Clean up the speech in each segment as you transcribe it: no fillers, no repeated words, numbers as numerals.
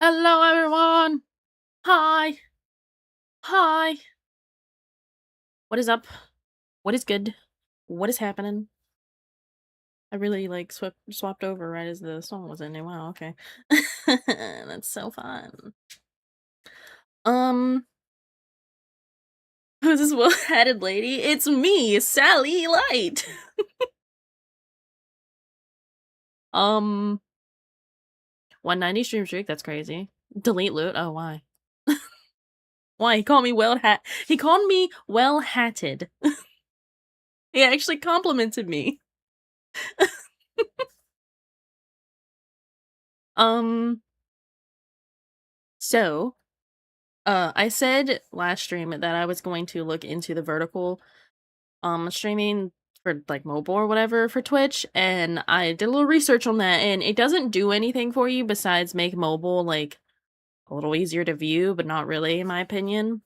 Hello, everyone. Hi. Hi. What is up? What is good? What is happening? I really like swapped over right as the song was ending. Wow. Okay. That's so fun. Um, who's this well-hatted lady? It's me, Sally Light. um, 190 stream streak. That's crazy. Delete loot. Oh, why? Why he called me He called me well-hatted. He actually complimented me. Um. So I said last stream that I was going to look into the vertical streaming for like mobile or whatever for Twitch, and I did a little research on that, and it doesn't do anything for you besides make mobile like a little easier to view, but not really in my opinion.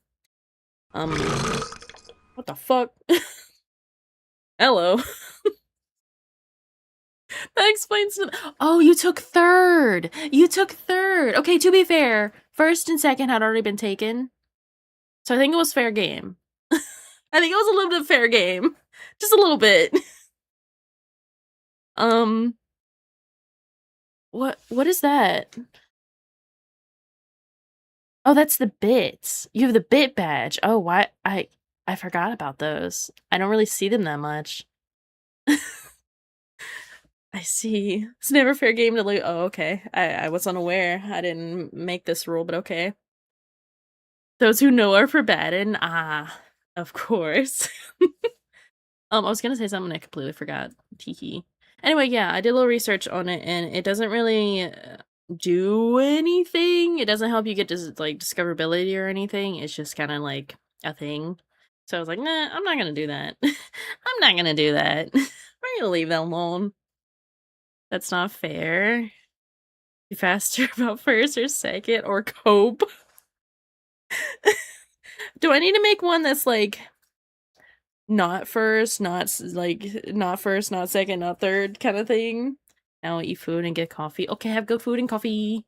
What the fuck? Hello. That explains it. Oh, you took third. You took third. Okay, to be fair, first and second had already been taken. So I think it was fair game. I think it was a little bit of fair game. Just a little bit. Um, what is that? Oh, that's the bits. You have the bit badge. Oh, why I forgot about those. I don't really see them that much. I see. It's never fair game to loot. Oh, okay. I was unaware. I didn't make this rule, but okay. Those who know are forbidden. Ah, of course. I was gonna say something I completely forgot. Teehee. Anyway, yeah, I did a little research on it, and it doesn't really do anything. It doesn't help you get like discoverability or anything. It's just kind of like a thing. So I was like, nah, I'm not gonna do that. I'm not gonna do that. We're gonna leave that alone. That's not fair. Be faster about first or second or cope. Do I need to make one that's like not first, not first, not second, not third kind of thing? Now eat food and get coffee. Okay, have good food and coffee.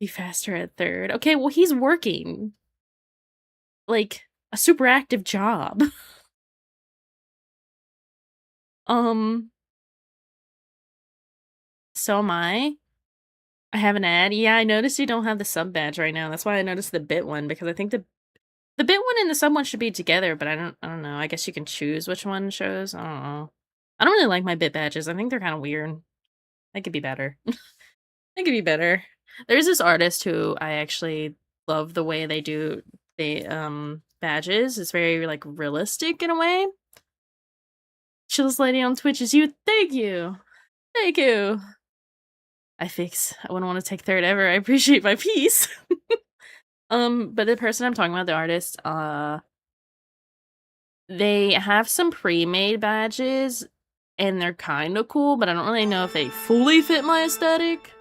Be faster at third. Okay, well he's working. Like a super active job. um so am I. I have an ad. Yeah, I noticed you don't have the sub badge right now. That's why I noticed the bit one, because I think the bit one and the sub one should be together, but I don't know. I guess you can choose which one shows. I don't know. I don't really like my bit badges. I think they're kind of weird. They could be better. They could be better. There's this artist who I actually love the way they do the badges. It's very like realistic in a way. Chillest lady on Twitch is you. Thank you. Thank you. I wouldn't want to take third ever. I appreciate my peace. But the person I'm talking about, the artist, they have some pre-made badges and they're kind of cool, but I don't really know if they fully fit my aesthetic.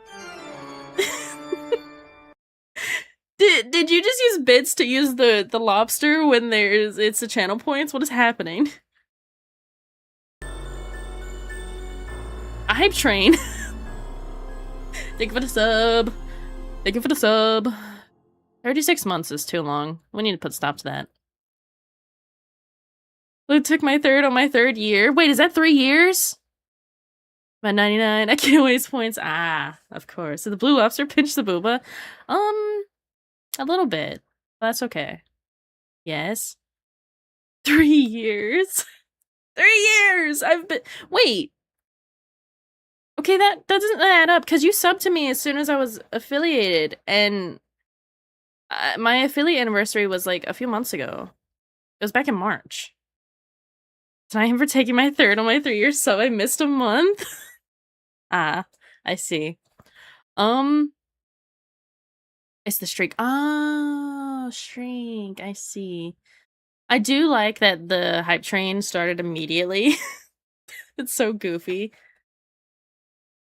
Did you just use bits to use the lobster when it's the channel points? What is happening? A hype train. Thank you for the sub. Thank you for the sub. 36 months is too long. We need to put stop to that. It took my third on my third year. Wait, is that 3 years? My 99. I can't waste points. Ah, of course. So the blue lobster pinched the booba. A little bit. That's okay. Yes. 3 years. 3 years. I've been. Wait. Okay, that doesn't add up because you subbed to me as soon as I was affiliated, and my affiliate anniversary was like a few months ago. It was back in March. Tonight I'm for taking my third on my 3-year sub. I missed a month. Ah, I see. It's the streak. Oh, streak. I see. I do like that the hype train started immediately. It's so goofy.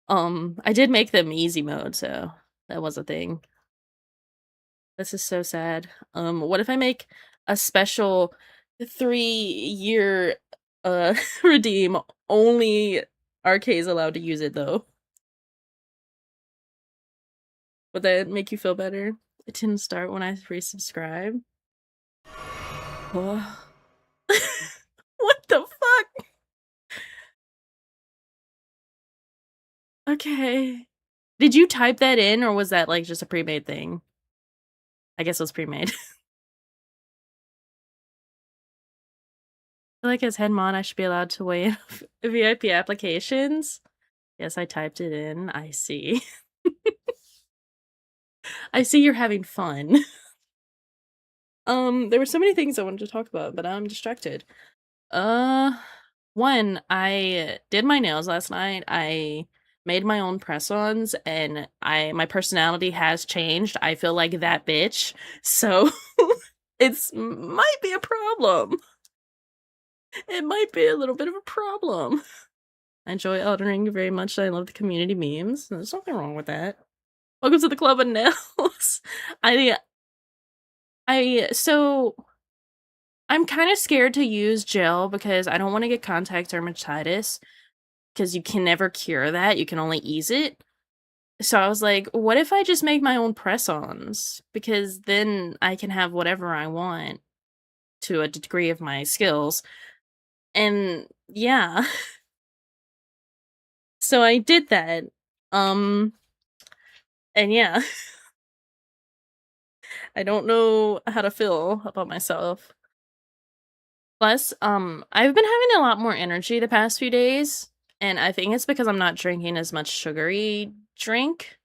I did make them easy mode, so that was a thing. This is so sad. What if I make a special 3-year redeem? Only RK's allowed to use it though. Would that make you feel better? It didn't start when I resubscribed. Oh. What the fuck? Okay. Did you type that in, or was that, like, just a pre-made thing? I guess it was pre-made. Feel like as head mod, I should be allowed to weigh in VIP applications. Yes, I typed it in. I see. I see you're having fun. There were so many things I wanted to talk about, but I'm distracted. Uh, One, I did my nails last night. I made my own press-ons, and my personality has changed. I feel like that bitch. So it's might be a problem. It might be a little bit of a problem. I enjoy ordering very much. I love the community memes. There's nothing wrong with that. Welcome to the club of nails. I so I'm kind of scared to use gel because I don't want to get contact dermatitis because you can never cure that. You can only ease it. So I was like, what if I just make my own press-ons? Because then I can have whatever I want to a degree of my skills. And yeah, so I did that. Um, and yeah, I don't know how to feel about myself. Plus, I've been having a lot more energy the past few days, and I think it's because I'm not drinking as much sugary drink,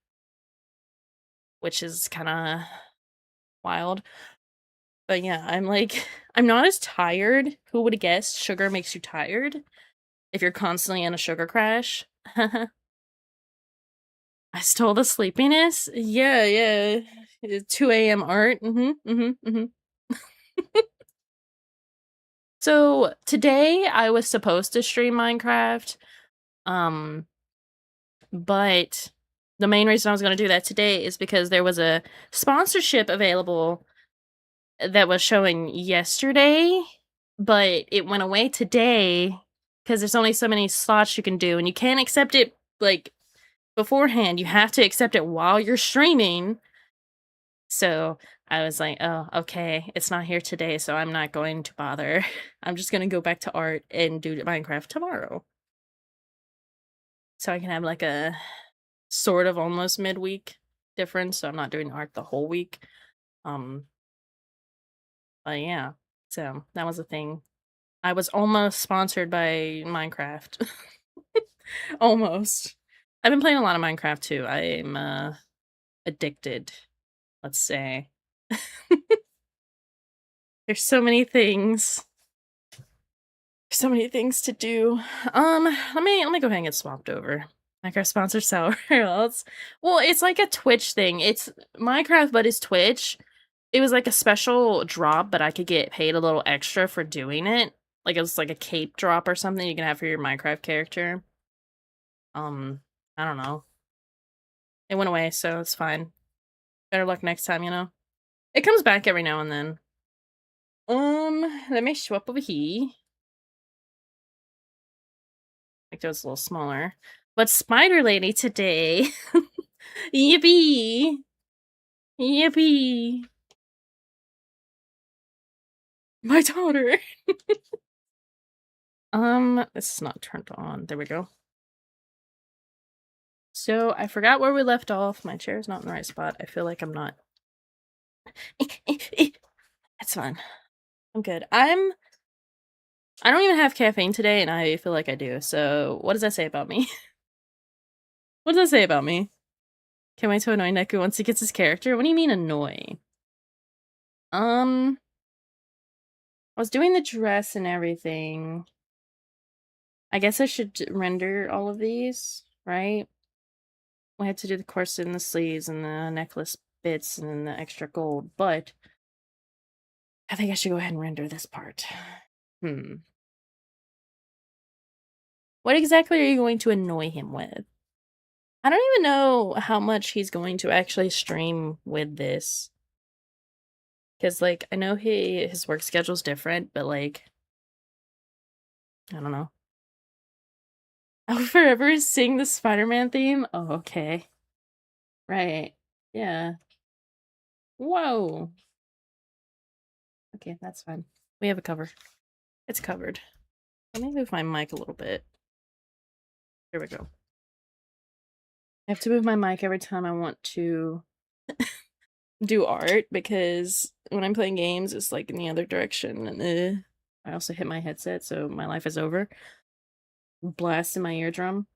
which is kind of wild. But yeah, I'm like, I'm not as tired. Who would have guessed sugar makes you tired if you're constantly in a sugar crash? I stole the sleepiness. Yeah, yeah. 2 a.m. art. So today I was supposed to stream Minecraft. Um, but the main reason I was going to do that today is because there was a sponsorship available that was showing yesterday, but it went away today because there's only so many slots you can do, and you can't accept it like beforehand. You have to accept it while you're streaming. So I was like, oh, okay, it's not here today, so I'm not going to bother. I'm just going to go back to art and do Minecraft tomorrow. So I can have like a sort of almost midweek difference, so I'm not doing art the whole week. Um, but yeah, so that was a thing. I was almost sponsored by Minecraft. Almost. I've been playing a lot of Minecraft too. I'm addicted, let's say. There's so many things. So many things to do. Let me go ahead and get swapped over. Minecraft sponsor Sour else. Well, it's like a Twitch thing. It's Minecraft, but it's Twitch. It was like a special drop, but I could get paid a little extra for doing it. Like it was like a cape drop or something you can have for your Minecraft character. I don't know. It went away, so it's fine. Better luck next time, you know? It comes back every now and then. Let me swap over here. Like those a little smaller. But Spider Lady today. Yippee! Yippee! My daughter. This is not turned on. There we go. So I forgot where we left off. My chair's not in the right spot. I feel like I'm not. It's fine. I'm good. I don't even have caffeine today, and I feel like I do. So what does that say about me? What does that say about me? Can't wait to annoy Neku once he gets his character. What do you mean annoy? I was doing the dress and everything. I guess I should render all of these, right? We had to do the corset and the sleeves and the necklace bits and then the extra gold, but I think I should go ahead and render this part. What exactly are you going to annoy him with? I don't even know how much he's going to actually stream with this. Because, like, I know his work schedule's different, but, like, I don't know. I'll forever sing the Spider-Man theme? Oh, okay. Right. Yeah. Whoa. Okay, that's fine. We have a cover. It's covered. Let me move my mic a little bit. Here we go. I have to move my mic every time I want to do art because when I'm playing games, it's like in the other direction. And I also hit my headset, so my life is over. Blast in my eardrum.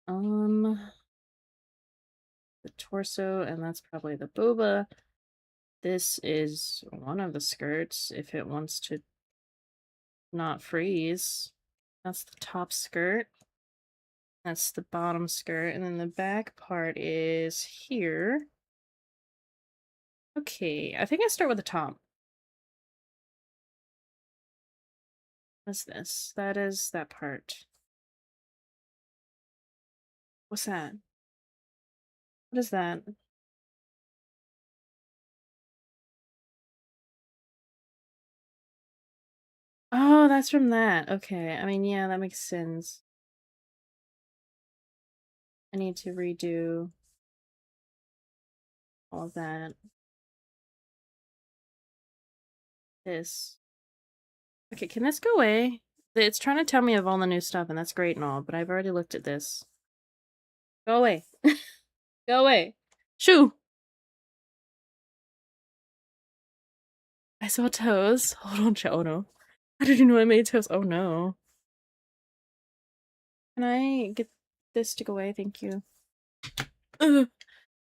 The torso, and that's probably the booba. This is one of the skirts if it wants to not freeze. That's the top skirt. That's the bottom skirt, and then the back part is here. Okay, I think I start with the top. What's this? That is that part. What's that? What is that? Oh, that's from that. Okay, I mean, yeah, that makes sense. I need to redo all of that. This. Okay, can this go away? It's trying to tell me of all the new stuff, and that's great and all, but I've already looked at this. Go away. Go away. Shoo! I saw toes. Hold on, oh no. How did you know I made toes? Oh no. Can I get this to go away? Thank you. Ugh.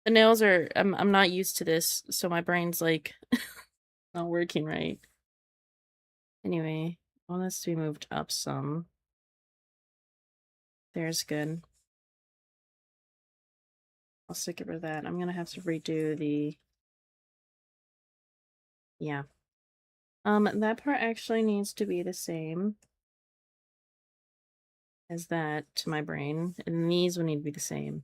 The nails are I'm not used to this, so my brain's like not working right. Anyway, I want this to be moved up some. There's good. I'll still get rid of that. I'm gonna have to redo the yeah. That part actually needs to be the same as that to my brain, and these will need to be the same.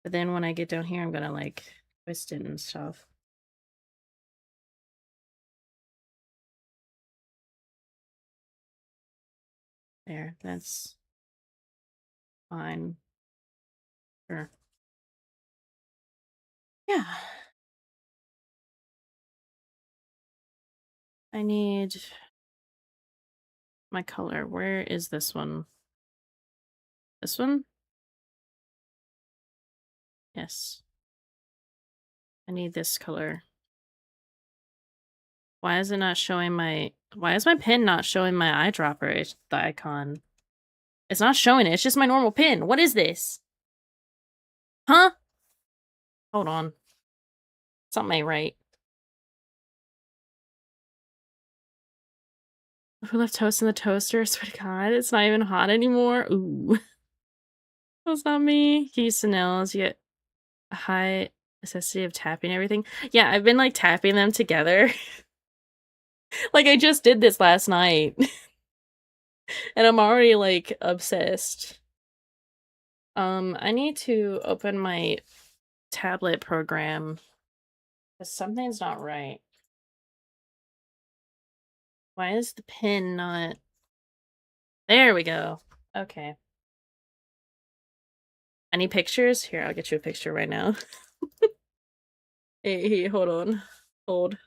But then when I get down here, I'm gonna like twist it and stuff. There, that's fine. Sure. Yeah. I need my color. Where is this one? This one? Yes. I need this color. Why is it not showing my... Why is my pen not showing my eyedropper? It's the icon. It's not showing it. It's just my normal pen. What is this? Huh? Hold on. Something ain't right. Who left toast in the toaster? I swear to God, it's not even hot anymore. Ooh. That's not me. You use the nails. You get a high necessity of tapping everything. Yeah, I've been like tapping them together. Like I just did this last night. And I'm already like obsessed. I need to open my tablet program because something's not right. Why is the pen not... There we go. Okay. Any pictures? Here, I'll get you a picture right now. Hey, hold on. Hold.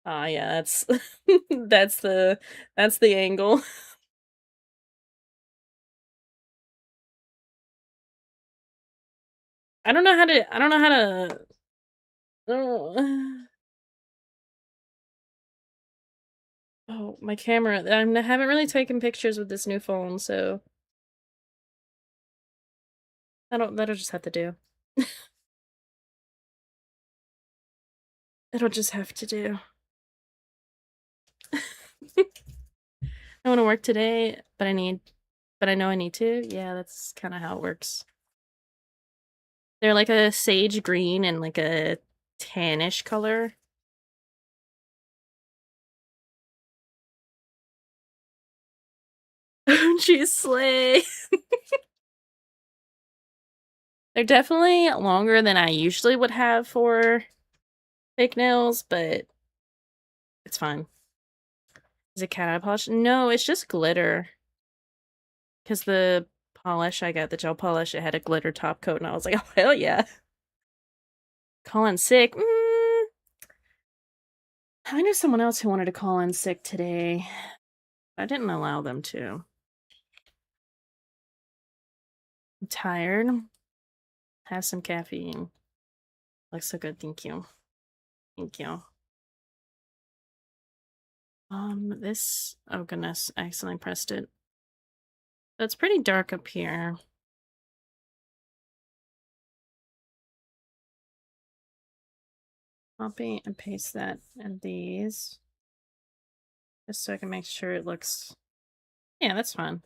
Ah, yeah, that's that's the angle. I don't know how to oh, oh my camera. I haven't really taken pictures with this new phone, so that'll just have to do. It'll just have to do. I want to work today, but I know I need to. Yeah, that's kind of how it works. They're like a sage green and like a tannish color. She's slay. They're definitely longer than I usually would have for fake nails, but it's fine. Is it cat eye polish? No, it's just glitter. Because the polish. I got the gel polish. It had a glitter top coat, and I was like, oh, hell yeah. Call in sick. I knew someone else who wanted to call in sick today. I didn't allow them to. I'm tired. Have some caffeine. Looks so good, thank you. Thank you. This, oh goodness, I accidentally pressed it. So it's pretty dark up here. Copy and paste that in these. Just so I can make sure it looks, yeah, that's fine.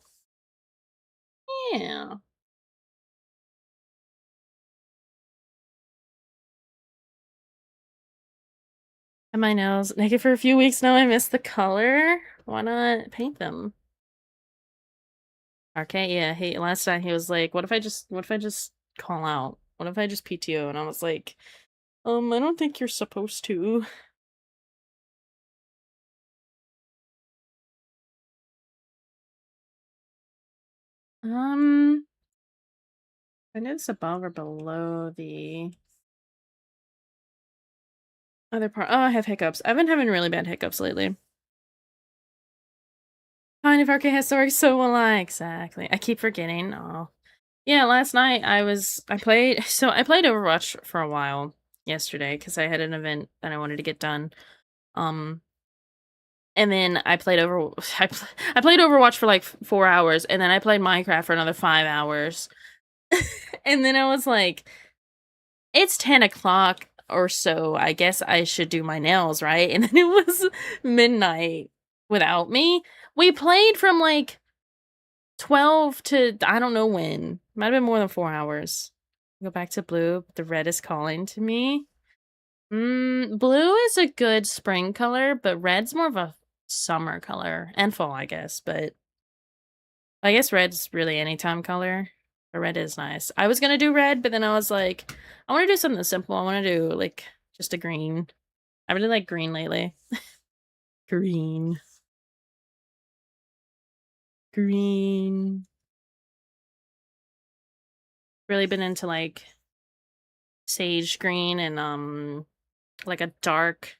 Yeah. And my nails naked for a few weeks now. I miss the color. Why not paint them? Okay, yeah. Hey, last time he was like, what if I just call out? What if I just PTO? And I was like, I don't think you're supposed to. I know it's above or below the other part. Oh, I have hiccups. I've been having really bad hiccups lately. Fine, if RK has stories, so will I. Exactly. I keep forgetting. Oh. Yeah, last night I played Overwatch for a while yesterday because I had an event that I wanted to get done. And then I played I played Overwatch for like 4 hours, and then I played Minecraft for another 5 hours. And then I was like, it's 10 o'clock or so. I guess I should do my nails, right? And then it was midnight without me. We played from like 12 to I don't know when. Might have been more than 4 hours. Go back to blue. The red is calling to me. Blue is a good spring color, but red's more of a summer color. And fall, I guess. But I guess red's really anytime color. But red is nice. I was gonna do red, but then I was like, I want to do something simple. I want to do like just a green. I really like green lately. Green. Green. Really been into like sage green and like a dark,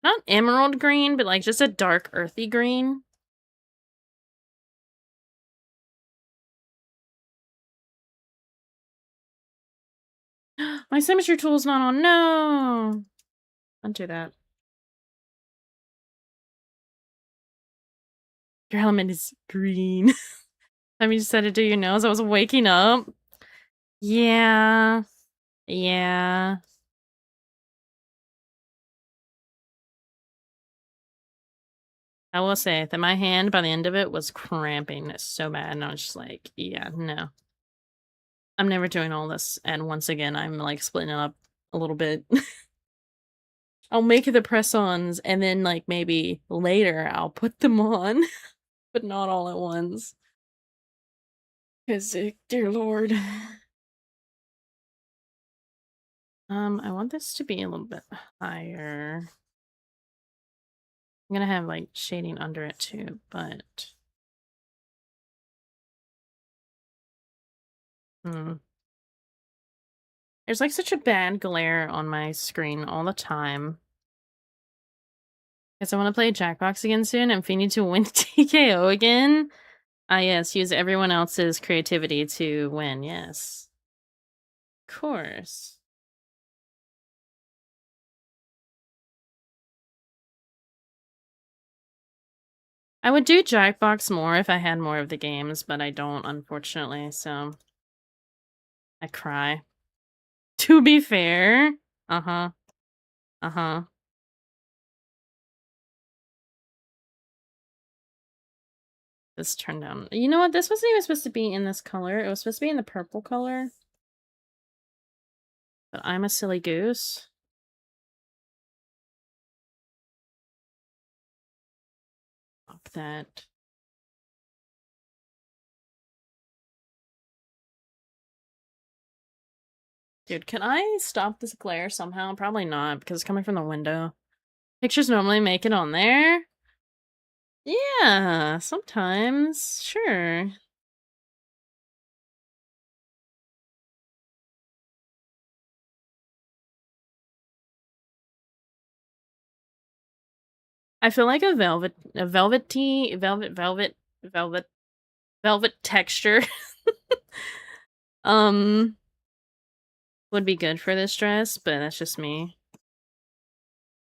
not emerald green, but like just a dark earthy green. My symmetry tool's not on. No. Don't do that. Your element is green. Time you decided to do your nails. I was waking up. Yeah. Yeah. I will say that my hand by the end of it was cramping so bad, and I was just like, yeah, no. I'm never doing all this, and once again, I'm like splitting it up a little bit. I'll make the press-ons, and then like maybe later I'll put them on, but not all at once. Because, dear lord. I want this to be a little bit higher. I'm gonna have like shading under it too, but there's like such a bad glare on my screen all the time. Because I want to play Jackbox again soon, and if we need to win TKO again, yes, use everyone else's creativity to win, yes. Of course. I would do Jackbox more if I had more of the games, but I don't, unfortunately, so I cry. To be fair. Uh-huh. Uh-huh. This turned down. You know what? This wasn't even supposed to be in this color. It was supposed to be in the purple color. But I'm a silly goose. Fuck that. Dude, can I stop this glare somehow? Probably not, because it's coming from the window. Pictures normally make it on there? Yeah, sometimes. Sure. I feel like a velvet texture um would be good for this dress, but that's just me.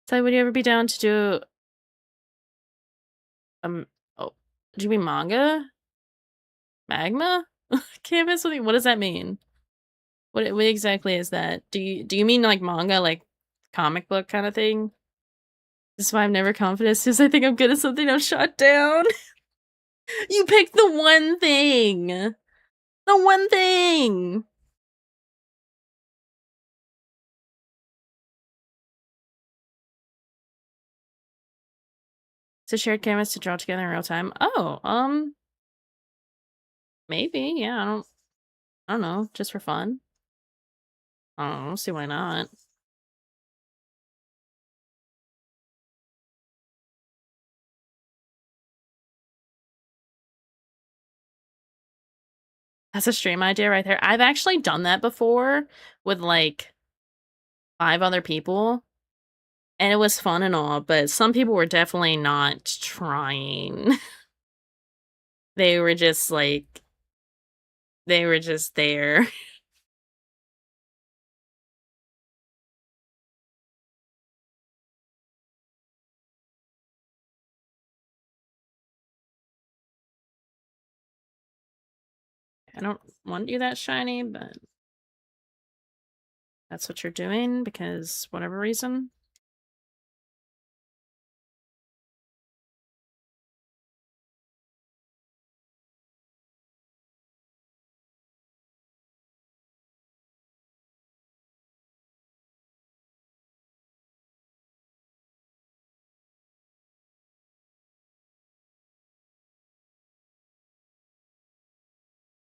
So would you ever be down to do oh, do you mean manga? Magma? Canvas? What does that mean? What exactly is that? Do you mean like manga, like comic book kind of thing? This is why I'm never confident, because I think I'm good at something I'm shot down. You picked the one thing! The one thing! It's a shared canvas to draw together in real time. Oh, maybe, yeah, I don't know, just for fun. I don't know, see why not. That's a stream idea right there. I've actually done that before with like 5 other people, and it was fun and all, but some people were definitely not trying. They were just like, they were just there. I don't want you that shiny, but that's what you're doing because whatever reason.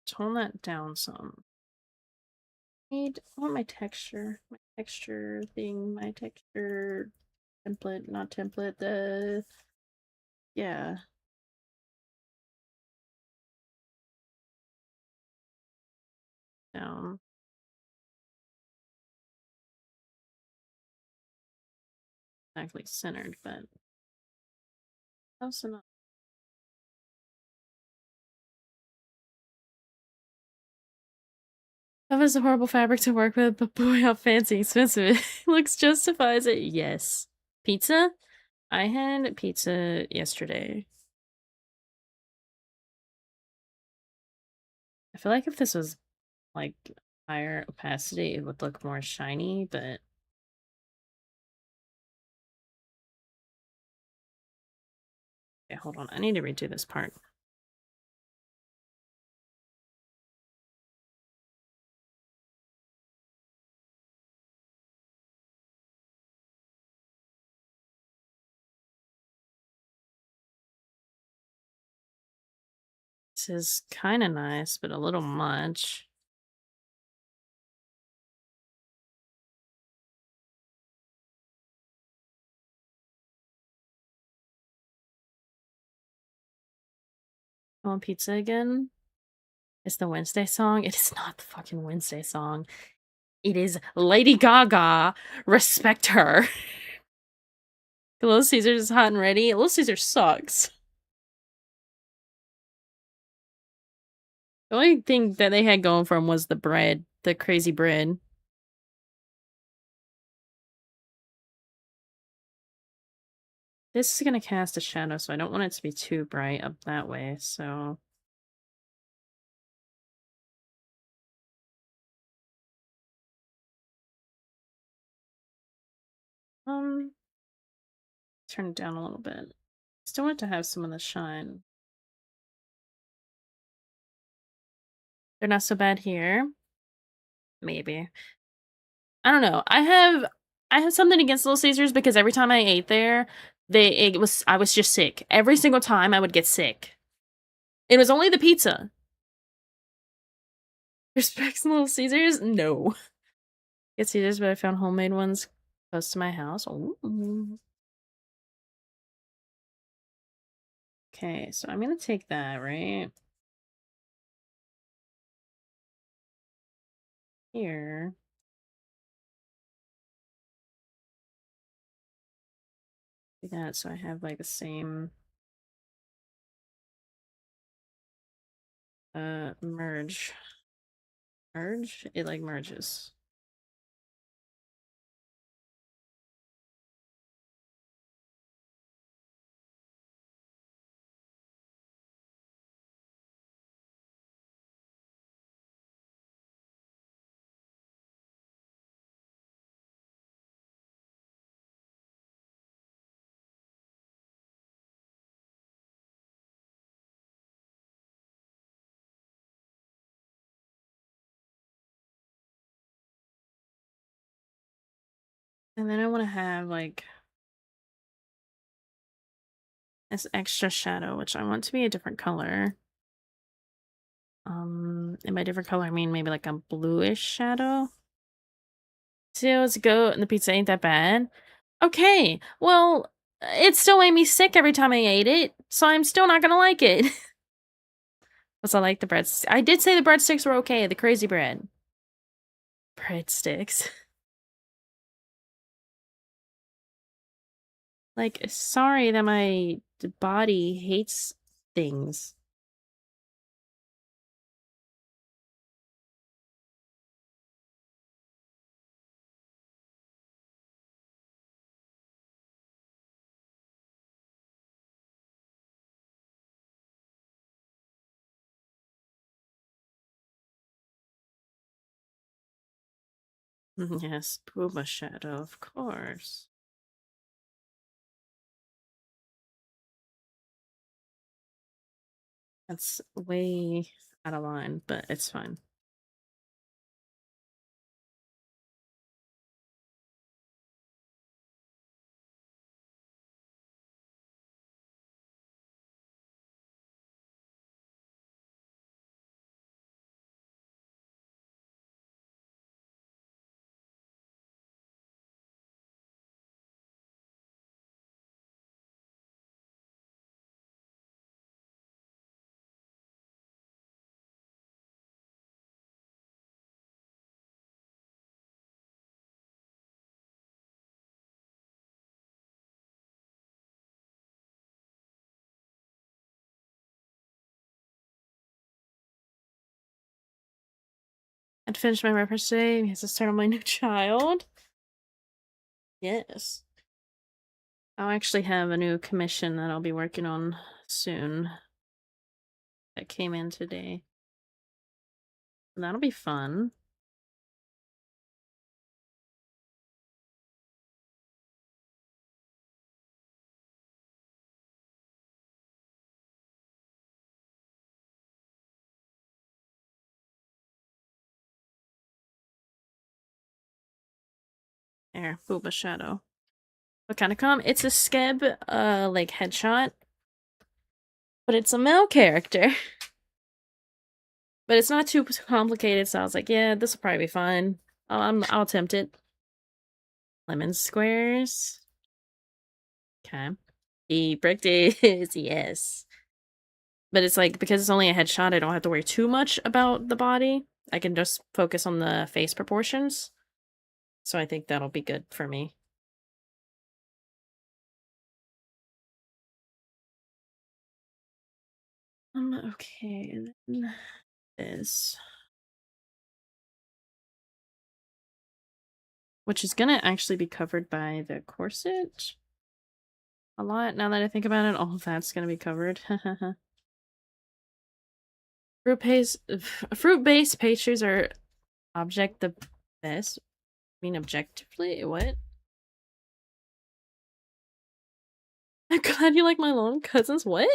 Tone that down some. I want my texture thing, my texture template, not template, yeah. Down. Exactly centered, but close enough. That was a horrible fabric to work with, but boy, how fancy expensive it looks justifies it. Yes. Pizza? I had pizza yesterday. I feel like if this was like higher opacity, it would look more shiny, but okay, hold on. I need to redo this part. This is kind of nice, but a little much. I want pizza again. It's the Wednesday song. It is not the fucking Wednesday song. It is Lady Gaga. Respect her. Little Caesars is hot and ready. Little Caesar sucks. The only thing that they had going for them was the bread, the crazy bread. This is gonna cast a shadow, so I don't want it to be too bright up that way, so... Turn it down a little bit. Still want it to have some of the shine. They're not so bad here. Maybe. I don't know. I have something against Little Caesars because every time I ate there, I was just sick. Every single time I would get sick. It was only the pizza. Respects Little Caesars? No. Get Caesars, but I found homemade ones close to my house. Ooh. Okay, so I'm gonna take that, right? Here. Do that so I have like the same merge. Merge? It like merges. And then I want to have like this extra shadow, which I want to be a different color. And by different color, I mean maybe like a bluish shadow. See, let's go. And the pizza ain't that bad. Okay, well, it still made me sick every time I ate it, so I'm still not gonna like it. Plus, I like the breads. I did say the breadsticks were okay. The crazy bread. Breadsticks. Like, sorry that my body hates things. Yes, Puma Shadow, of course. That's way out of line, but it's fine. I'd finish my reference today. He has to start on my new child. Yes. I'll actually have a new commission that I'll be working on soon. That came in today. That'll be fun. There, Booba Shadow. What kind of com? It's a Skeb, like headshot, but it's a male character. But it's not too complicated, so I was like, yeah, this will probably be fine. I'll attempt it. Lemon squares. Okay. He bricked it. Yes. But it's like, because it's only a headshot, I don't have to worry too much about the body. I can just focus on the face proportions. So I think that'll be good for me. Okay, and then this. Which is gonna actually be covered by the corset. A lot, now that I think about it, all of that's gonna be covered. Fruit-based pastries are object the best. I mean objectively? What? I'm glad you like my long cousins. What?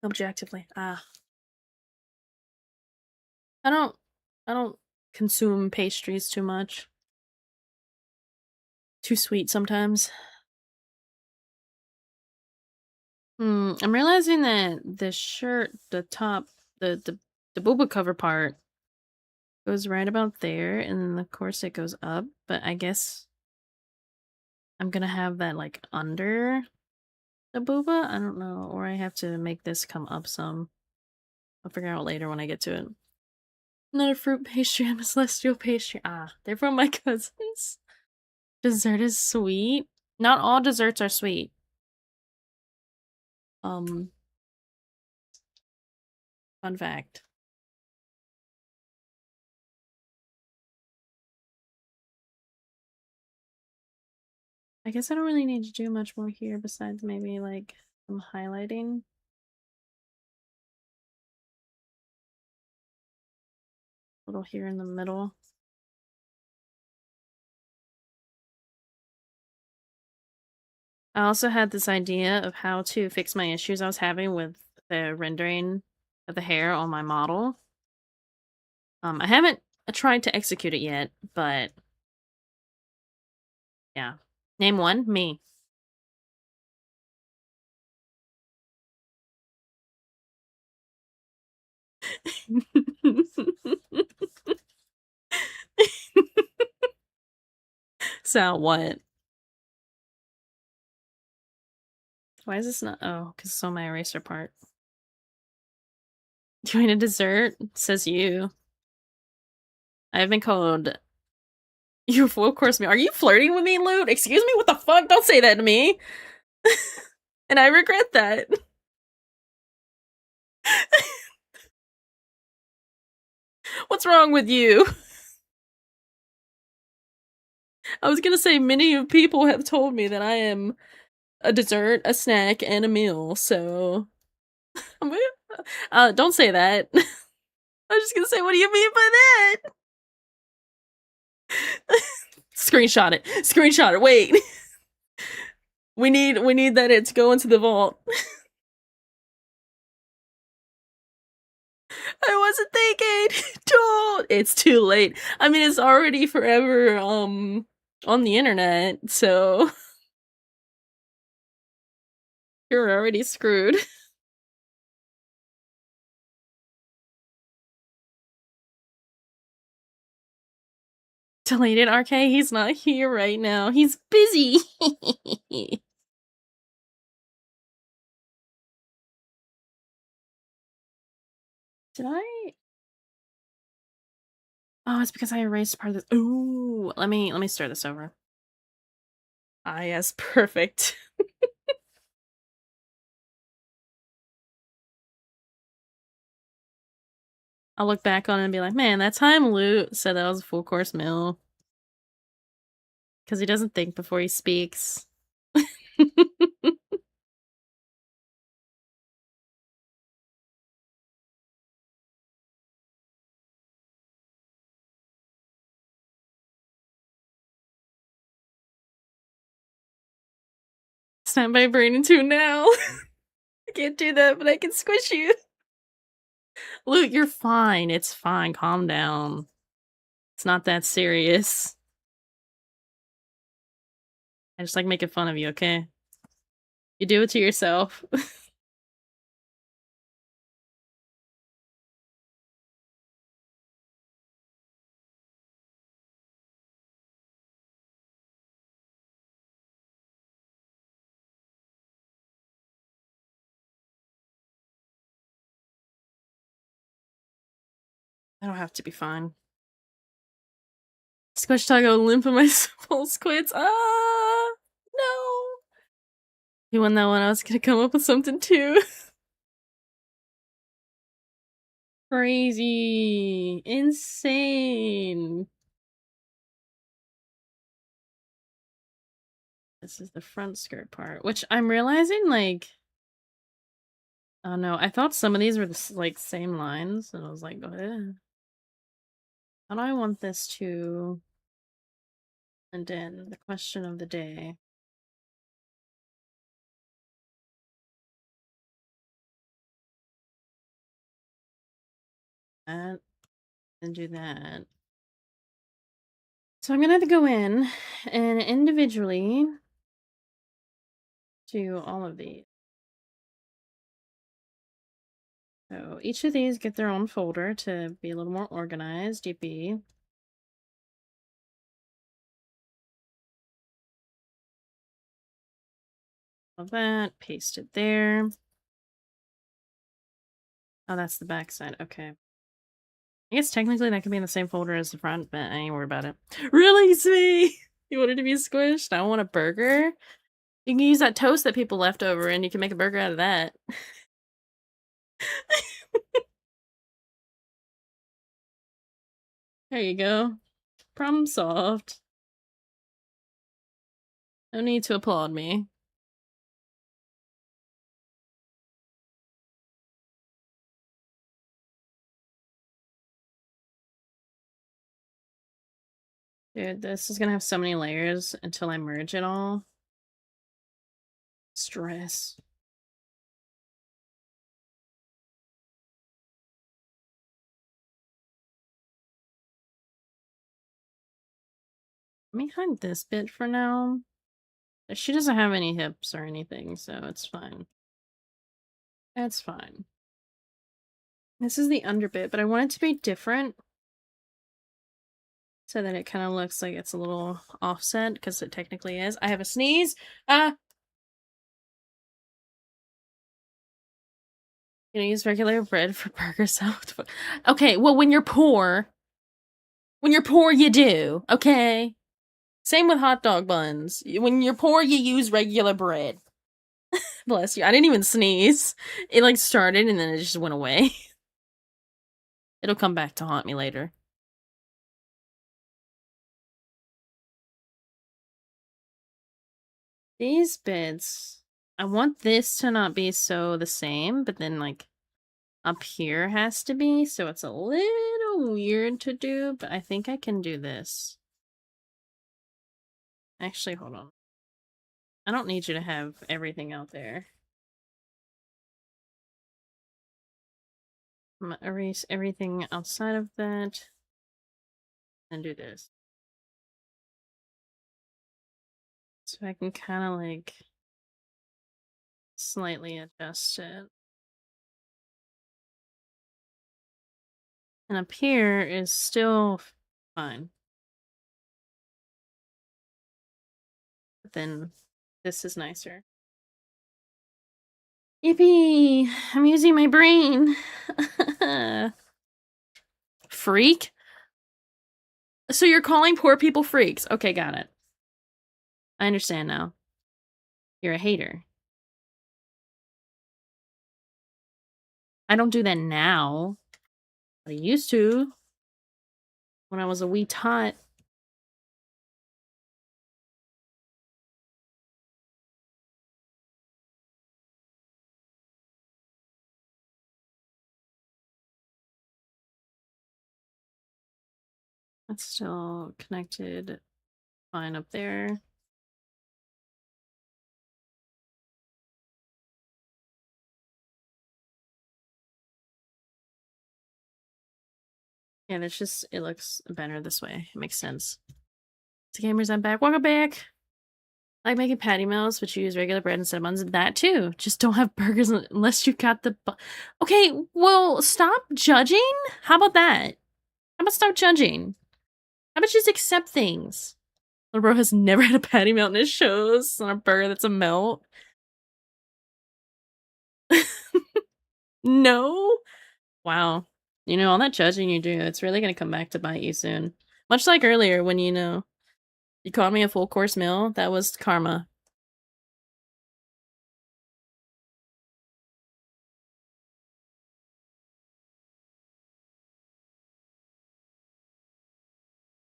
Objectively. Ah. I don't I don't consume pastries too much. Too sweet sometimes. I'm realizing that the shirt, the top, the booba cover part goes right about there, and then the corset goes up, but I guess I'm gonna have that like under the booba? I don't know, or I have to make this come up some. I'll figure out later when I get to it. Not a fruit pastry, I'm a celestial pastry. Ah, they're from my cousins. Dessert is sweet. Not all desserts are sweet. Um, Fun fact. I guess I don't really need to do much more here besides maybe like some highlighting. A little here in the middle. I also had this idea of how to fix my issues I was having with the rendering of the hair on my model. I haven't tried to execute it yet, but yeah. Name one, me. So what? Why is this not? Oh, because it's on my eraser part. Do you want a dessert? Says you. I have been called you full course meal. Are you flirting with me, Loot? Excuse me? What the fuck? Don't say that to me. And I regret that. What's wrong with you? I was gonna say many people have told me that I am a dessert, a snack, and a meal, so don't say that. I was just gonna say, what do you mean by that? Screenshot it. Screenshot it. Wait. We need that it to go into the vault. I wasn't thinking. Don't. It's too late. I mean, it's already forever on the internet, so you're already screwed. Deleted RK, he's not here right now. He's busy. Did I? Oh, it's because I erased part of this. Ooh, let me start this over. Ah, yes, perfect. I'll look back on it and be like, man, that time Loot said that was a full course meal. Because he doesn't think before he speaks. Stand by Brandon 2 now. I can't do that, but I can squish you. Loot, you're fine. It's fine. Calm down. It's not that serious. I just like making fun of you, okay? You do it to yourself. I don't have to be fine. Squish Taco limp in my pulse quits. Ah, no. You won that one. I was gonna come up with something too. Crazy. Insane. This is the front skirt part, which I'm realizing, like, oh no, I thought some of these were the like same lines, and I was like, what? How do I want this to end in? The question of the day. That, and do that. So I'm gonna have to go in and individually do all of these. So each of these get their own folder to be a little more organized. DP. Of that, paste it there. Oh, that's the back side. Okay. I guess technically that could be in the same folder as the front, but I ain't worried about it. Really, Smee? You wanted to be squished? I want a burger. You can use that toast that people left over and you can make a burger out of that. There you go. Problem solved. No need to applaud me. Dude, this is gonna have so many layers until I merge it all. Stress. Let me hide this bit for now. She doesn't have any hips or anything, so it's fine. That's fine. This is the under bit, but I want it to be different so that it kind of looks like it's a little offset, because it technically is. I have a sneeze. You know, use regular bread for burger salad. Okay, well, when you're poor, you do, okay? Same with hot dog buns. When you're poor, you use regular bread. Bless you. I didn't even sneeze. It, like, started and then it just went away. It'll come back to haunt me later. These bits, I want this to not be so the same, but then, like, up here has to be, so it's a little weird to do, but I think I can do this. Actually, hold on. I don't need you to have everything out there. I'm gonna erase everything outside of that and do this. So I can kind of like slightly adjust it. And up here is still fine. But then this is nicer. Yippee! I'm using my brain. Freak? So you're calling poor people freaks. Okay, got it. I understand now. You're a hater. I don't do that now. I used to. When I was a wee tot. That's still connected fine up there. Yeah, that's just, it looks better this way. It makes sense. So gamers, I'm back. Welcome back. I like making patty melts, but you use regular bread instead of buns. That too. Just don't have burgers unless you got the okay, well, stop judging? How about that? How about stop judging? How about just accept things? Little bro has never had a patty melt in his shows. On a burger that's a melt. No? Wow. You know, all that judging you do, it's really gonna come back to bite you soon. Much like earlier when, you know, you called me a full course meal. That was karma.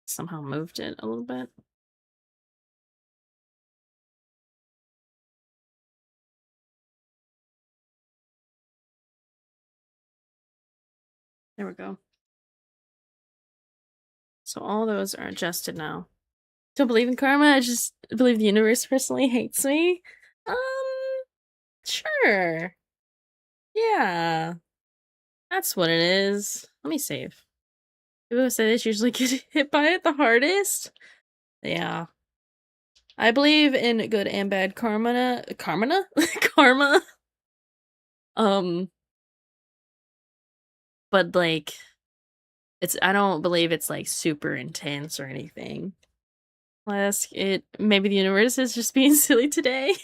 Somehow moved it a little bit. There we go. So all those are adjusted now. Don't believe in karma, I just believe the universe personally hates me. Um, sure. Yeah. That's what it is. Let me save. People who say this usually get hit by it the hardest. Yeah. I believe in good and bad karma. Karma? Karma? But like, I don't believe it's like super intense or anything. Maybe the universe is just being silly today.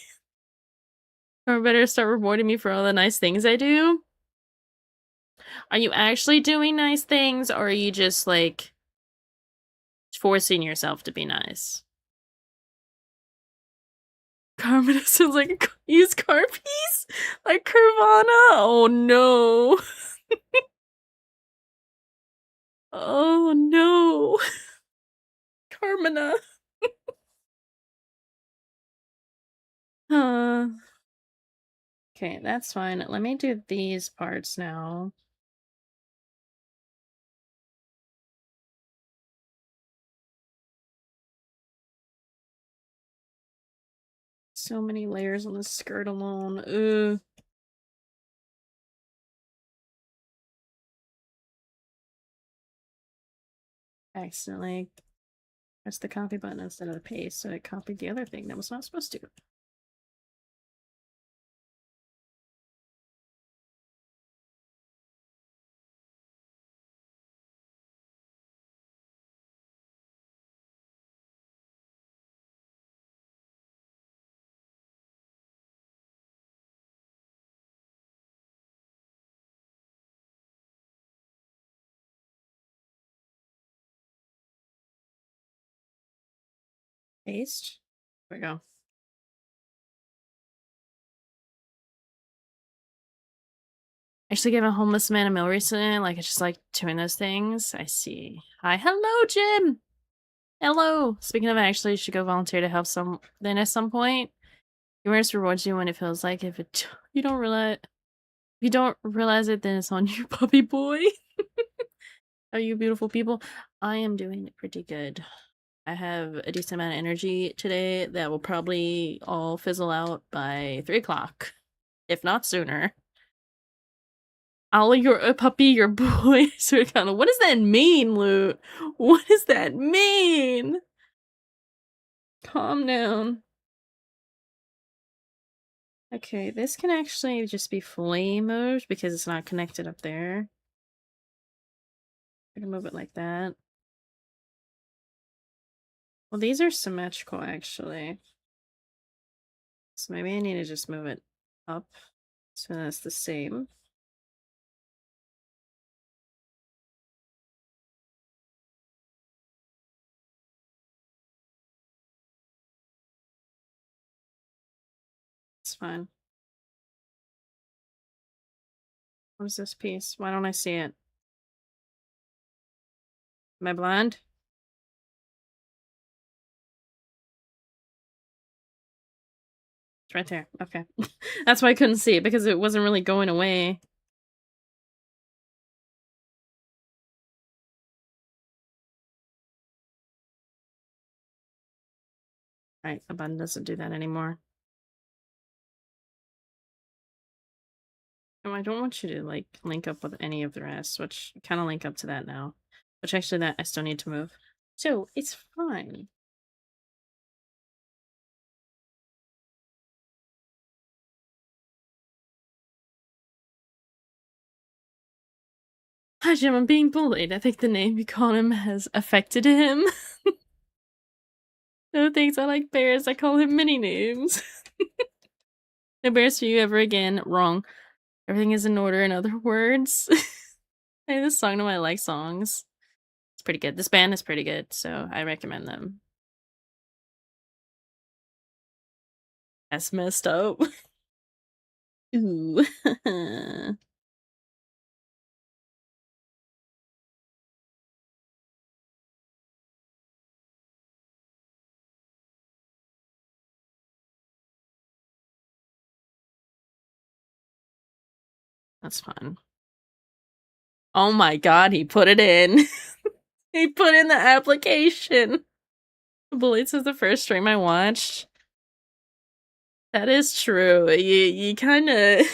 Or better start rewarding me for all the nice things I do. Are you actually doing nice things, or are you just, like, forcing yourself to be nice? Carmen sounds like a used car piece? Like Carvana? Oh, no. Oh, no. Carmina. Uh, okay, that's fine. Let me do these parts now. So many layers on the skirt alone. Ugh. Accidentally pressed the copy button instead of the paste, so it copied the other thing that was not supposed to. Paste. There we go. I actually gave a homeless man a meal recently. Like, I just like doing those things. I see. Hi. Hello, Jim. Hello. Speaking of, I actually should go volunteer to help some then at some point. Humorous rewards you when it feels like if it you don't realize if you don't realize it, then it's on you, puppy boy. Are you beautiful people? I am doing pretty good. I have a decent amount of energy today that will probably all fizzle out by 3 o'clock, if not sooner. Ollie, you're a puppy, your boy. So kind of, what does that mean, Loot? What does that mean? Calm down. Okay, this can actually just be fully moved because it's not connected up there. I can move it like that. Well, these are symmetrical, actually. So maybe I need to just move it up so that's the same. It's fine. What is this piece? Why don't I see it? Am I blind? It's right there. Okay. That's why I couldn't see it, because it wasn't really going away. Right, the button doesn't do that anymore. No, I don't want you to, like, link up with any of the rest, which kind of link up to that now. Which actually that I still need to move. So, it's fine. Hi, Jim, I'm being bullied. I think the name you call him has affected him. No thanks, I like bears. I call him many names. No bears for you ever again. Wrong. Everything is in order, in other words. I have this song to my like songs. It's pretty good. This band is pretty good, so I recommend them. That's messed up. Ooh. That's fun. Oh my god, he put it in. He put in the application. Bullets is the first stream I watched. That is true. You kind of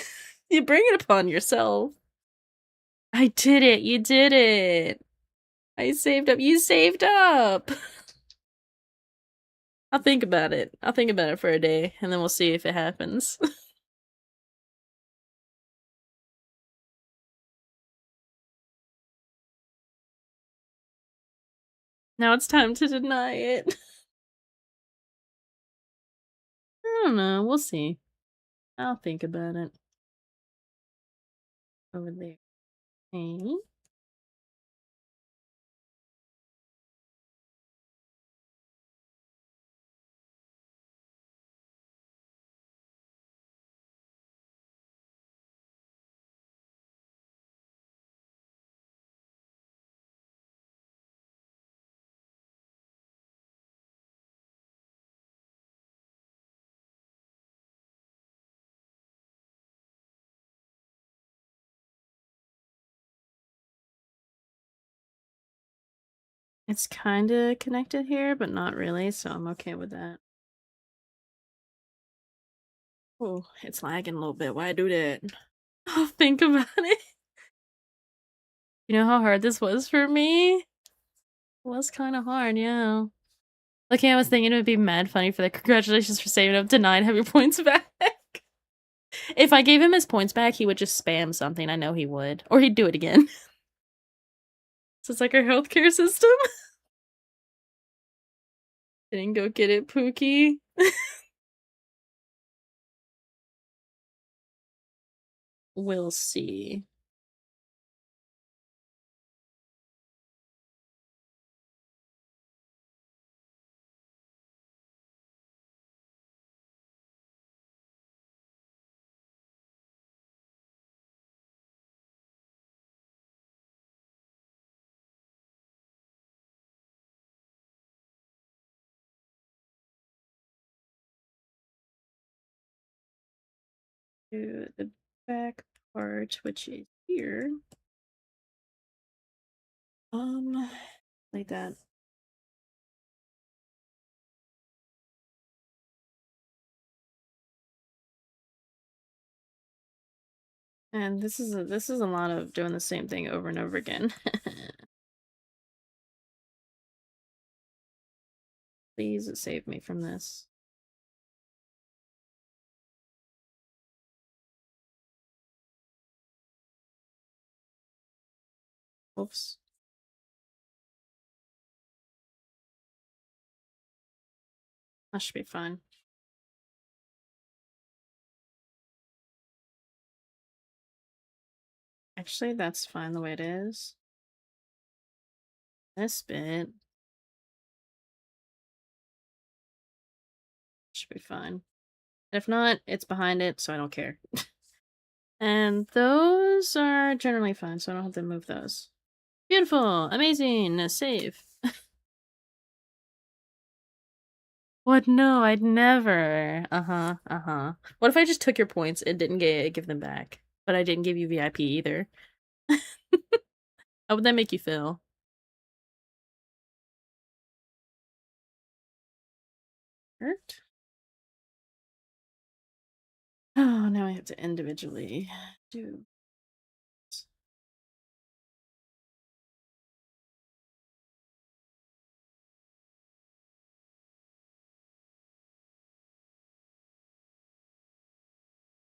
you bring it upon yourself. I did it. You did it. I saved up. You saved up. I'll think about it. I'll think about it for a day, and then we'll see if it happens. Now it's time to deny it. I don't know. We'll see. I'll think about it. Over there. Okay. It's kind of connected here, but not really, so I'm okay with that. Oh, it's lagging a little bit. Why do that? Oh, think about it. You know how hard this was for me? It was kind of hard, yeah. Okay, I was thinking it would be mad funny for the congratulations for saving up, denied, have your points back. If I gave him his points back, he would just spam something. I know he would. Or he'd do it again. So it's like our healthcare system. Didn't go get it, Pookie. We'll see. To the back part, which is here. Like that. And this is a lot of doing the same thing over and over again. Please save me from this. Oops. That should be fine. Actually, that's fine the way it is. This bit should be fine. If not, it's behind it, so I don't care. And those are generally fine, so I don't have to move those. Beautiful! Amazing! Save. What? No, I'd never. Uh-huh, uh-huh. What if I just took your points and didn't give them back? But I didn't give you VIP either. How would that make you feel? Hurt? Oh, now I have to individually do.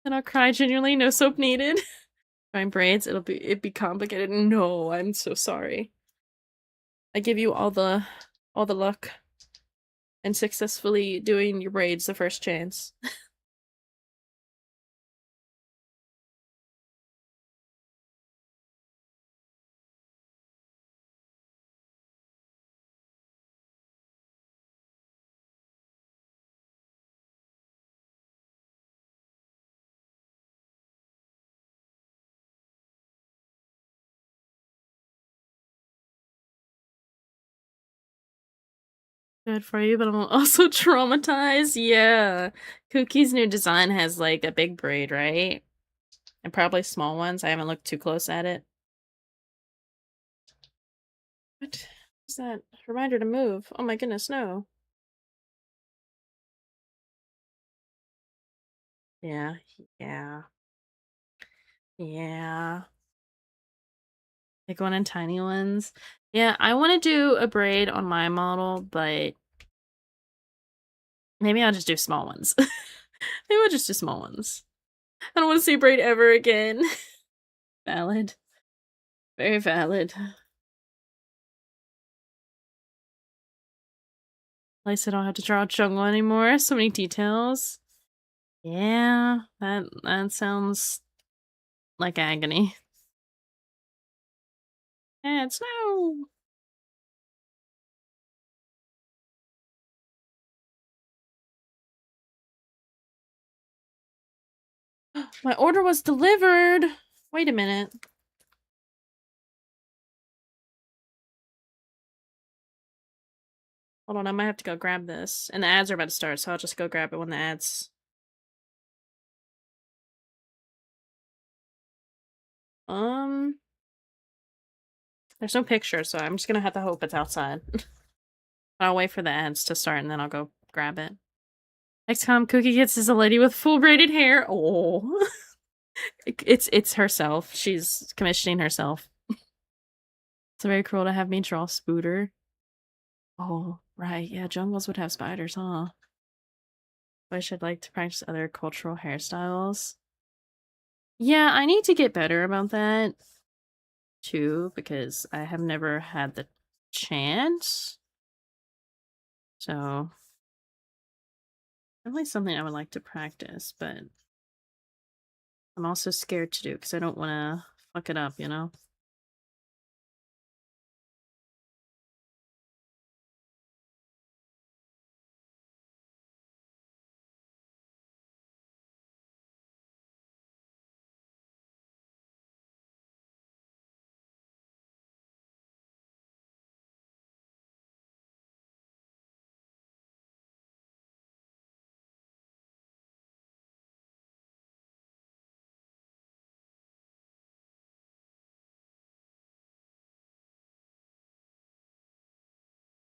And I'll cry genuinely, no soap needed. Trying braids, it'd be complicated. No, I'm so sorry. I give you all the luck and successfully doing your braids the first chance. Good for you, but I'm also traumatized. Yeah. Kookie's new design has like a big braid, right? And probably small ones. I haven't looked too close at it. What is that? Reminder to move. Oh my goodness, no. Yeah, yeah, yeah. Big one and tiny ones. Yeah, I want to do a braid on my model, but maybe I'll just do small ones. Maybe I'll just do small ones. I don't want to see braid ever again. Valid. Very valid. At least I don't have to draw jungle anymore. So many details. Yeah, that sounds like agony. Ads, no! My order was delivered! Wait a minute. Hold on, I might have to go grab this. And the ads are about to start, so I'll just go grab it when the ads... There's no picture, so I'm just gonna have to hope it's outside. I'll wait for the ads to start and then I'll go grab it. Next time Cookie gets is a lady with full braided hair. Oh. It's herself. She's commissioning herself. It's very cruel to have me draw Spooder. Oh, right. Yeah, jungles would have spiders, huh? Wish I'd like to practice other cultural hairstyles. Yeah, I need to get better about that too, because I have never had the chance. So, definitely something I would like to practice, but I'm also scared to do because I don't want to fuck it up, you know?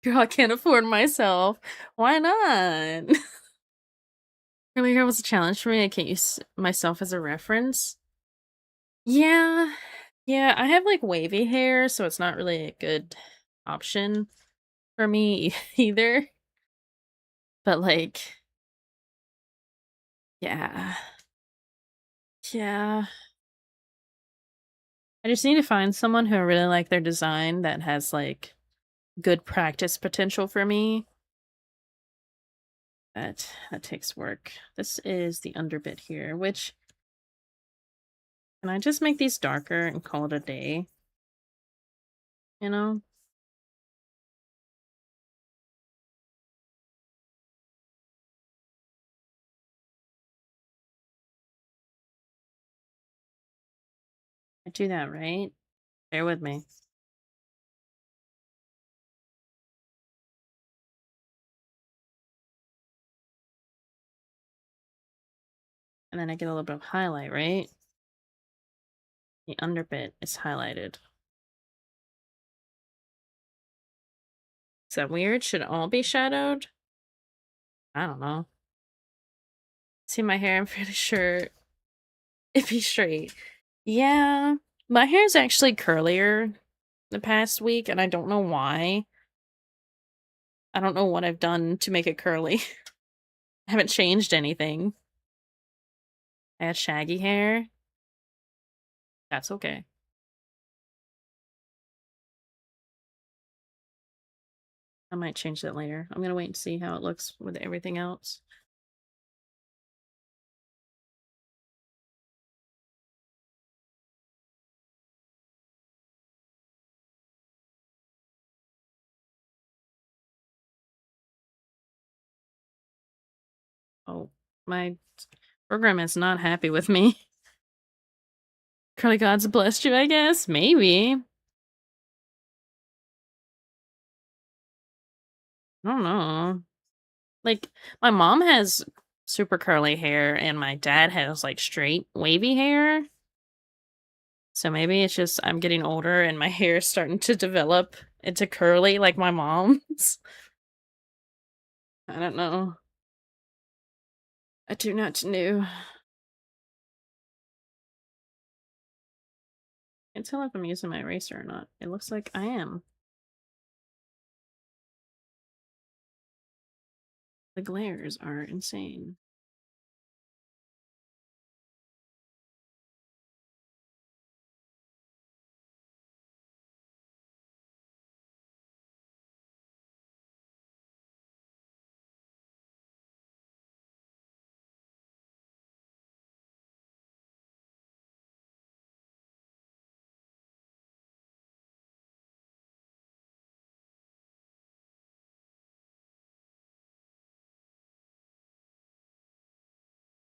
Girl, I can't afford myself. Why not? Earlier was a challenge for me. I can't use myself as a reference. Yeah. Yeah, I have like wavy hair, so it's not really a good option for me either. But like, yeah. Yeah. I just need to find someone who I really like their design that has like good practice potential for me. That takes work. This is the underbit here, which can I just make these darker and call it a day? You know? I do that, right? Bear with me. And then I get a little bit of highlight, right? The underbit is highlighted. Is that weird? Should it all be shadowed? I don't know. See my hair? I'm pretty sure it'd be straight. Yeah. My hair's actually curlier the past week, and I don't know why. I don't know what I've done to make it curly. I haven't changed anything. I had shaggy hair. That's okay. I might change that later. I'm gonna wait and see how it looks with everything else. Oh, my program is not happy with me. Curly gods blessed you, I guess? Maybe. I don't know. Like, my mom has super curly hair, and my dad has, like, straight, wavy hair. So maybe it's just I'm getting older and my hair is starting to develop into curly like my mom's. I don't know. I do not know. Can't tell if I'm using my eraser or not. It looks like I am. The glares are insane.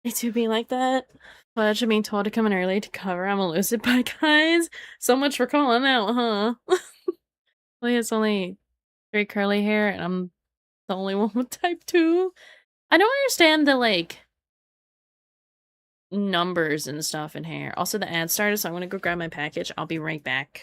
It do be like that. Fudge, I'm being told to come in early to cover. I'm elusive by guys. So much for calling out, huh? Well, it's only 3 curly hair, and I'm the only one with type 2. I don't understand the, like, numbers and stuff in hair. Also, the ad started, so I'm gonna go grab my package. I'll be right back.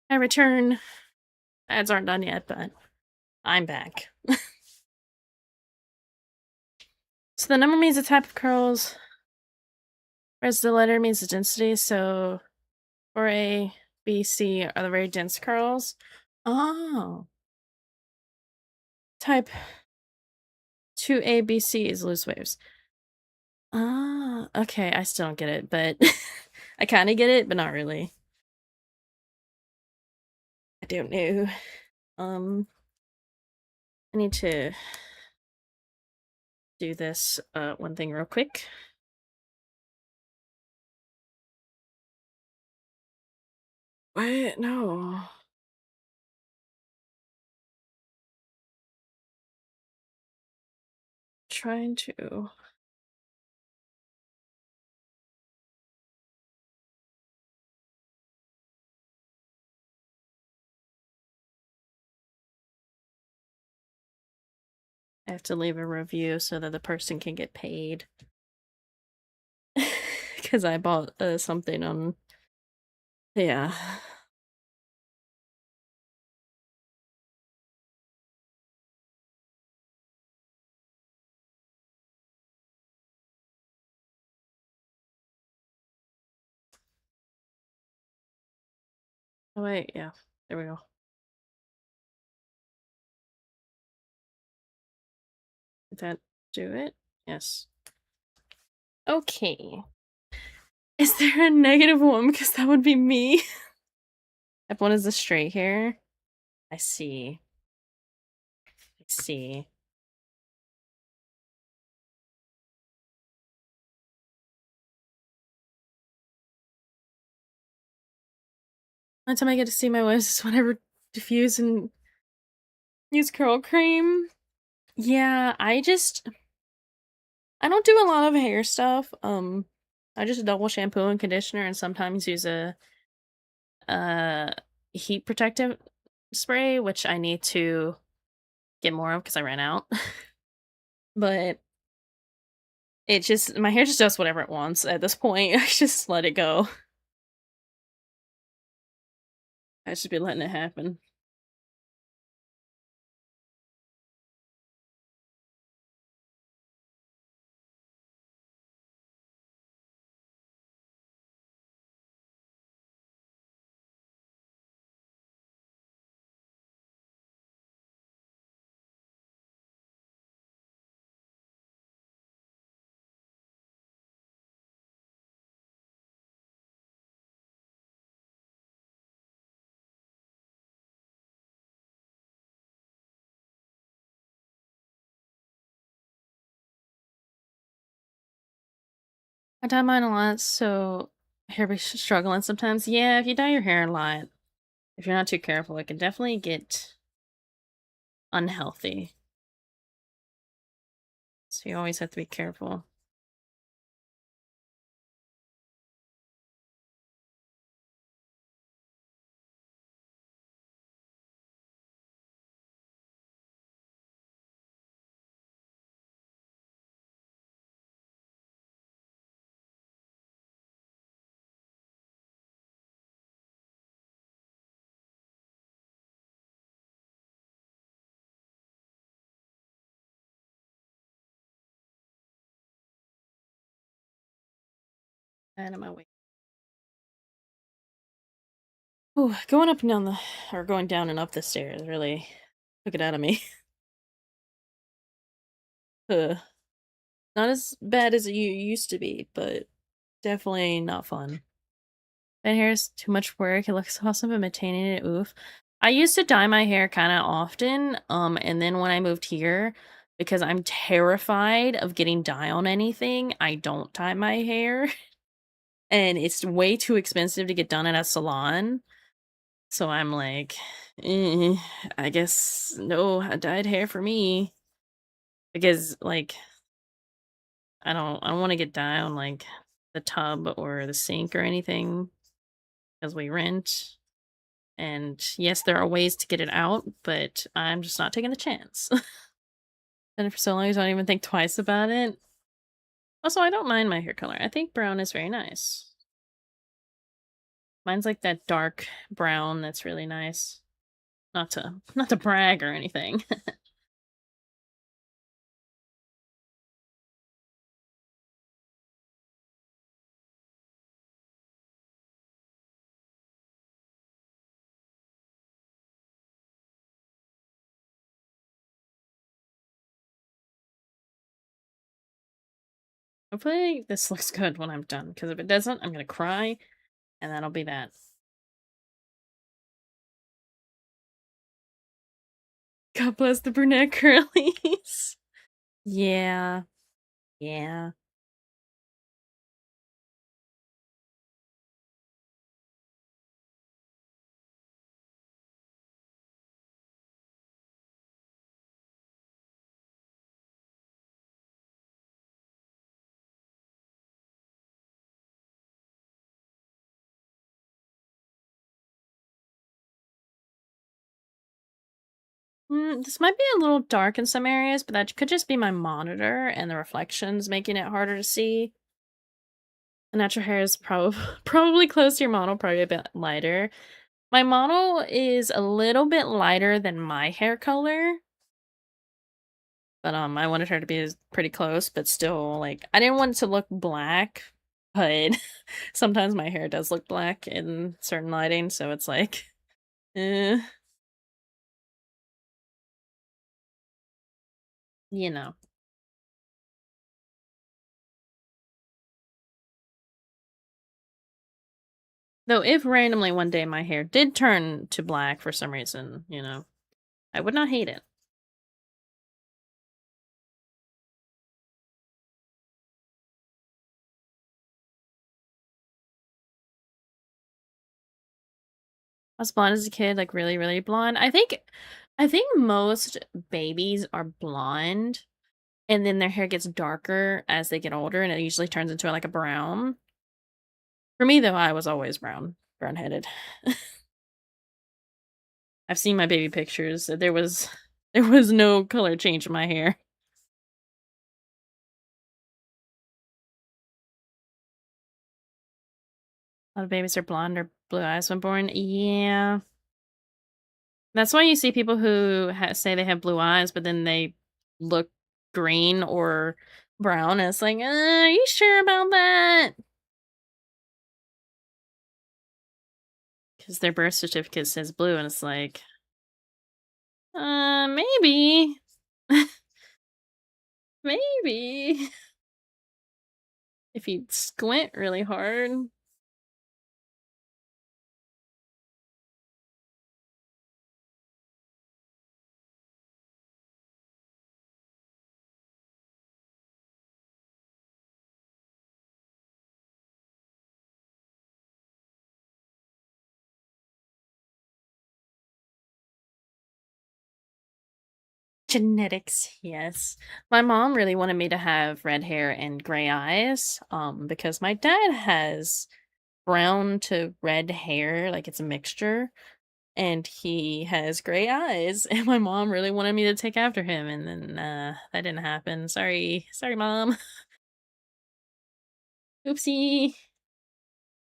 I return. Ads aren't done yet, but I'm back. So the number means the type of curls, whereas the letter means the density, so 4A, B, C are the very dense curls. Oh. Type 2A, B, C is loose waves. Ah, okay, I still don't get it, but I kind of get it, but not really. I don't know. I need to do this one thing real quick. Wait, no. Trying to. I have to leave a review so that the person can get paid. Because I bought something on. Yeah. Oh, wait, yeah. There we go. Did that do it? Yes. Okay. Is there a -1? Because that would be me. F1 is the straight hair. I see. I see. Only time I get to see my waves is whenever diffuse and use curl cream. Yeah, I don't do a lot of hair stuff. I just double shampoo and conditioner and sometimes use a uh heat protective spray, which I need to get more of because I ran out. But it just my hair just does whatever it wants at this point. I just let it go. I should be letting it happen. I dye mine a lot, so hair be struggling sometimes. Yeah, if you dye your hair a lot, if you're not too careful, it can definitely get unhealthy. So you always have to be careful. Out of my way. Ooh, going up and down the, or going down and up the stairs really took it out of me. Ugh. Not as bad as it used to be, but definitely not fun. My hair is too much work. It looks awesome, but maintaining it, oof. I used to dye my hair kind of often, and then when I moved here, because I'm terrified of getting dye on anything, I don't dye my hair, and it's way too expensive to get done at a salon. So I'm like, I guess no dyed hair for me because like I don't want to get dye on like the tub or the sink or anything because we rent. And yes, there are ways to get it out, but I'm just not taking the chance. And for so long, I don't even think twice about it. Also, I don't mind my hair color. I think brown is very nice. Mine's like that dark brown that's really nice. Not to brag or anything. Hopefully this looks good when I'm done, because if it doesn't, I'm gonna cry, and that'll be that. God bless the brunette curlies. Yeah, yeah. This might be a little dark in some areas, but that could just be my monitor and the reflections making it harder to see. The natural hair is probably close to your model, probably a bit lighter. My model is a little bit lighter than my hair color, but I wanted her to be pretty close, but still like I didn't want it to look black, but sometimes my hair does look black in certain lighting, so it's like eh, you know. Though if randomly one day my hair did turn to black for some reason, I would not hate it. I was blonde as a kid, like really, really blonde. I think most babies are blonde and then their hair gets darker as they get older and it usually turns into like a brown. For me though, I was always brown-headed. I've seen my baby pictures. There was no color change in my hair. A lot of babies are blonde or blue eyes when born. Yeah. That's why you see people who say they have blue eyes, but then they look green or brown. And it's like, are you sure about that? Because their birth certificate says blue, and it's like, maybe, maybe if you squint really hard. Genetics, yes. My mom really wanted me to have red hair and gray eyes, because my dad has brown to red hair, like it's a mixture, and he has gray eyes, and my mom really wanted me to take after him, and then that didn't happen. Sorry. Sorry, mom. Oopsie.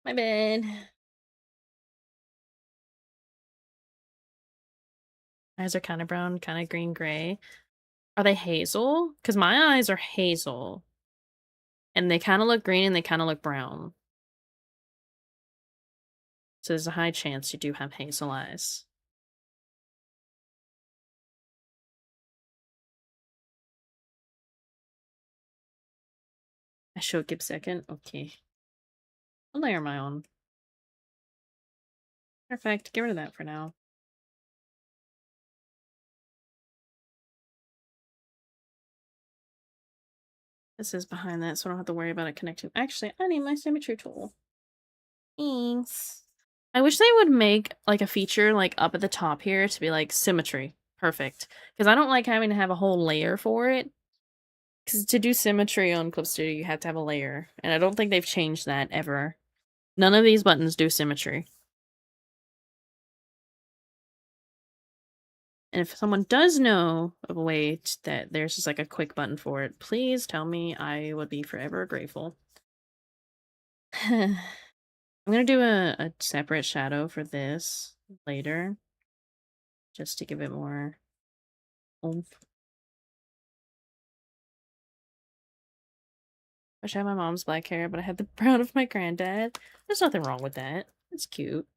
My bad. Eyes are kind of brown, kind of green gray. Are they hazel? Because my eyes are hazel, and they kind of look green and they kind of look brown. So there's a high chance you do have hazel eyes. I should give second. Okay. What layer am I on? Perfect. Get rid of that for now. This is behind that, so I don't have to worry about it connecting. Actually, I need my symmetry tool. Thanks. I wish they would make like a feature like up at the top here to be like symmetry. Perfect. Because I don't like having to have a whole layer for it. Because to do symmetry on Clip Studio, you have to have a layer. And I don't think they've changed that ever. None of these buttons do symmetry. And if someone does know of a way that there's just like a quick button for it, please tell me. I would be forever grateful. I'm gonna do a separate shadow for this later, just to give it more oomph. Wish I had my mom's black hair, but I had the brown of my granddad. There's nothing wrong with that. It's cute.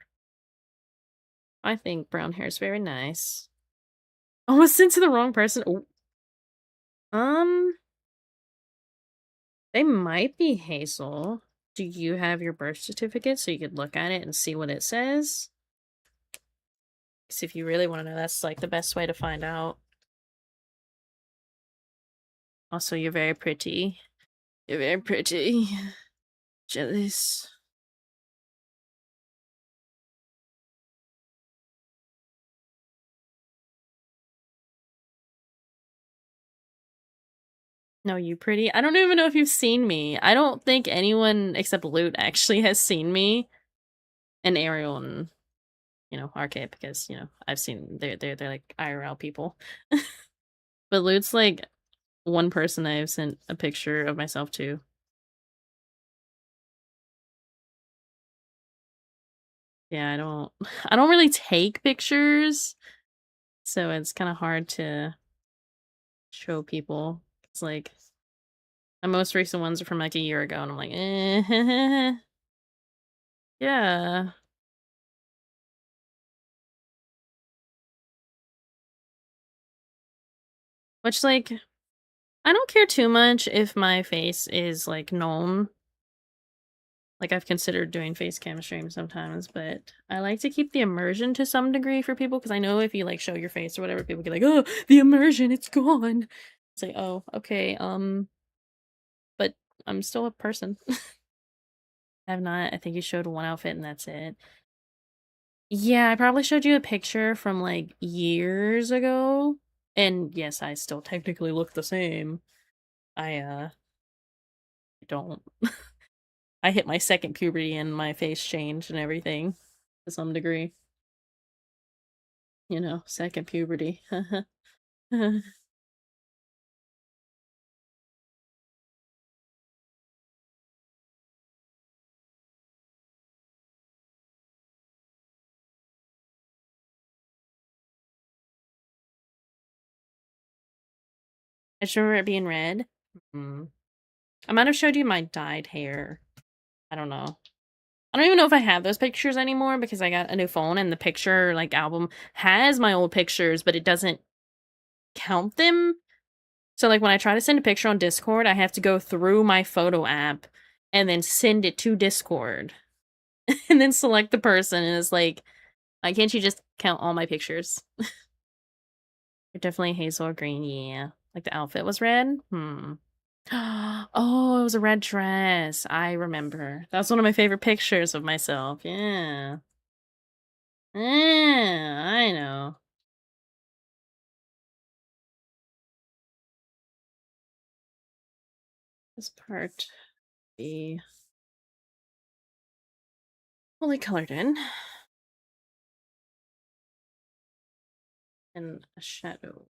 I think brown hair is very nice. Almost sent to the wrong person. Ooh. They might be hazel. Do you have your birth certificate so you could look at it and see what it says? Because if you really want to know, that's like the best way to find out. Also, you're very pretty. You're very pretty. Jealous. No, you pretty. I don't even know if you've seen me. I don't think anyone except Loot actually has seen me. And Ariel and, Arcade, because, I've seen they're like IRL people. But Loot's like one person I've sent a picture of myself to. Yeah, I don't really take pictures, so it's kind of hard to show people. It's like my most recent ones are from like a year ago, and I'm like, yeah. Which like I don't care too much if my face is like known. Like I've considered doing face cam streams sometimes, but I like to keep the immersion to some degree for people because I know if you like show your face or whatever, people get like, "Oh, the immersion, it's gone." It's like, "Oh, okay, but I'm still a person." I have not. I think you showed one outfit and that's it. Yeah, I probably showed you a picture from like years ago. And yes, I still technically look the same. I don't. I hit my second puberty and my face changed and everything to some degree. Second puberty. I just remember it being red. Mm. I might have showed you my dyed hair. I don't know. I don't even know if I have those pictures anymore because I got a new phone and the picture like album has my old pictures, but it doesn't count them. So like when I try to send a picture on Discord, I have to go through my photo app and then send it to Discord and then select the person and it's like, why can't you just count all my pictures? You're definitely hazel or green, yeah. Like the outfit was red? Hmm. Oh, it was a red dress. I remember. That was one of my favorite pictures of myself. Yeah. Yeah, I know. this part be fully colored in and a shadow.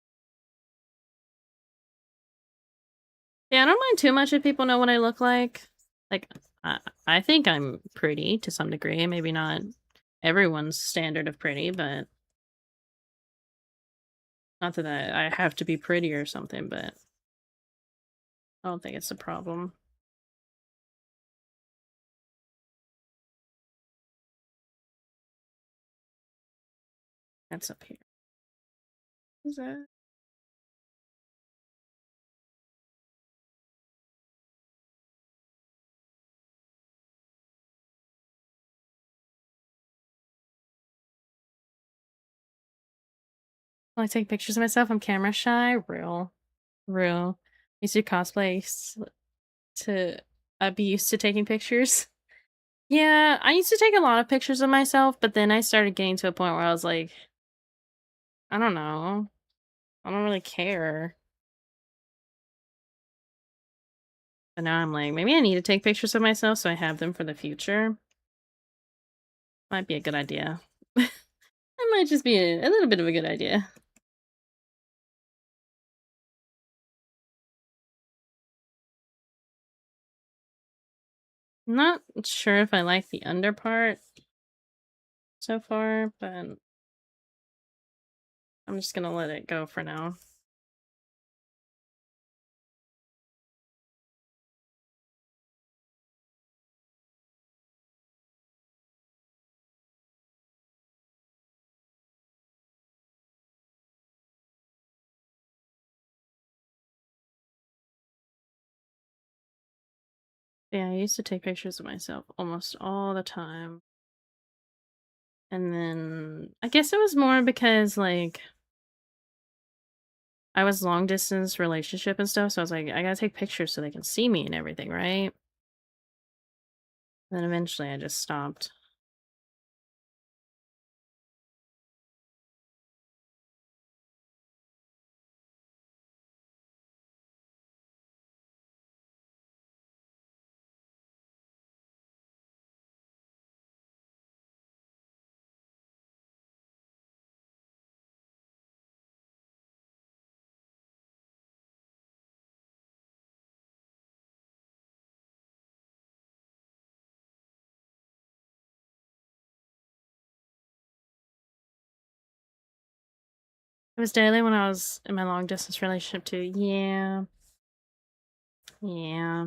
Yeah, I don't mind too much if people know what I look like. Like, I think I'm pretty to some degree. Maybe not everyone's standard of pretty, but not that I have to be pretty or something, but I don't think it's a problem. That's up here. Is that? When I take pictures of myself, I'm camera shy. Real. Real. Used to cosplay to be used to taking pictures. Yeah, I used to take a lot of pictures of myself, but then I started getting to a point where I was like, I don't know. I don't really care. But now I'm like, maybe I need to take pictures of myself so I have them for the future. Might be a good idea. That might just be a little bit of a good idea. I'm not sure if I like the under part so far, but I'm just gonna let it go for now. Yeah, I used to take pictures of myself almost all the time. And then I guess it was more because like I was long distance relationship and stuff, so I was like, I gotta take pictures so they can see me and everything, right? And then eventually I just stopped. It was daily when I was in my long distance relationship too. Yeah. Yeah.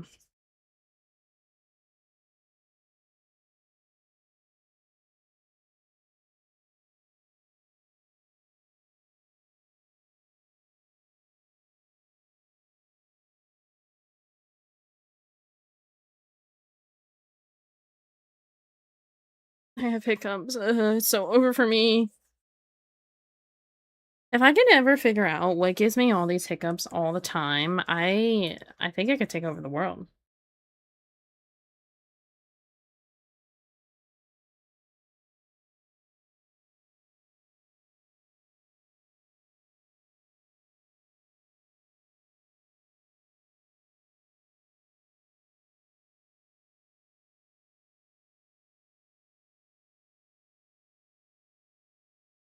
I have hiccups. It's so over for me. If I could ever figure out what gives me all these hiccups all the time, I think I could take over the world.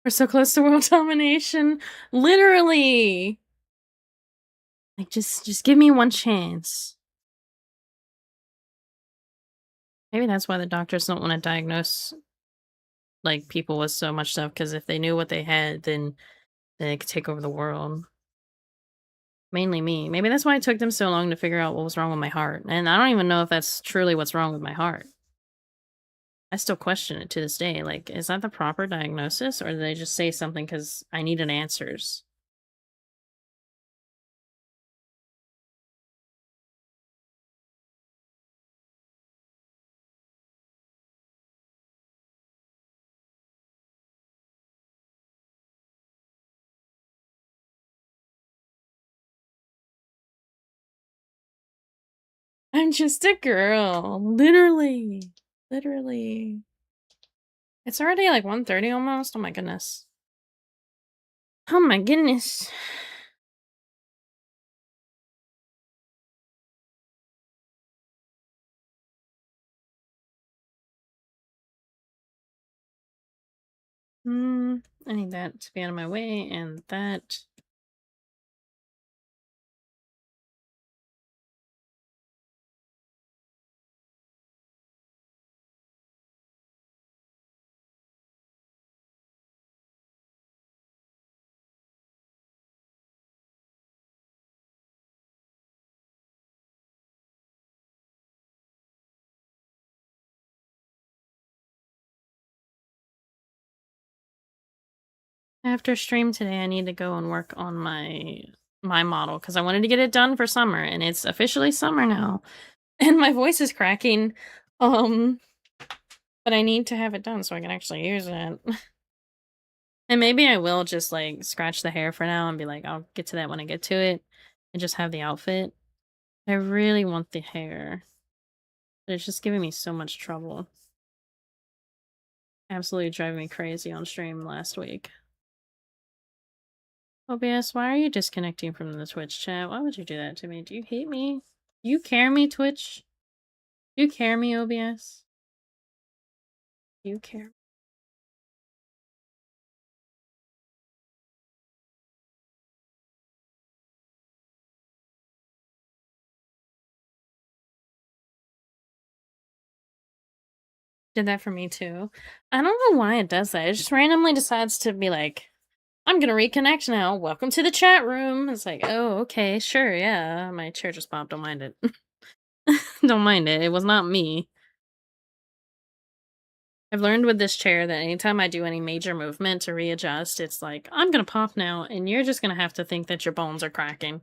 We're so close to world domination. Literally. Like just give me one chance. Maybe that's why the doctors don't want to diagnose like people with so much stuff because if they knew what they had, then they could take over the world. Mainly me. Maybe that's why it took them so long to figure out what was wrong with my heart. And I don't even know if that's truly what's wrong with my heart. I still question it to this day. Like, is that the proper diagnosis, or did they just say something because I needed answers? I'm just a girl. Literally. Literally. It's already like 1:30 almost. Oh my goodness. Oh my goodness. I need that to be out of my way, and that. After stream today, I need to go and work on my model because I wanted to get it done for summer, and it's officially summer now. And my voice is cracking. Um, but I need to have it done so I can actually use it. And maybe I will just like scratch the hair for now and be like, I'll get to that when I get to it and just have the outfit. I really want the hair, but it's just giving me so much trouble. Absolutely driving me crazy on stream last week. OBS, why are you disconnecting from the Twitch chat? Why would you do that to me? Do you hate me? Do you care me, Twitch? Do you care me, OBS? Do you care? Did that for me too. I don't know why it does that. It just randomly decides to be like, I'm gonna reconnect now. Welcome to the chat room. It's like, oh, okay, sure, yeah. My chair just popped. Don't mind it. Don't mind it. It was not me. I've learned with this chair that anytime I do any major movement to readjust, it's like, I'm gonna pop now, and you're just gonna have to think that your bones are cracking.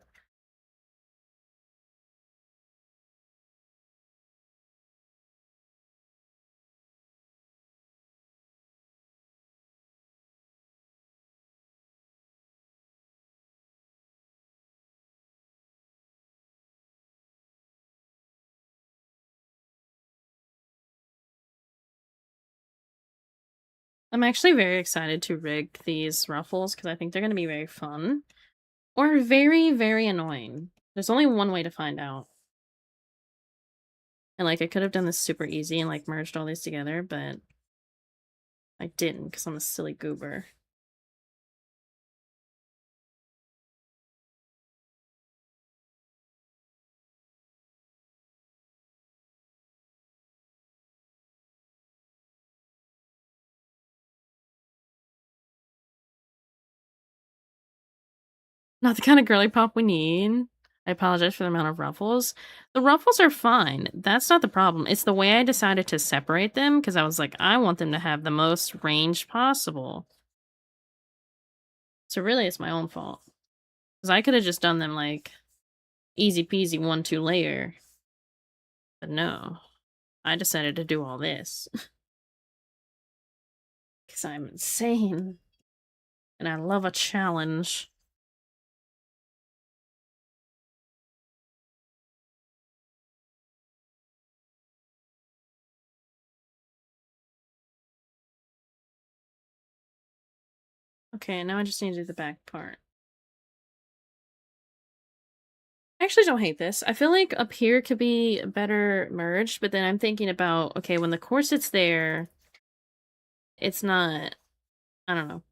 I'm actually very excited to rig these ruffles because I think they're gonna be very fun. Or very, very annoying. There's only one way to find out. And, like, I could have done this super easy and, like, merged all these together, but I didn't because I'm a silly goober. Not the kind of girly pop we need. I apologize for the amount of ruffles. The ruffles are fine. That's not the problem. It's the way I decided to separate them because I was like, I want them to have the most range possible. So really, it's my own fault. Because I could have just done them like easy peasy 1-2 layer. But no, I decided to do all this. Because I'm insane. And I love a challenge. Okay, now I just need to do the back part. I actually don't hate this. I feel like up here could be better merged, but then I'm thinking about, okay, when the corset's there, it's not, I don't know.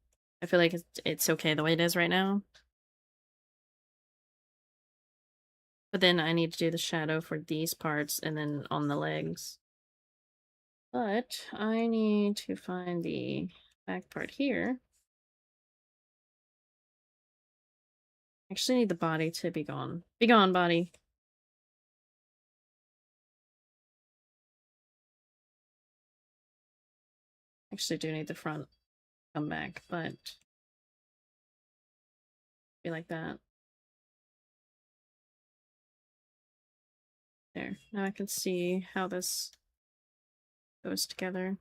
I feel like it's okay the way it is right now. But then I need to do the shadow for these parts and then on the legs. But I need to find the back part here. Actually need the body to be gone. Be gone, body. Actually do need the front come back, but be like that. There. Now I can see how this goes together.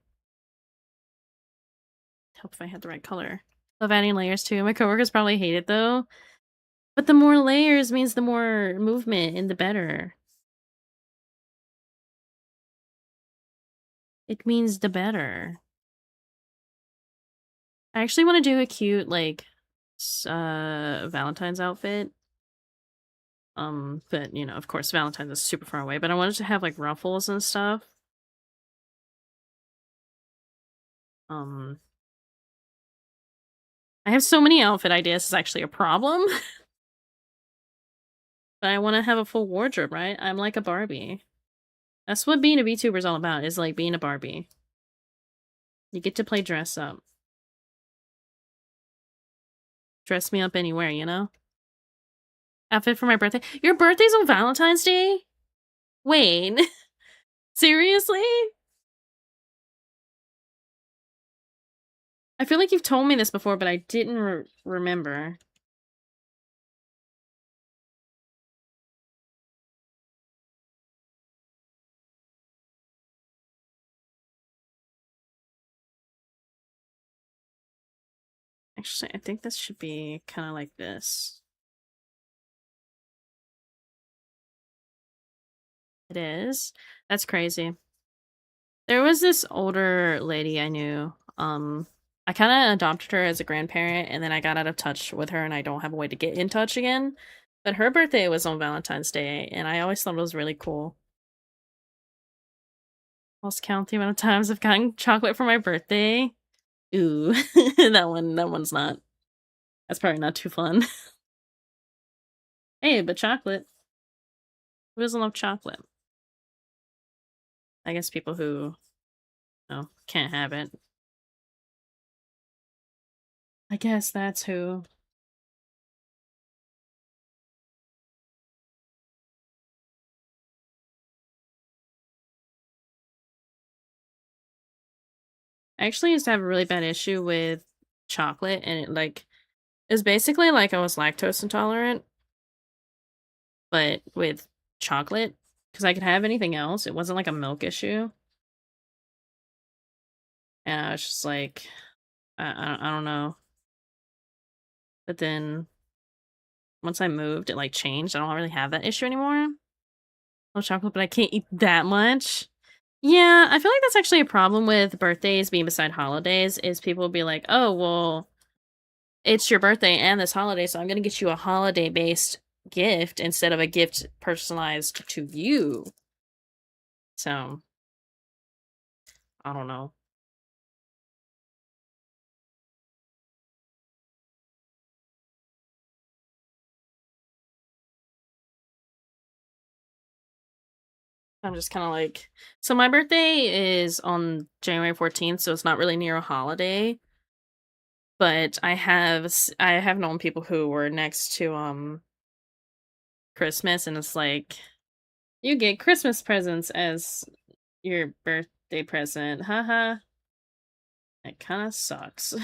Help if I had the right color. Love adding layers too. My coworkers probably hate it though. But the more layers means the more movement and the better. It means the better. I actually want to do a cute, like, Valentine's outfit. But, you know, of course, Valentine's is super far away. But I wanted to have, like, ruffles and stuff. I have so many outfit ideas, it's actually a problem. But I wanna have a full wardrobe, right? I'm like a Barbie. That's what being a VTuber is all about, is like being a Barbie. You get to play dress up. Dress me up anywhere, you know? Outfit for my birthday. Your birthday's on Valentine's Day? Wait. Seriously? I feel like you've told me this before, but I didn't remember. Actually, I think this should be kind of like this. It is? That's crazy. There was this older lady I knew. I kind of adopted her as a grandparent, and then I got out of touch with her, and I don't have a way to get in touch again. But her birthday was on Valentine's Day, and I always thought it was really cool. Lost count the amount of times I've gotten chocolate for my birthday. Ooh, that one's not. That's probably not too fun. Hey, but chocolate. Who doesn't love chocolate? I guess people who, can't have it. I guess that's who. I actually used to have a really bad issue with chocolate, and it's basically like I was lactose intolerant, but with chocolate, because I could have anything else. It wasn't like a milk issue. And I was just like, I don't know. But then once I moved, it like changed. I don't really have that issue anymore. No chocolate, but I can't eat that much. Yeah, I feel like that's actually a problem with birthdays being beside holidays, is people will be like, oh, well, it's your birthday and this holiday, so I'm gonna get you a holiday-based gift instead of a gift personalized to you. So, I don't know. I'm just kind of like, so my birthday is on January 14th, so it's not really near a holiday. But I have known people who were next to Christmas, and it's like, you get Christmas presents as your birthday present. Haha. It kind of sucks.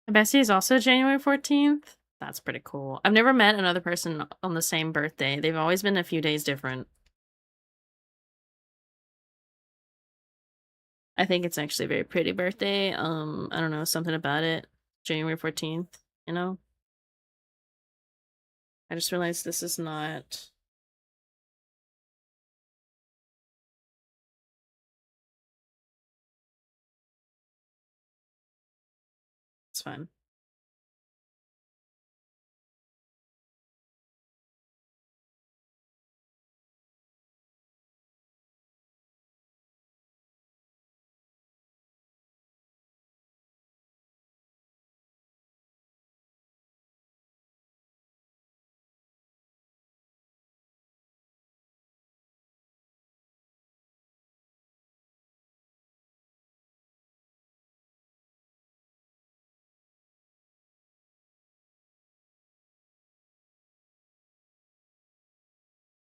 My bestie is also January 14th. That's pretty cool. I've never met another person on the same birthday. They've always been a few days different. I think it's actually a very pretty birthday. I don't know, something about it. January 14th, you know? I just realized this is not. It's fine.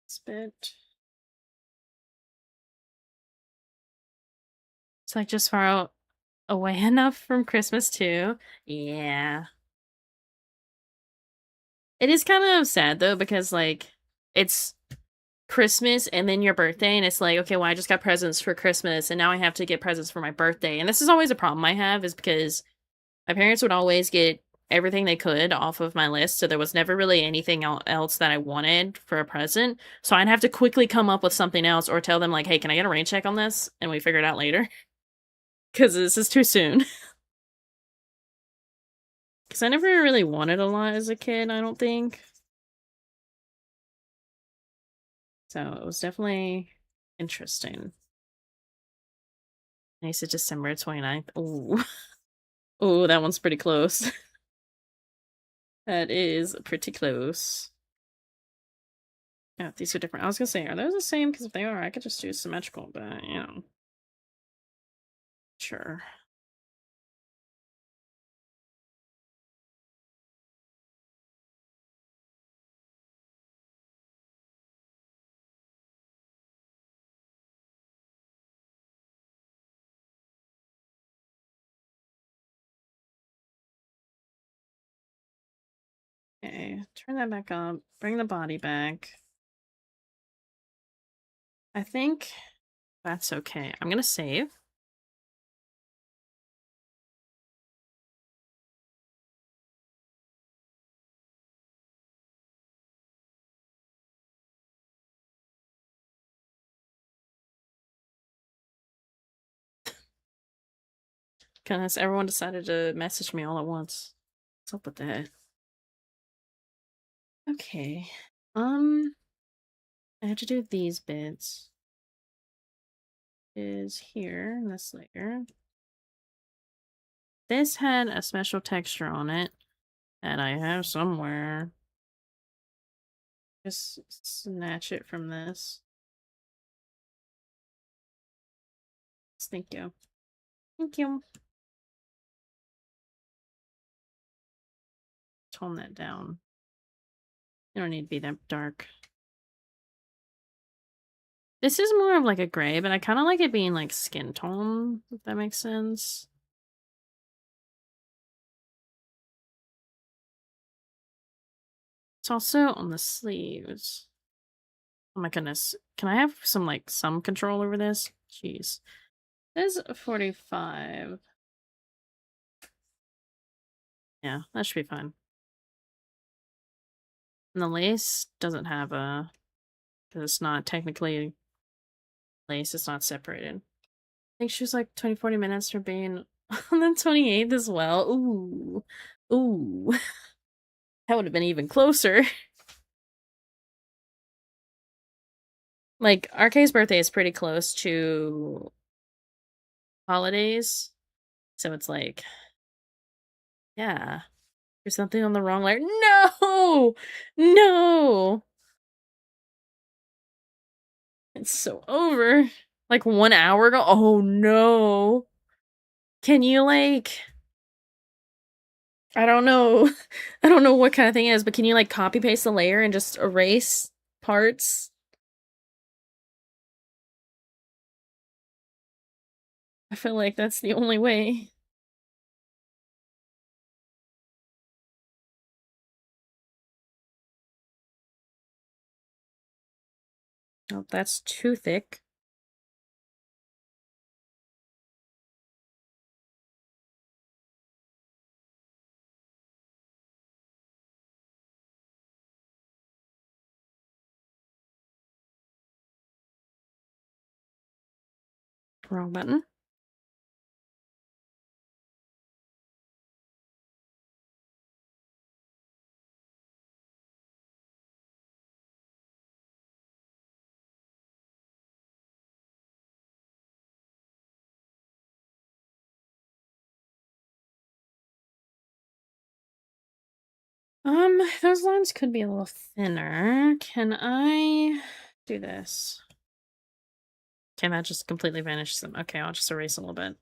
Spit. It's like just far out away enough from Christmas too. Yeah. It is kind of sad though, because like it's Christmas and then your birthday, and it's like, okay, well, I just got presents for Christmas and now I have to get presents for my birthday. And this is always a problem I have, is because my parents would always get everything they could off of my list, so there was never really anything else that I wanted for a present. So I'd have to quickly come up with something else or tell them like, hey, can I get a rain check on this? And we figure it out later. Because this is too soon. Because I never really wanted a lot as a kid, I don't think. So it was definitely interesting. Nice of December 29th. Ooh. Ooh, that one's pretty close. That is pretty close. Yeah, these are different. I was gonna say, are those the same? Because if they are, I could just do symmetrical, but you know. Sure. Okay, turn that back up. Bring the body back. I think that's okay. I'm gonna save. Because everyone decided to message me all at once. What's up with that? Okay. I have to do these bits. Is here in this layer. This had a special texture on it that I have somewhere. Just snatch it from this. Thank you. Thank you. Tone that down. You don't need to be that dark. This is more of like a gray, but I kind of like it being like skin tone, if that makes sense. It's also on the sleeves. Oh my goodness. Can I have some control over this? Jeez. This is 45. Yeah, that should be fine. And the lace doesn't have a, because it's not technically lace, it's not separated. I think she was like 20, 40 minutes for being on the 28th as well. Ooh. Ooh. That would have been even closer. Like, RK's birthday is pretty close to holidays. So it's like, yeah. There's something on the wrong layer. No! No! It's so over. Like 1 hour ago. Oh no. Can you like I don't know. I don't know what kind of thing it is, but can you like copy paste the layer and just erase parts? I feel like that's the only way. Oh, that's too thick. Wrong button. Those lines could be a little thinner. Can I do this? Can that just completely vanish them? Okay, I'll just erase a little bit.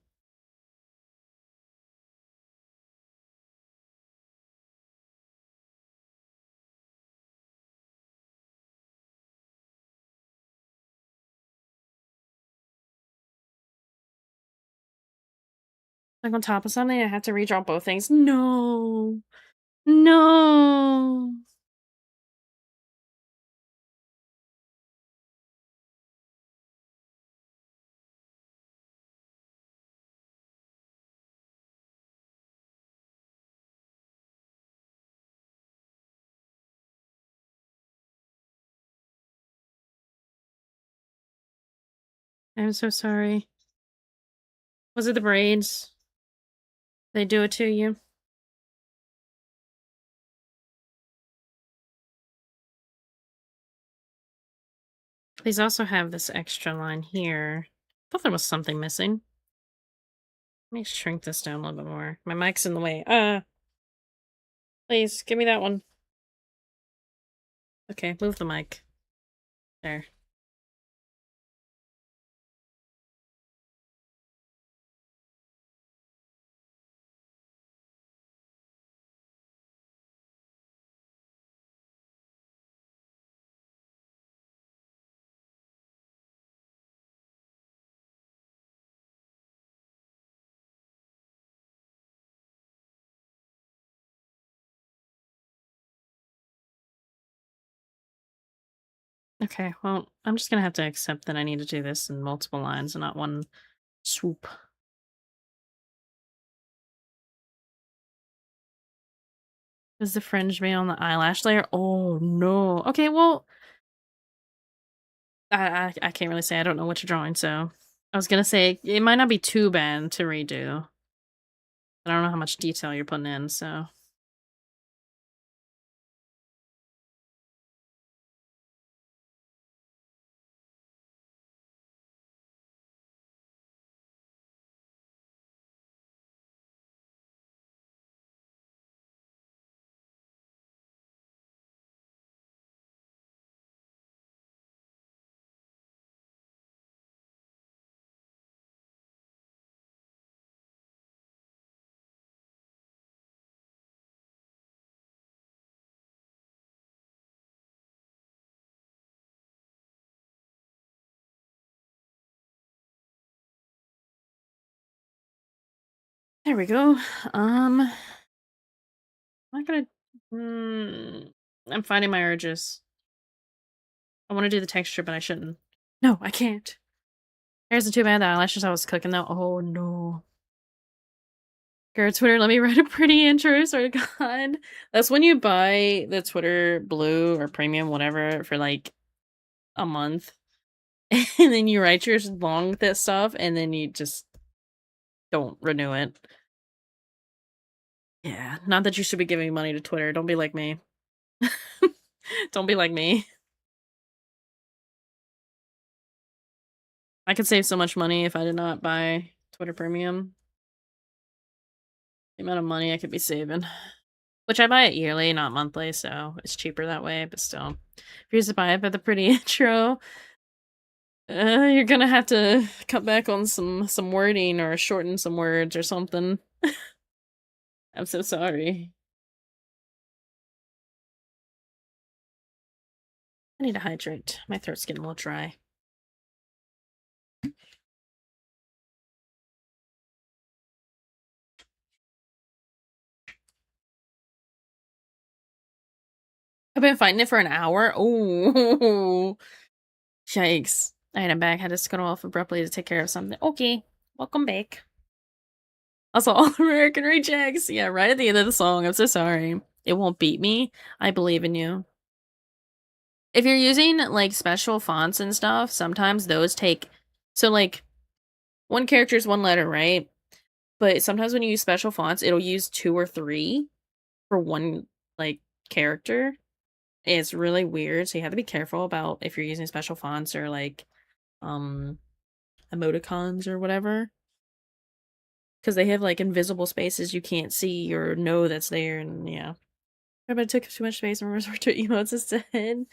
Like on top of something, I have to redraw both things. No. No. I'm so sorry. Was it the braids? They do it to you? These also have this extra line here. Thought there was something missing. Let me shrink this down a little bit more. My mic's in the way. Please, give me that one. Okay, move the mic. There. Okay, well, I'm just gonna have to accept that I need to do this in multiple lines and not one swoop. Is the fringe made on the eyelash layer? Oh no. Okay, well, I can't really say. I don't know what you're drawing, so I was gonna say it might not be too bad to redo. I don't know how much detail you're putting in, so there we go. I'm not gonna. I'm fighting my urges. I want to do the texture, but I shouldn't. No, I can't. Here's the too bad the eyelashes I was cooking though. Oh no. Girl, Twitter, let me write a pretty intro, swear to God. That's when you buy the Twitter Blue or Premium, whatever, for like a month. And then you write your long that stuff, and then you just don't renew it. Yeah, not that you should be giving money to Twitter. Don't be like me. Don't be like me. I could save so much money if I did not buy Twitter Premium. The amount of money I could be saving. Which I buy it yearly, not monthly, so it's cheaper that way, but still. If you used to buy it by the pretty intro, you're gonna have to cut back on some wording or shorten some words or something. I'm so sorry. I need to hydrate. My throat's getting a little dry. I've been fighting it for an hour. Oh, yikes. Alright, I'm back. Had to scuttle off abruptly to take care of something. Okay, welcome back. Also, All American Rejects. Yeah, right at the end of the song. I'm so sorry. It won't beat me. I believe in you. If you're using, like, special fonts and stuff, sometimes those take... So, like, one character is one letter, right? But sometimes when you use special fonts, it'll use 2 or 3 for one, like, character. It's really weird, so you have to be careful about if you're using special fonts or, like, um, emoticons or whatever. Because they have, like, invisible spaces you can't see or know that's there, and yeah. But it took too much space and resort to emotes instead.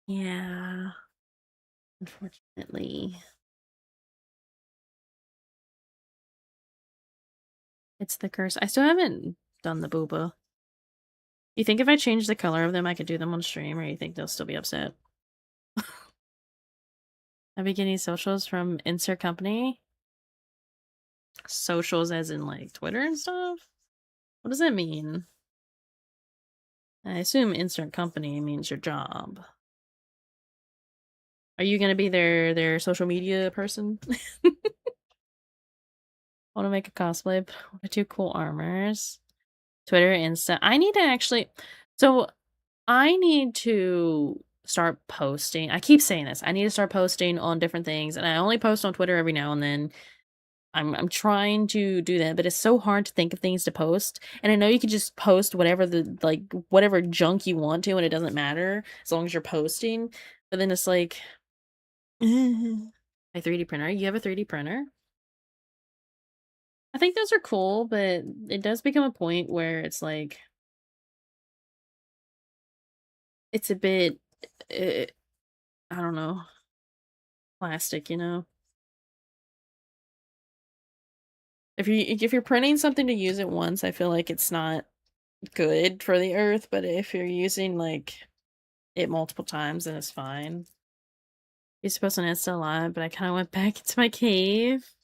Yeah. Unfortunately. It's the curse. I still haven't done the booba. You think if I change the color of them, I could do them on stream, or you think they'll still be upset? I've been getting socials from insert company. Socials as in, like, Twitter and stuff? What does that mean? I assume insert company means your job. Are you gonna be their social media person? Want to make a cosplay? Want to do cool armors? Twitter, Insta. I need to actually... So, I need to start posting. I keep saying this. I need to start posting on different things, and I only post on Twitter every now and then. I'm trying to do that, but it's so hard to think of things to post. And I know you can just post whatever whatever junk you want to, and it doesn't matter as long as you're posting. But then it's like, my 3D printer. You have a 3D printer? I think those are cool, but it does become a point where it's like it's a bit, uh, I don't know, plastic, you know. If you're printing something to use it once, I feel like it's not good for the earth, but if you're using like it multiple times, then it's fine. You're supposed to know it's still alive, but I kind of went back into my cave.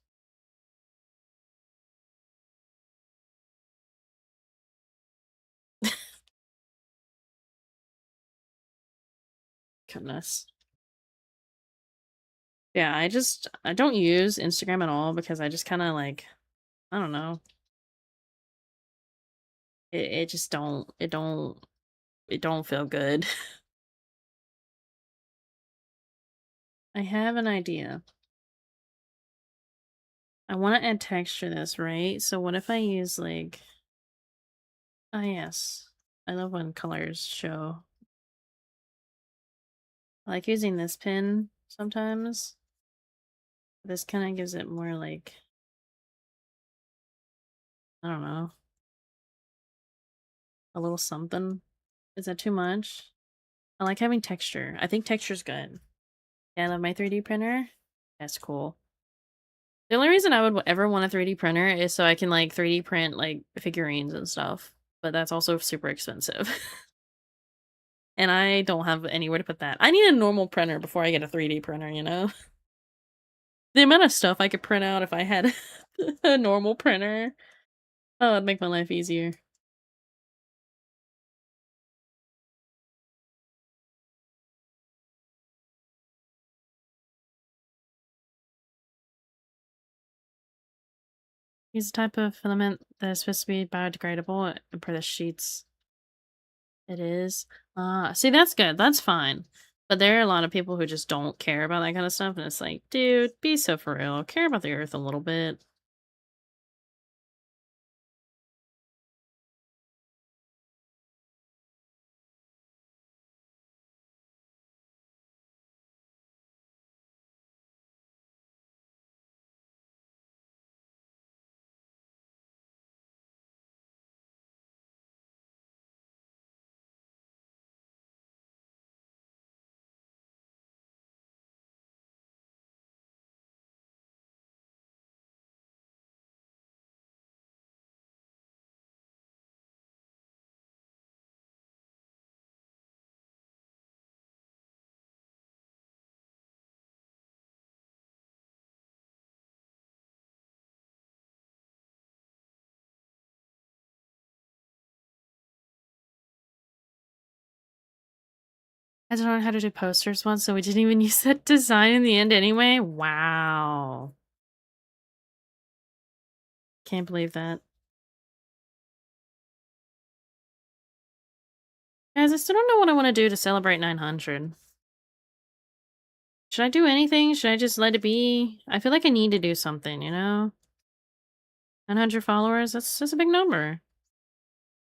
Goodness. Yeah, I don't use Instagram at all because I just kind of like, I don't know. It just it don't feel good. I have an idea. I want to add texture to this, right? So what if I use like, ah yes. I love when colors show. I like using this pin sometimes. This kind of gives it more like, I don't know, a little something. Is that too much? I like having texture. I think texture's good. Yeah, I love my 3D printer. That's cool. The only reason I would ever want a 3D printer is so I can like 3D print like figurines and stuff. But that's also super expensive. And I don't have anywhere to put that. I need a normal printer before I get a 3D printer, you know? The amount of stuff I could print out if I had a normal printer. Oh, it'd make my life easier. Use a type of filament that is supposed to be biodegradable for the sheets. It is. See, that's good. That's fine. But there are a lot of people who just don't care about that kind of stuff, and it's like, dude, be so for real. Care about the earth a little bit. I don't know how to do posters once, so we didn't even use that design in the end anyway. Wow. Can't believe that. Guys, I still don't know what I want to do to celebrate 900. Should I do anything? Should I just let it be? I feel like I need to do something, you know? 900 followers? That's a big number.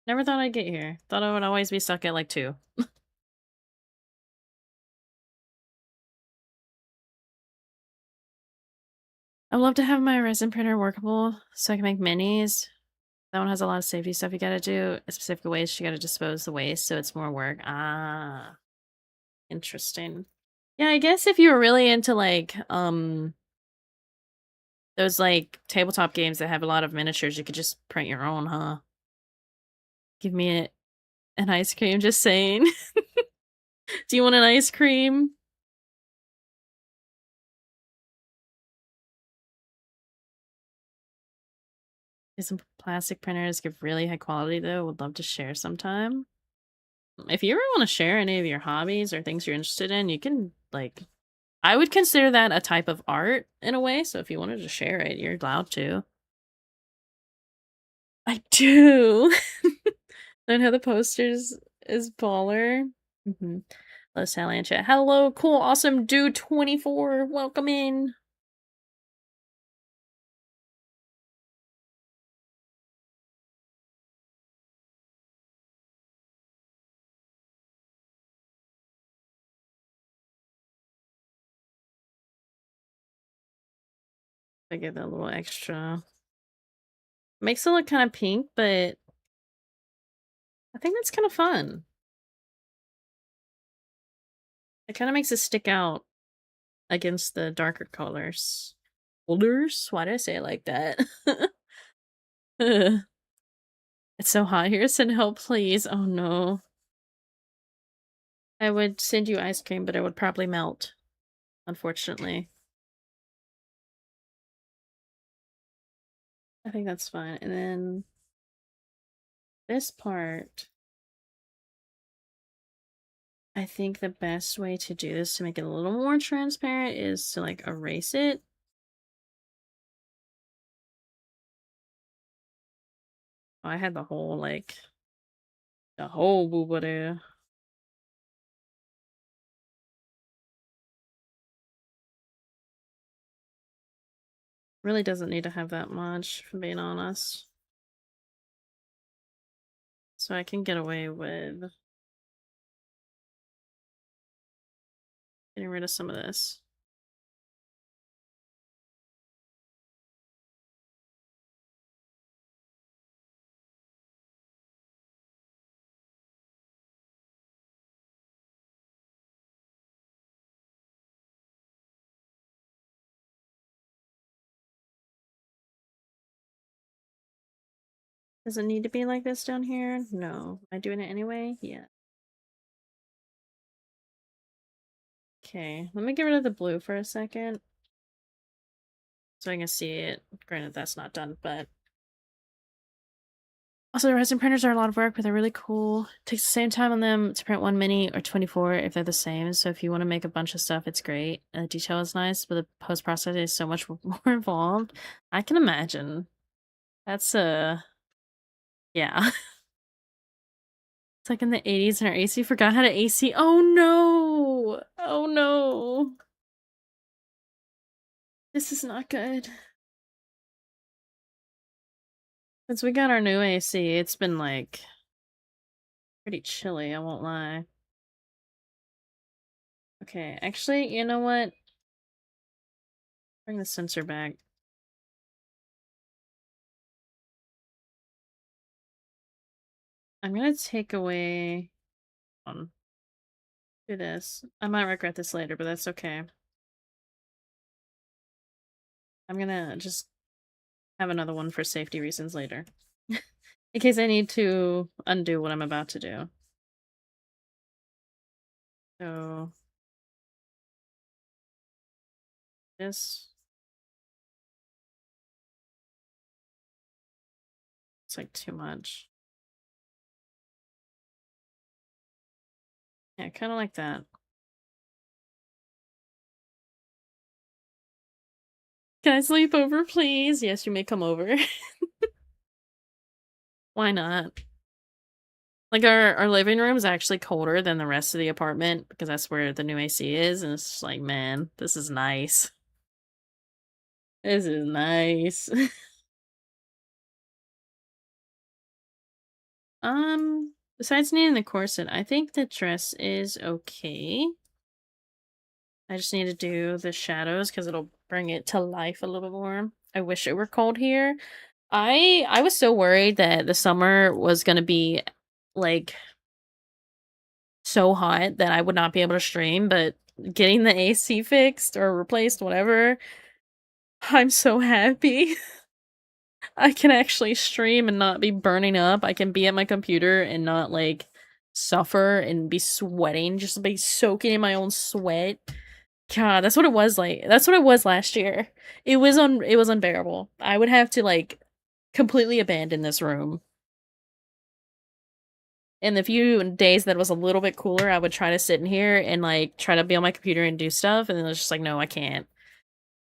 Never thought I'd get here. Thought I would always be stuck at like 2. I'd love to have my resin printer workable so I can make minis. That one has a lot of safety stuff you gotta do. A specific waste, you gotta dispose the waste, so it's more work. Ah, interesting. Yeah, I guess if you were really into like those like tabletop games that have a lot of miniatures, you could just print your own, huh? Give me an ice cream, just saying. Do you want an ice cream? Some plastic printers give really high quality though. Would love to share sometime. If you ever want to share any of your hobbies or things you're interested in, you can like I would consider that a type of art in a way, so if you wanted to share it, you're allowed to. I do. And how the posters is baller. Mm-hmm. Hello, Sally and chat. Hello, cool, awesome dude 24. Welcome in. I get that little extra. Makes it look kind of pink, but I think that's kind of fun. It kind of makes it stick out against the darker colors. Colors? Why did I say it like that? Ugh. It's so hot here. Send help, please. Oh no. I would send you ice cream, but it would probably melt, unfortunately. I think that's fine. And then this part, I think the best way to do this to make it a little more transparent is to like erase it. Oh, I had the whole booba there. Really doesn't need to have that much, if I'm being honest. So I can get away with getting rid of some of this. Does it need to be like this down here? No. Am I doing it anyway? Yeah. Okay, let me get rid of the blue for a second. So I can see it. Granted, that's not done, but... Also, the resin printers are a lot of work, but they're really cool. It takes the same time on them to print 1 mini or 24 if they're the same. So if you want to make a bunch of stuff, it's great. The detail is nice, but the post-process is so much more involved. I can imagine. That's, yeah. It's like in the 80s and our AC forgot how to AC. Oh no! Oh no! This is not good. Since we got our new AC, it's been like pretty chilly, I won't lie. Okay, actually, you know what? Bring the sensor back. I'm gonna take away... do this. I might regret this later, but that's okay. I'm gonna just have another one for safety reasons later. In case I need to undo what I'm about to do. So... this... it's like too much. Yeah, kind of like that. Can I sleep over, please? Yes, you may come over. Why not? Like, our living room is actually colder than the rest of the apartment because that's where the new AC is, and it's just like, man, this is nice. This is nice. Besides needing the corset, I think the dress is okay. I just need to do the shadows because it'll bring it to life a little bit more. I wish it were cold here. I was so worried that the summer was gonna be like so hot that I would not be able to stream, but getting the AC fixed or replaced, whatever, I'm so happy. I can actually stream and not be burning up. I can be at my computer and not like suffer and be sweating, just be soaking in my own sweat. God, that's what it was like. That's what it was last year. It was unbearable. I would have to like completely abandon this room. And the few days that was a little bit cooler, I would try to sit in here and like try to be on my computer and do stuff, and then it's just like, no, I can't.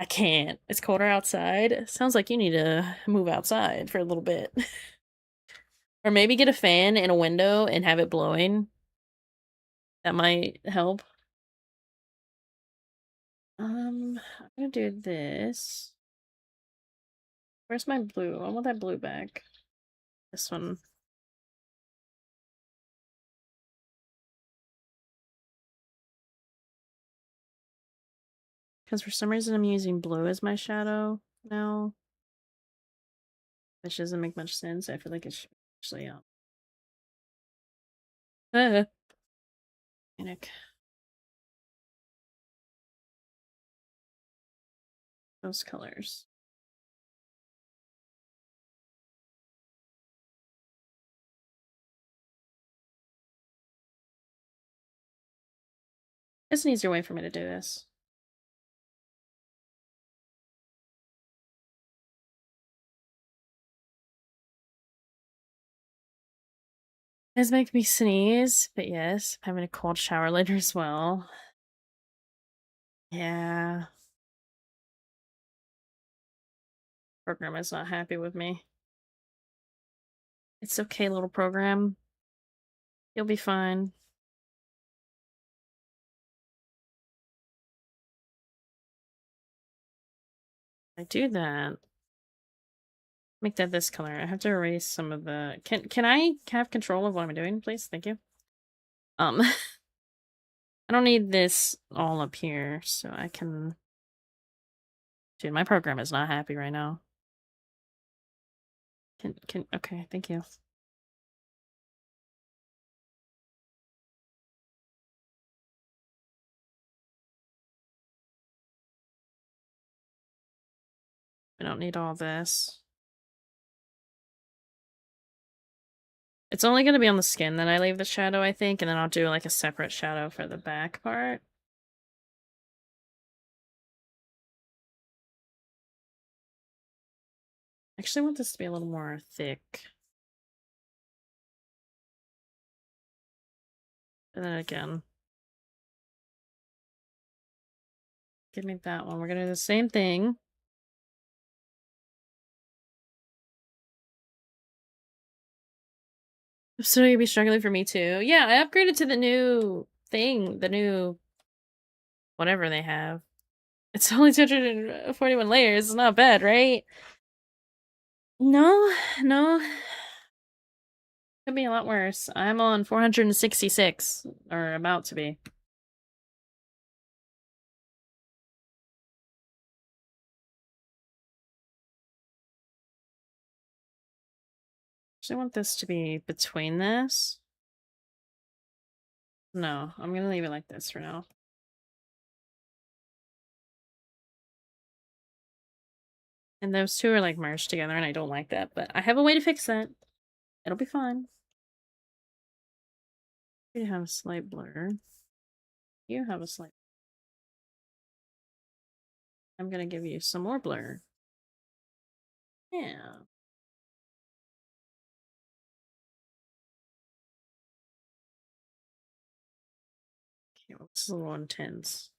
I can't. It's colder outside. Sounds like you need to move outside for a little bit. Or maybe get a fan in a window and have it blowing. That might help. I'm gonna do this. Where's my blue? I want that blue back. This one. Because for some reason I'm using blue as my shadow. No. Which doesn't make much sense. I feel like it should actually, uh, panic. Those colors. It's an easier way for me to do this. This makes me sneeze, but yes, I'm having a cold shower later as well. Yeah. Program is not happy with me. It's okay, little program. You'll be fine. I do that. Make that this color. I have to erase some of the. Can I have control of what I'm doing, please? Thank you. I don't need this all up here, so I can. Dude, my program is not happy right now. Okay, thank you. I don't need all this. It's only going to be on the skin that I leave the shadow, I think, and then I'll do like a separate shadow for the back part. I actually want this to be a little more thick. And then again, give me that one. We're going to do the same thing. So you'll be struggling for me too. Yeah, I upgraded to the new thing, the new whatever they have. It's only 241 layers. It's not bad, right? No, no. Could be a lot worse. I'm on 466, or about to be. Actually, I want this to be between this. No, I'm gonna leave it like this for now. And those two are like merged together, and I don't like that, but I have a way to fix that. It'll be fine. You have a slight blur. You have a slight. I'm gonna give you some more blur. Yeah. Okay, well, this is a little intense.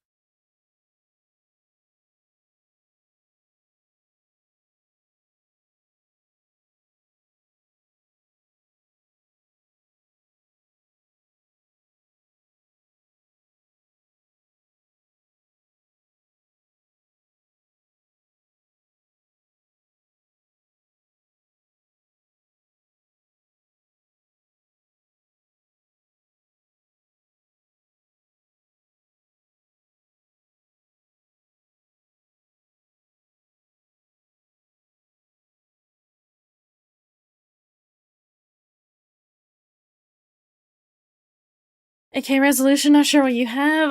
Okay, resolution, not sure what you have.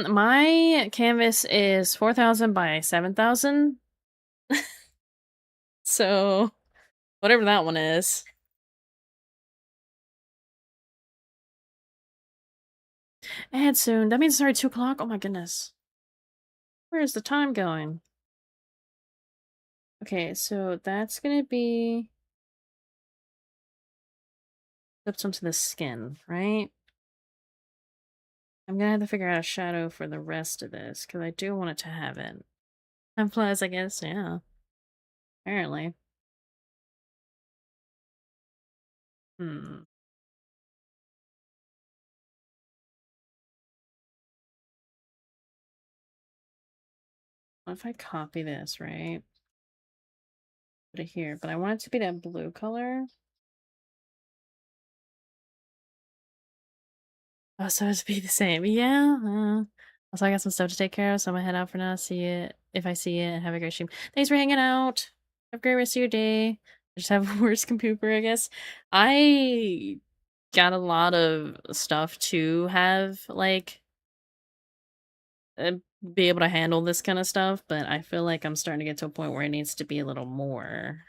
My canvas is 4,000 by 7,000. So, whatever that one is. And soon. That means it's already 2 o'clock? Oh my goodness. Where is the time going? Okay, so that's gonna be flipped onto the skin, right? I'm gonna have to figure out a shadow for the rest of this, because I do want it to have it. And plus, I guess, yeah. Apparently. Hmm. What if I copy this, right? Put it here, but I want it to be that blue color. Oh, so it's be the same. Yeah. Also, I got some stuff to take care of, so I'm gonna head out for now. See it if I see it. Have a great stream. Thanks for hanging out. Have a great rest of your day. I just have a worse computer, I guess. I got a lot of stuff to have, like, uh, be able to handle this kind of stuff, but I feel like I'm starting to get to a point where it needs to be a little more.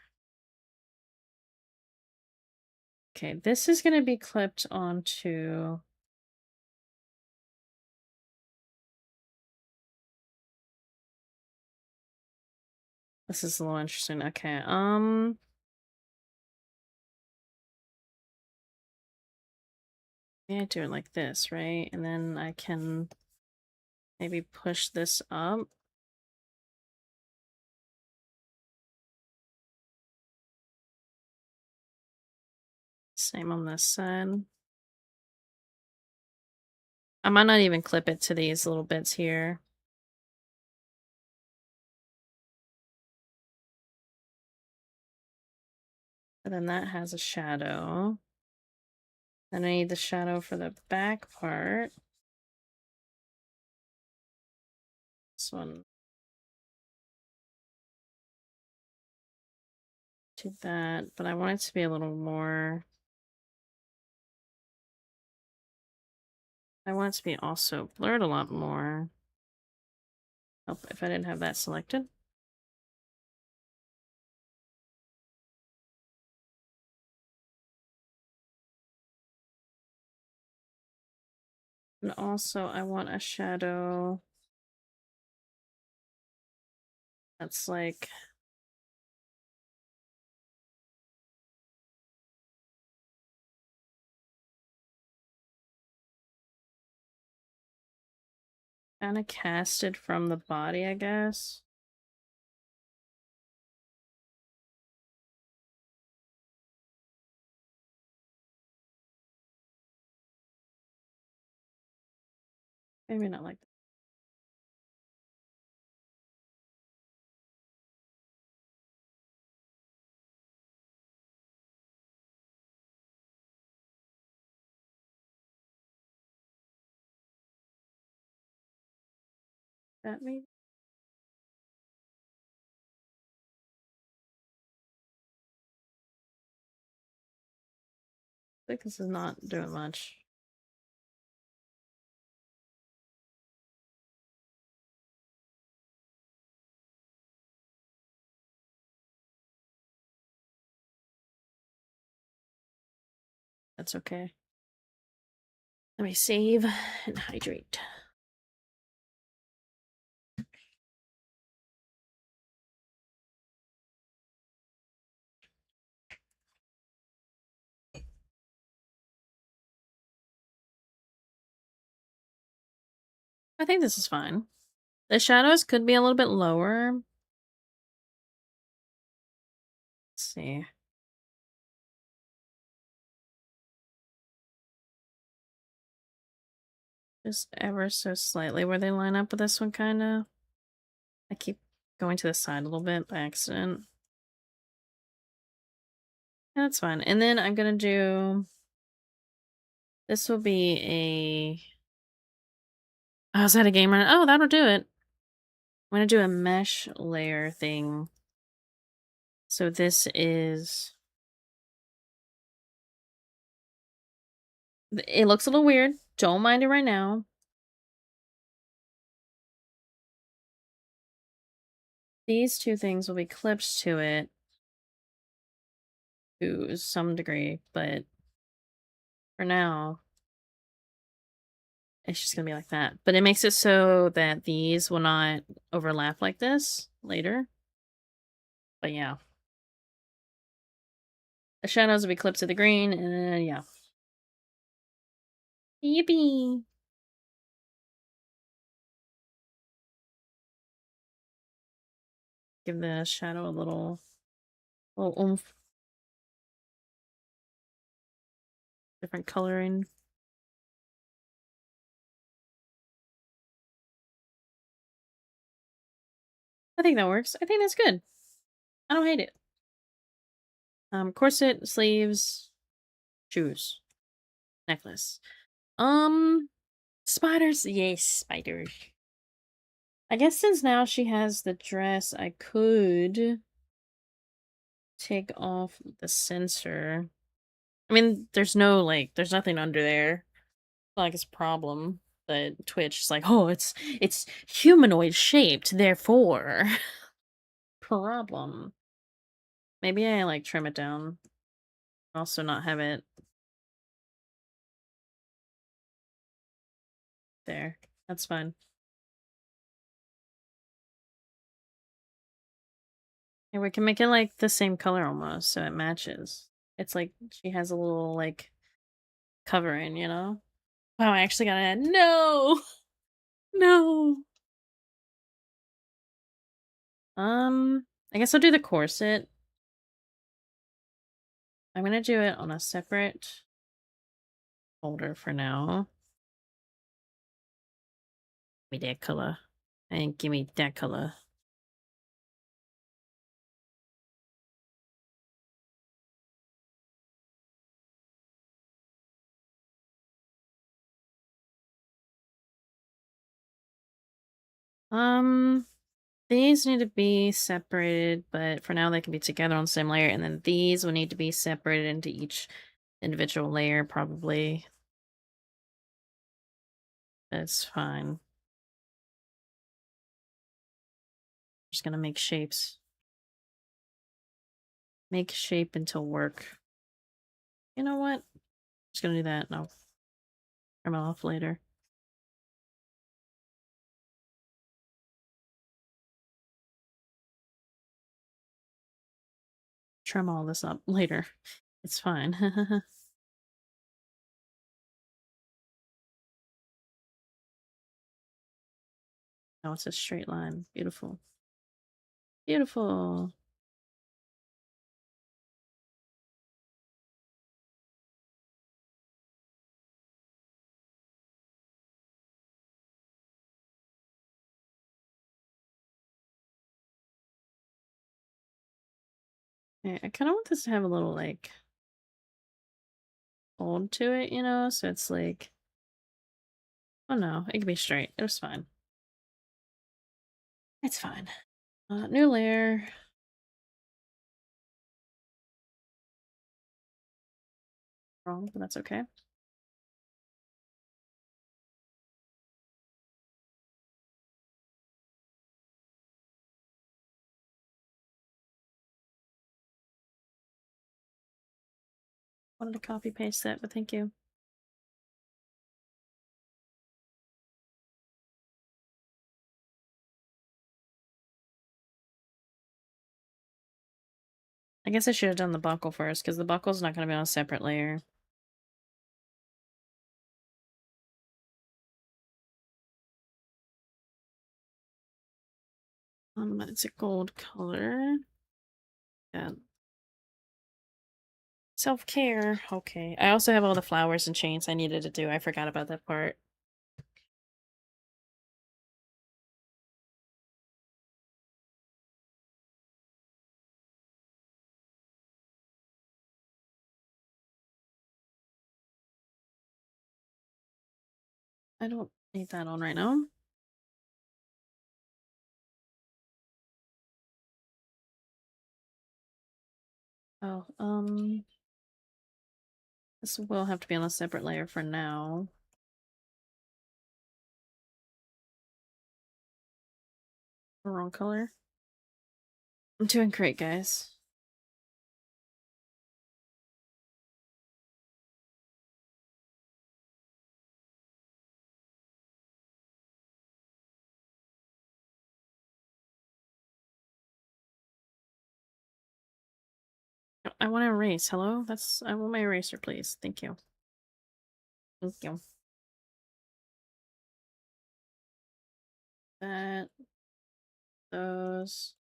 Okay, this is gonna be clipped onto. This is a little interesting. Okay, yeah, do it like this, right? And then I can maybe push this up. Same on this side. I might not even clip it to these little bits here. And then that has a shadow. Then I need the shadow for the back part. This one. Do that, but I want it to be a little more. I want it to be also blurred a lot more. Oh, if I didn't have that selected. And also I want a shadow that's like kind of casted from the body, I guess. Maybe not like that. That maybe? I think this is not doing much. That's okay. Let me save and hydrate. I think this is fine. The shadows could be a little bit lower. Let's see. Just ever so slightly where they line up with this one, kind of. I keep going to the side a little bit by accident. Yeah, that's fine. And then I'm gonna do. This will be a. Oh, is that a game run? Oh, that'll do it. I'm gonna do a mesh layer thing. So this is. It looks a little weird. Don't mind it right now. These two things will be clipped to it to some degree, but for now, it's just gonna be like that. But it makes it so that these will not overlap like this later. But yeah. The shadows will be clipped to the green, and then, yeah. Yippee! Give the shadow a little oomph. Different coloring. I think that works. I think that's good. I don't hate it. Corset, sleeves, shoes, necklace. Spiders! Yes, spiders. I guess since now she has the dress, I could take off the sensor. I mean, there's no, like, there's nothing under there. It's not like it's a problem. But Twitch is like, oh, it's humanoid shaped, therefore problem. Maybe I like trim it down. Also not have it there. That's fine. And we can make it like the same color almost, so it matches. It's like she has a little like covering, you know? Wow, I actually got it. No! No! I guess I'll do the corset. I'm gonna do it on a separate folder for now. Give me that color. And give me that color. Um, these need to be separated, but for now they can be together on the same layer, and then these will need to be separated into each individual layer, probably. That's fine. Just gonna make shapes. Make shape until work. You know what? Just gonna do that and I'll trim it off later. Trim all this up later. It's fine. Now it's a straight line. Beautiful. Beautiful. Yeah, I kind of want this to have a little like fold to it, you know? So it's like, oh no, it can be straight. It was fine. It's fine. New layer. Wrong, but that's okay. Wanted to copy paste that, but thank you. I guess I should have done the buckle first, because the buckle's not going to be on a separate layer. It's a gold color. Yeah. Self-care. Okay. I also have all the flowers and chains I needed to do. I forgot about that part. I don't need that on right now. Oh, this will have to be on a separate layer for now. Wrong color. I'm doing great, guys. I want to erase. Hello? I want my eraser, please. Thank you. Thank you. That. Those.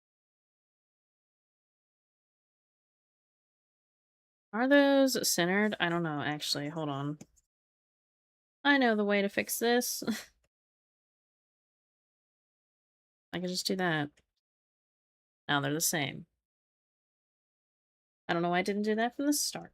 Are those centered? I don't know, actually. Hold on. I know the way to fix this. I can just do that. Now they're the same. I don't know why I didn't do that from the start.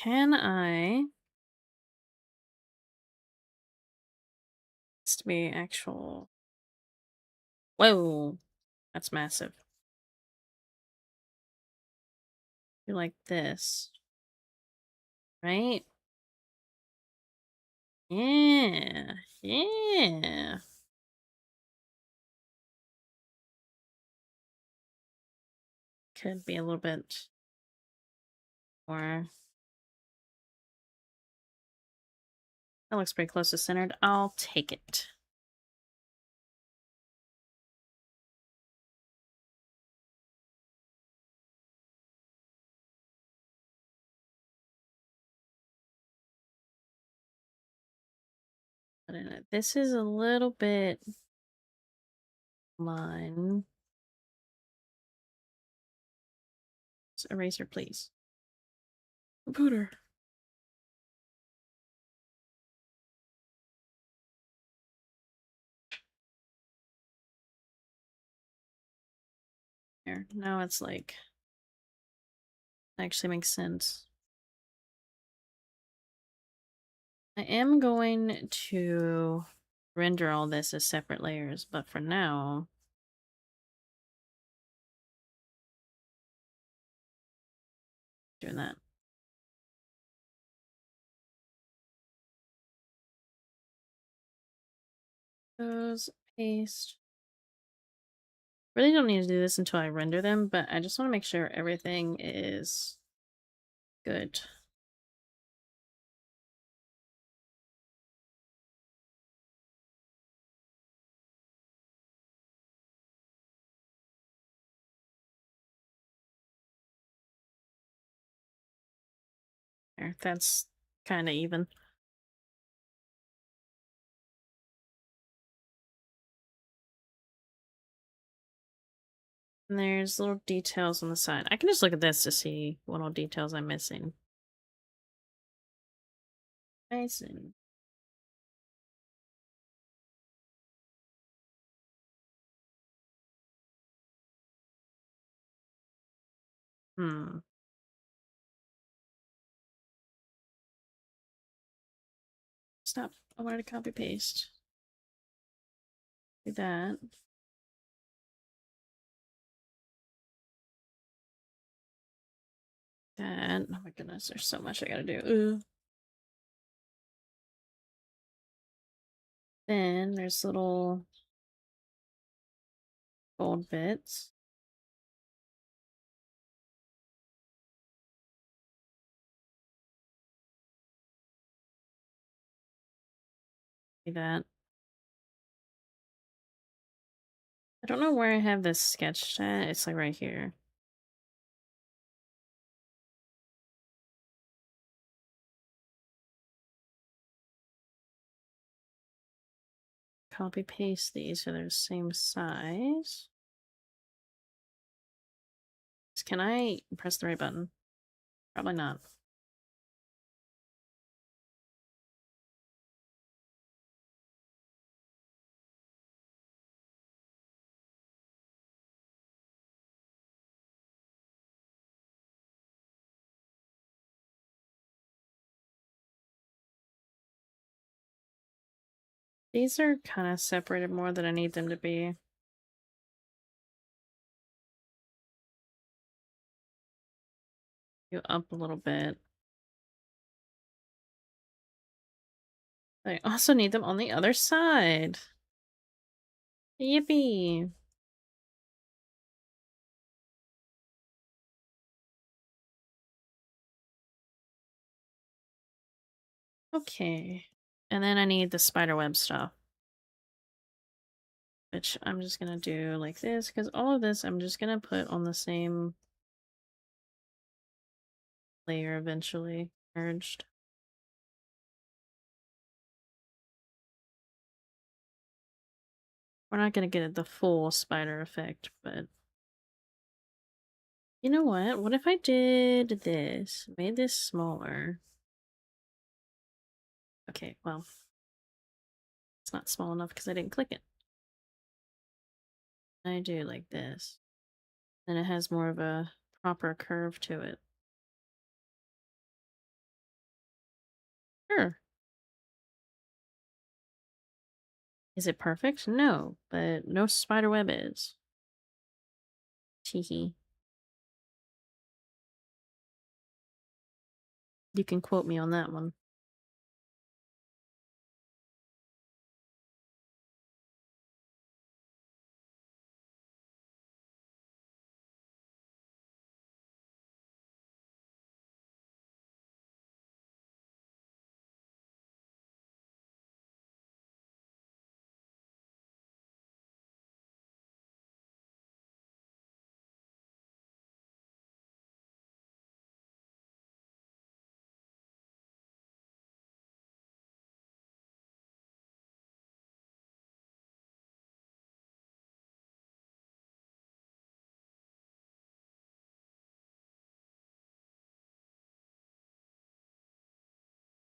Can I... It's to be actual... Whoa! That's massive. You like this, right? Yeah. Yeah. Could be a little bit more... That looks pretty close to centered. I'll take it. Put in it. This is a little bit line. Eraser, please. Spooder. There. Now it's like... Actually makes sense. I am going to render all this as separate layers, but for now... Doing that. Those, paste. Really don't need to do this until I render them, but I just want to make sure everything is good. There, that's kind of even. And there's little details on the side. I can just look at this to see what all details I'm missing. Amazing. Hmm. Stop. I wanted to copy paste. Do that. That. Oh my goodness, there's so much I gotta do. Ooh. Then there's little gold bits. Do that. I don't know where I have this sketched at. It's like right here. Copy paste these so they're the same size. Can I press the right button? Probably not. These are kind of separated more than I need them to be. Go up a little bit. I also need them on the other side. Yippee! Okay. And then I need the spiderweb stuff. Which I'm just gonna do like this, because all of this I'm just gonna put on the same layer eventually, merged. We're not gonna get the full spider effect, but... You know what? What if I did this? Made this smaller. Okay, well... It's not small enough because I didn't click it. I do like this. And it has more of a proper curve to it. Sure. Is it perfect? No, but no spider web is. Teehee. You can quote me on that one.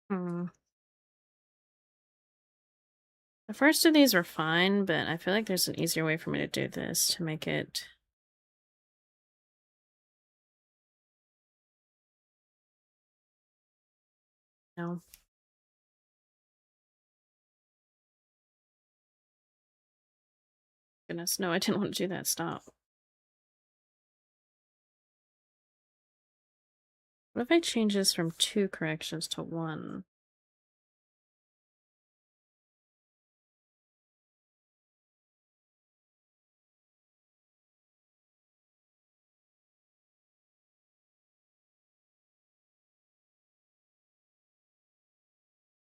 Hmm. The first of these were fine, but I feel like there's an easier way for me to do this to make it. No. Goodness, no, I didn't want to do that. Stop. What if I change this from 2 corrections to 1?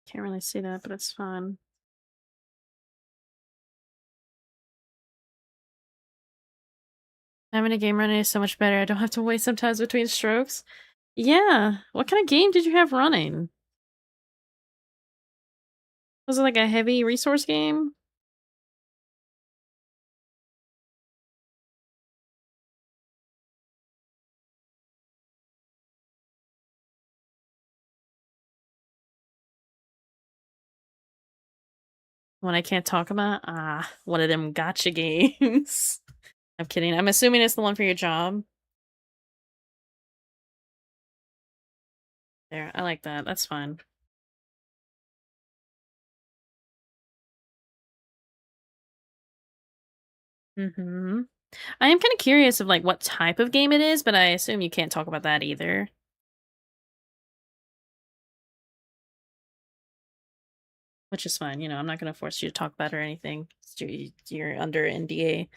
Can't really see that, but it's fine. Having a game running is so much better. I don't have to wait sometimes between strokes. Yeah. What kind of game did you have running? Was it like a heavy resource game? One I can't talk about? Ah, one of them gotcha games. I'm kidding. I'm assuming it's the one for your job. There, I like that. That's fine. Mm-hmm. I am kind of curious of like what type of game it is, but I assume you can't talk about that either. Which is fine. I'm not going to force you to talk about it or anything. You're under NDA.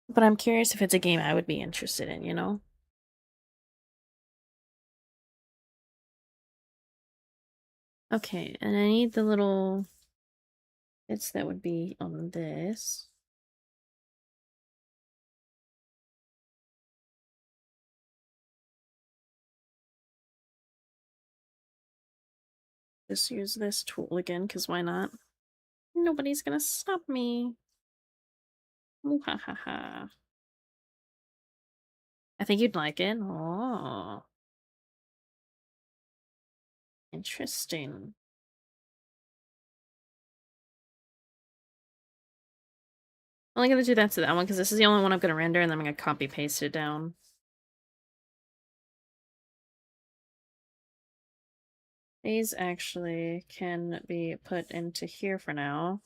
But I'm curious if it's a game I would be interested in? Okay, and I need the little bits that would be on this. Just use this tool again, because why not? Nobody's gonna stop me. Ooh, ha ha ha. I think you'd like it. Oh, interesting. I'm only gonna do that to that one because this is the only one I'm gonna render, and then I'm gonna copy paste it down. These actually can be put into here for now.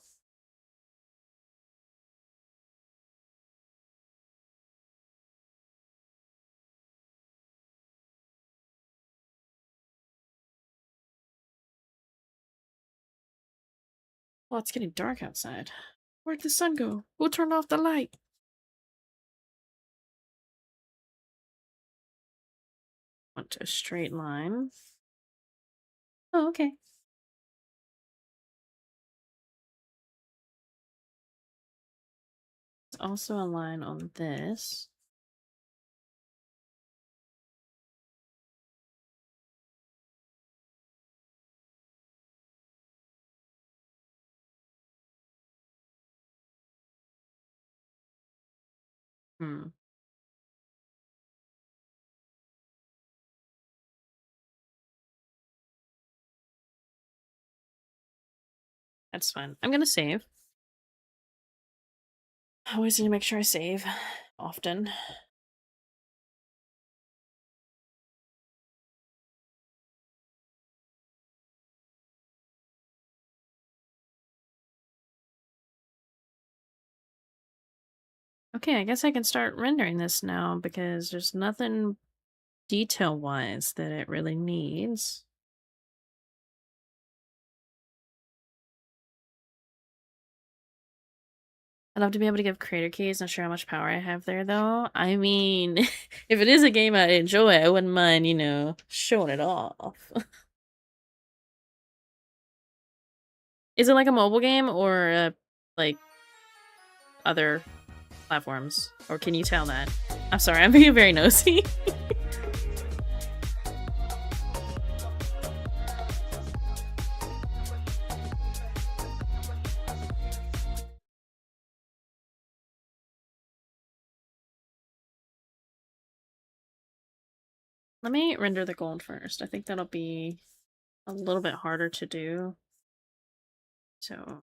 Well, it's getting dark outside. Where'd the sun go? Who turned off the light? Want a straight line. Oh, okay. There's also a line on this. Hmm. That's fine. I'm gonna save. I always need to make sure I save often. Okay, I guess I can start rendering this now because there's nothing detail-wise that it really needs. I'd love to be able to give creator keys. Not sure how much power I have there, though. I mean, if it is a game I enjoy, I wouldn't mind, showing it off. Is it like a mobile game or like other platforms? Or can you tell that? I'm sorry, I'm being very nosy. Let me render the gold first. I think that'll be a little bit harder to do. So,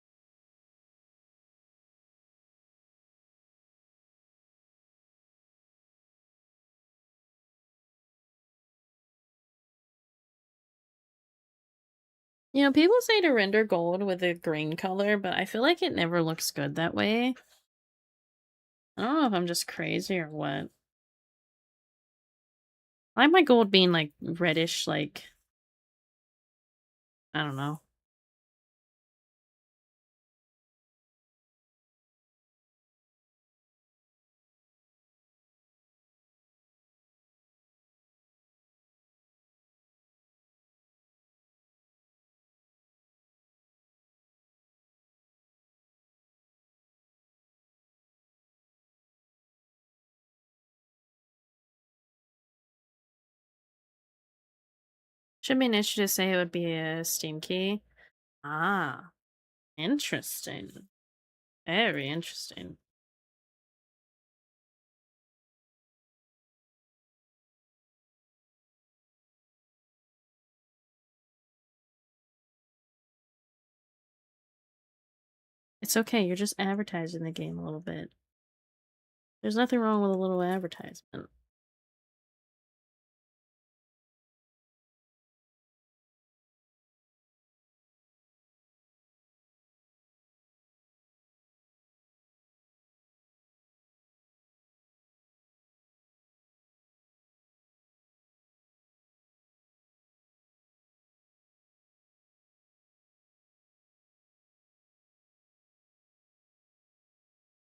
people say to render gold with a green color, but I feel like it never looks good that way. I don't know if I'm just crazy or what. I like my gold being like reddish, like, I don't know. Should be an issue to say it would be a Steam key. Ah, interesting. Very interesting. It's okay, you're just advertising the game a little bit. There's nothing wrong with a little advertisement.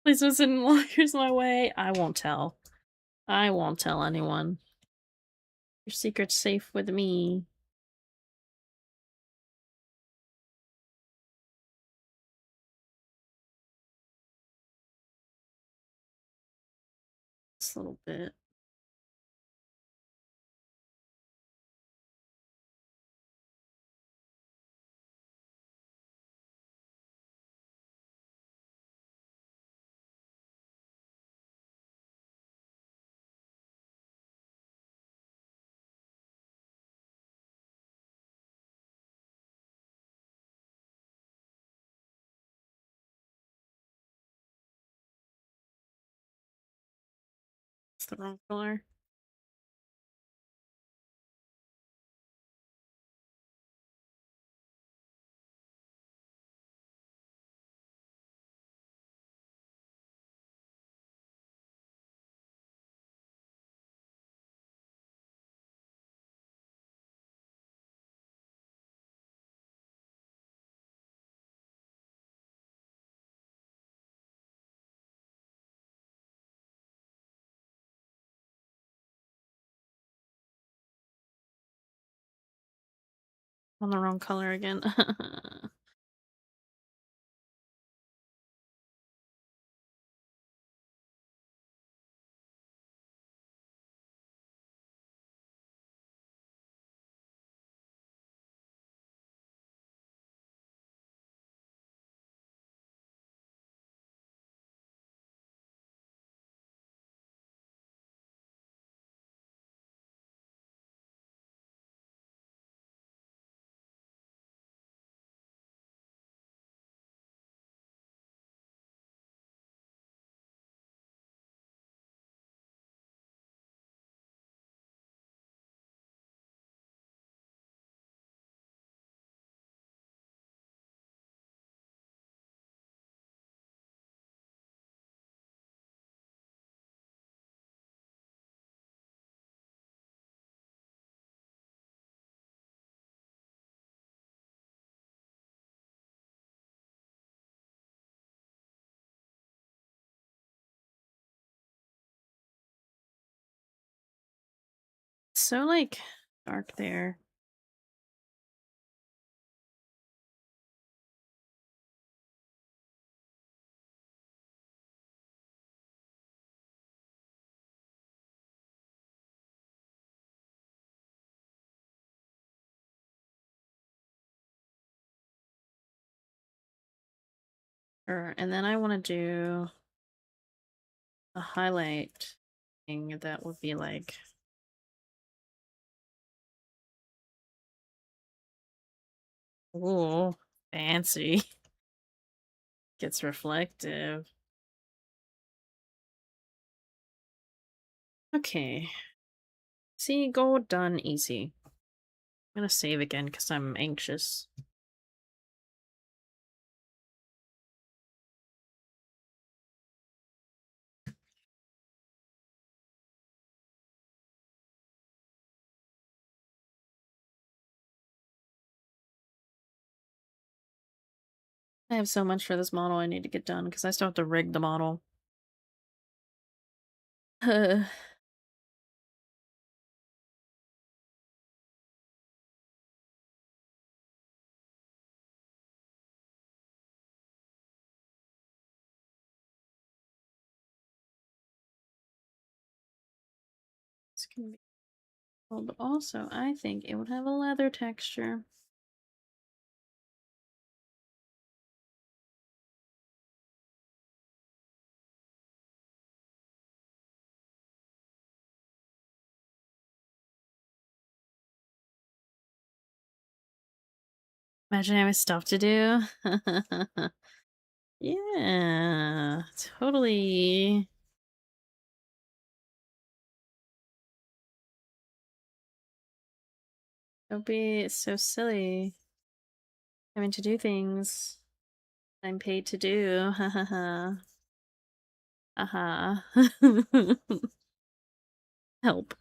Please don't send lawyers my way. I won't tell. I won't tell anyone. Your secret's safe with me. This little bit. It's the wrong color. On the wrong color again. so, like, dark there. Sure, and then I wanna do a highlight thing that would be, like, ooh, fancy. Gets reflective. Okay. See, gold done easy. I'm gonna save again because I'm anxious. I have so much for this model I need to get done because I still have to rig the model. It's gonna be cool, but also I think it would have a leather texture. Imagine having stuff to do. Yeah, totally. Don't be so silly. Having to do things I'm paid to do. Ha ha ha. Uh-huh. Help.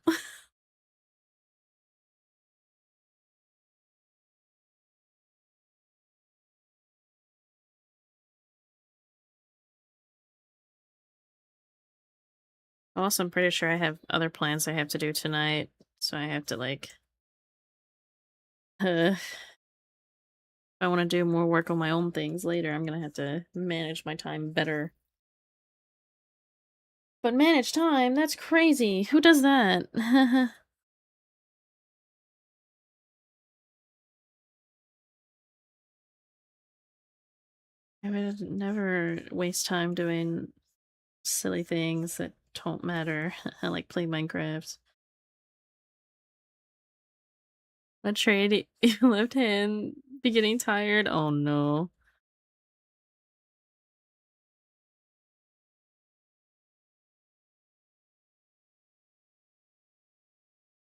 Also, I'm pretty sure I have other plans I have to do tonight, so I have to, like, if I want to do more work on my own things later, I'm gonna have to manage my time better. But manage time? That's crazy. Who does that? I would never waste time doing silly things that don't matter. I like play Minecraft. A trade left hand be getting tired. Oh no.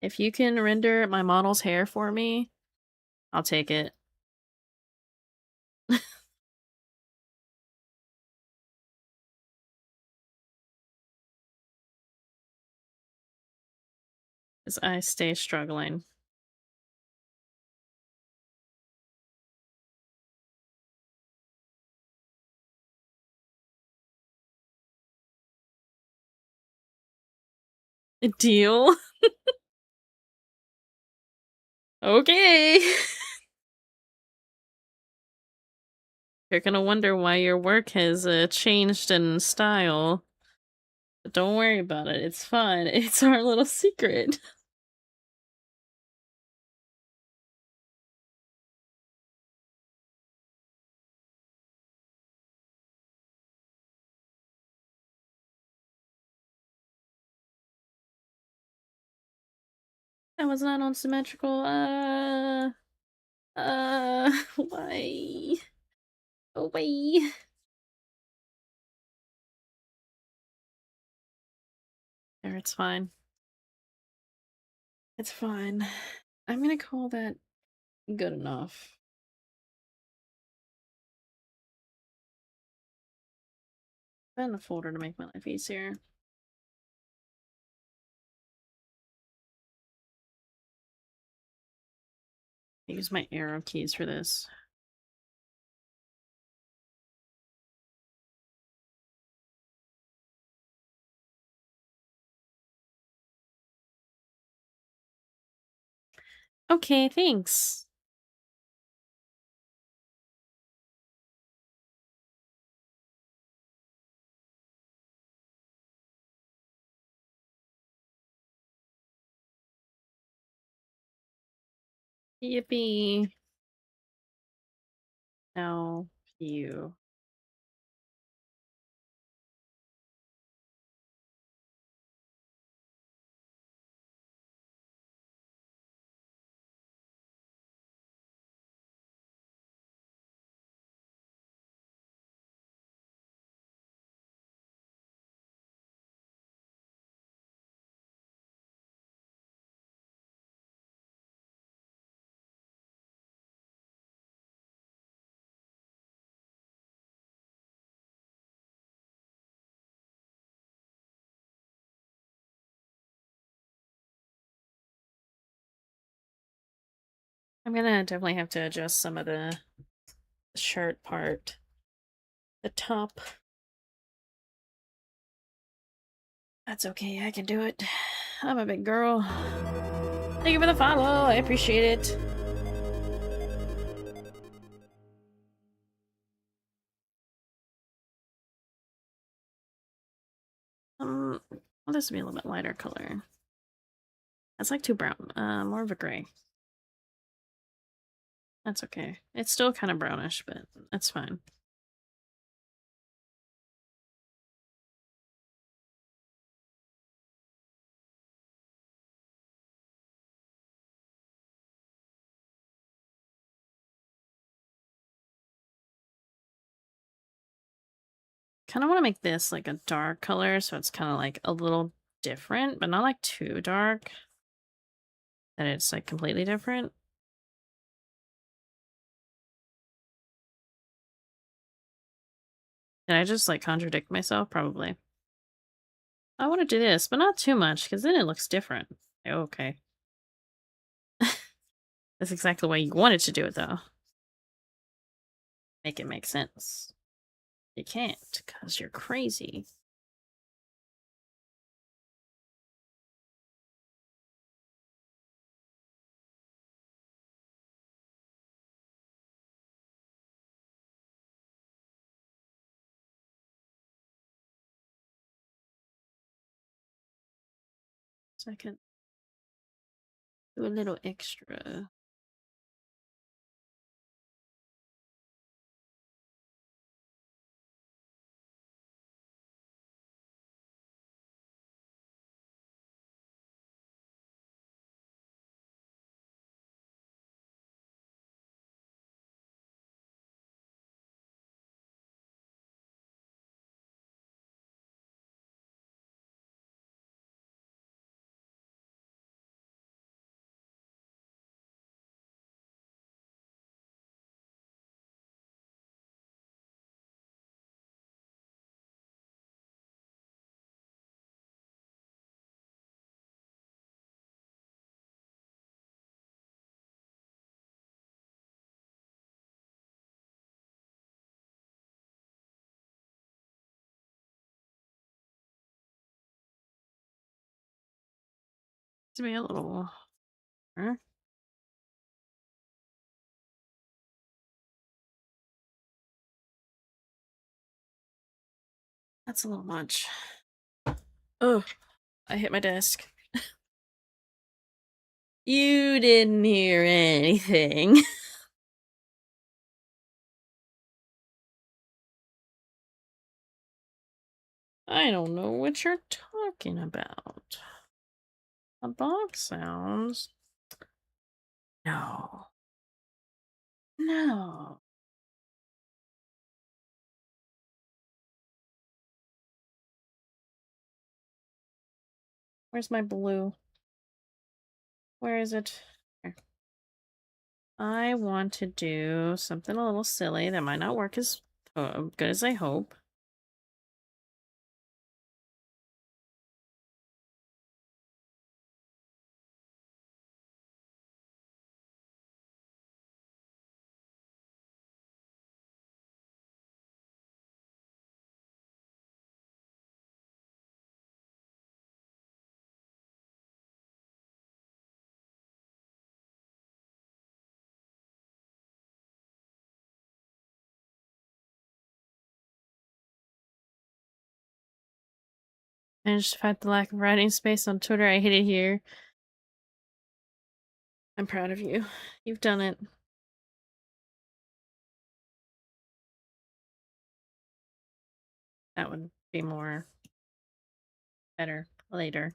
If you can render my model's hair for me, I'll take it. 'Cause I stay struggling. Deal? Okay. You're gonna wonder why your work has changed in style. But don't worry about it. It's fun. It's our little secret. That was not unsymmetrical. Why? Away. There, it's fine. It's fine. I'm gonna call that good enough. Put in a folder to make my life easier. Use my arrow keys for this. Okay, thanks. Yippee. No, you. I'm gonna definitely have to adjust some of the shirt part. The top. That's okay, I can do it. I'm a big girl. Thank you for the follow, I appreciate it. Well, this will be a little bit lighter color. That's like too brown. More of a gray. That's okay. It's still kind of brownish, but that's fine. Kind of want to make this like a dark color, so it's kind of like a little different, but not like too dark that it's like completely different. Did I just like contradict myself? Probably. I want to do this, but not too much, because then it looks different. Okay. That's exactly the way you wanted to do it, though. Make it make sense. You can't, because you're crazy. So I can do a little extra. To be a little. That's a little much. Oh, I hit my desk. You didn't hear anything. I don't know what you're talking about. A box sounds. No. No. Where's my blue? Where is it? Here. I want to do something a little silly that might not work as good as I hope. Managed to fight the lack of writing space on Twitter. I hate it here. I'm proud of you. You've done it. That would be more better later.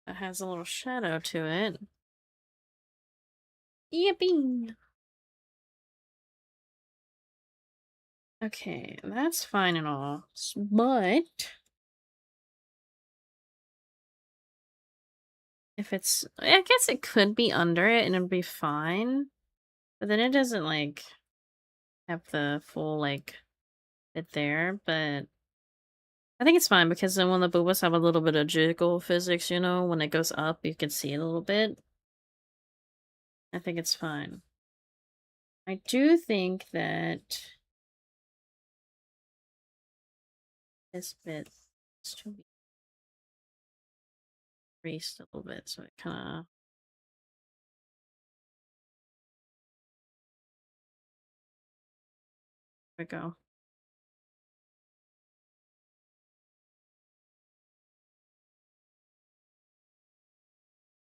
It has a little shadow to it. Yippee! Okay, that's fine and all. But if it's, I guess it could be under it and it'd be fine. But then it doesn't like have the full like bit there. But I think it's fine because then when the boobas have a little bit of jiggle physics, you know, when it goes up, you can see it a little bit. I think it's fine. I do think that this bit should be creased a little bit, so it kind of. There we go.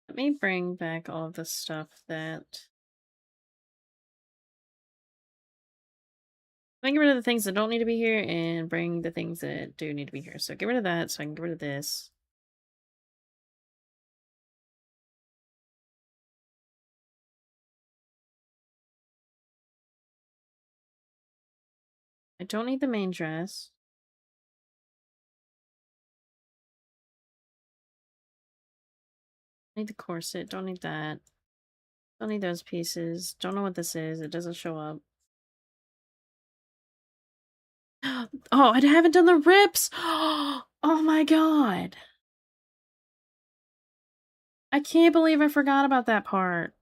Let me bring back all of the stuff that. I can get rid of the things that don't need to be here and bring the things that do need to be here. So get rid of that so I can get rid of this. I don't need the main dress. I need the corset. Don't need that. Don't need those pieces. Don't know what this is. It doesn't show up. Oh, I haven't done the rips. Oh my god. I can't believe I forgot about that part.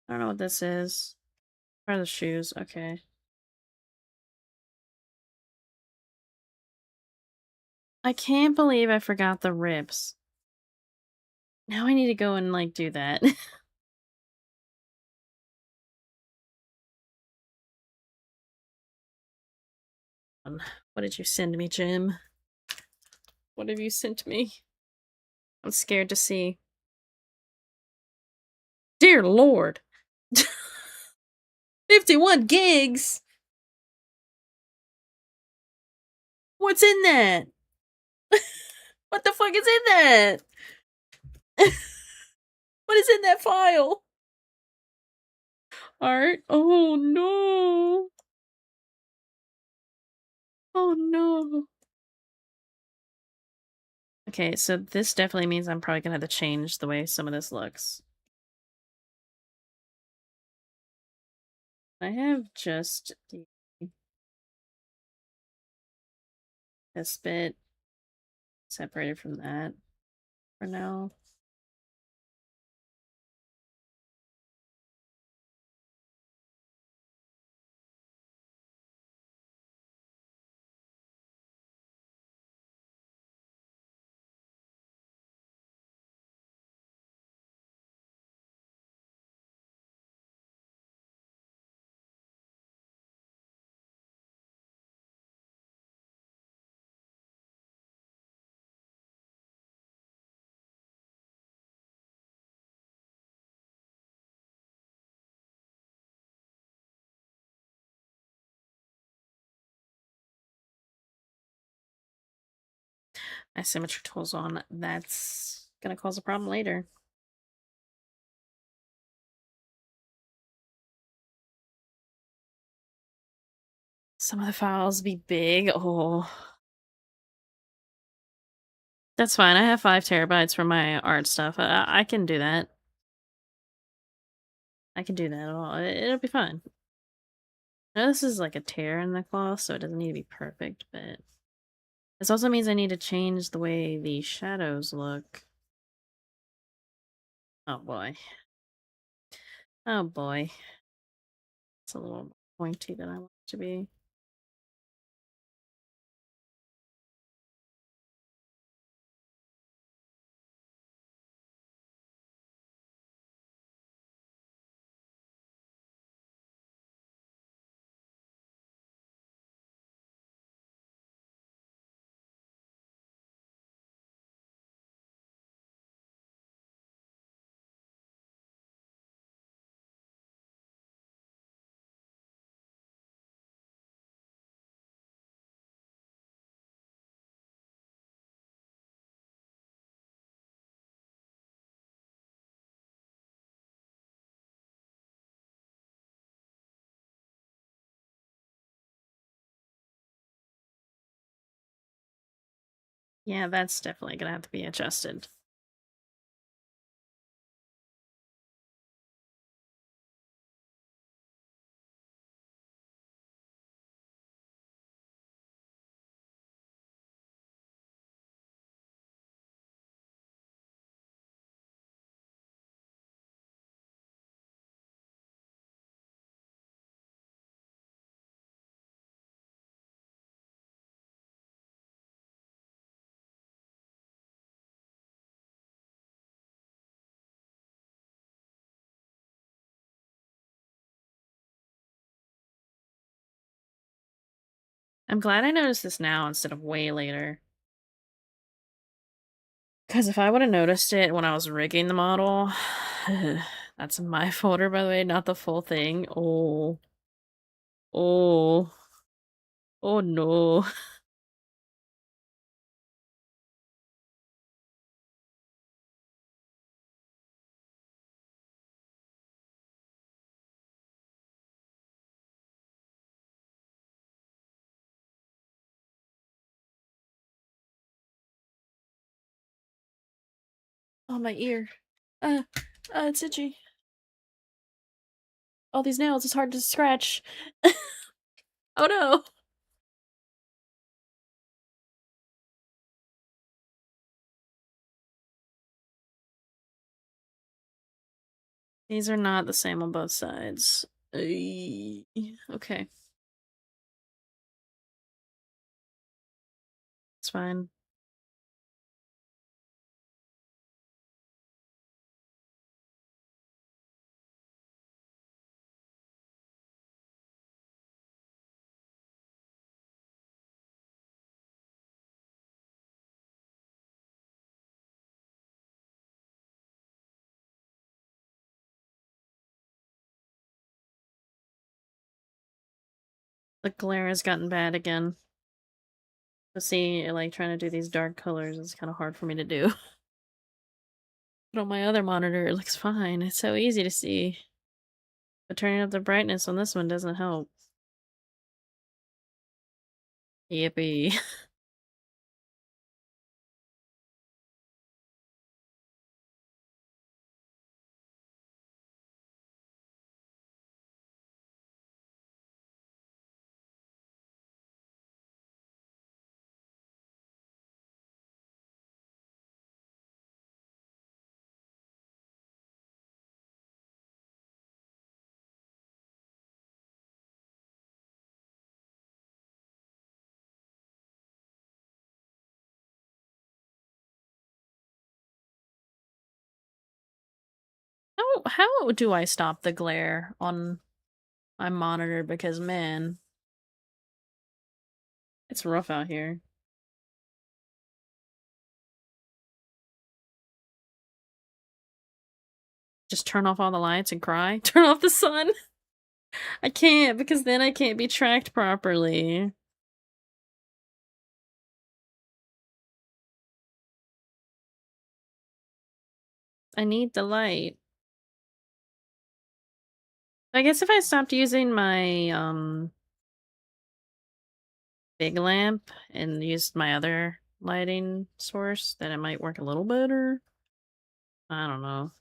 I don't know what this is. Where are the shoes? Okay. I can't believe I forgot the rips. Now I need to go and, like, do that. What did you send me, Jim? What have you sent me? I'm scared to see. Dear Lord! 51 gigs? What's in that? What the fuck is in that? What is in that file? Art? Oh no. Oh no. Okay, so this definitely means I'm probably gonna have to change the way some of this looks. I have just this bit separated from that for now. Asymmetry tools on. That's gonna cause a problem later. Some of the files be big. Oh. That's fine. I have 5 terabytes for my art stuff. I can do that. I can do that at all. It'll be fine. I know this is like a tear in the cloth, so it doesn't need to be perfect, but This also means I need to change the way the shadows look. Oh boy. Oh boy. It's a little pointy than I want it to be. Yeah, that's definitely gonna have to be adjusted. I'm glad I noticed this now instead of way later. Because if I would have noticed it when I was rigging the model, that's my folder, by the way, not the full thing. Oh, oh, oh no. Oh, my ear. Uh, it's itchy. All these nails, it's hard to scratch. Oh no. These are not the same on both sides. Okay, it's fine. The glare has gotten bad again. So see, like, trying to do these dark colors is kind of hard for me to do. But on my other monitor, it looks fine. It's so easy to see. But turning up the brightness on this one doesn't help. Yippee. How do I stop the glare on my monitor? Because, man, it's rough out here. Just turn off all the lights and cry? Turn off the sun? I can't, because then I can't be tracked properly. I need the light. I guess if I stopped using my, big lamp and used my other lighting source, then it might work a little better. I don't know.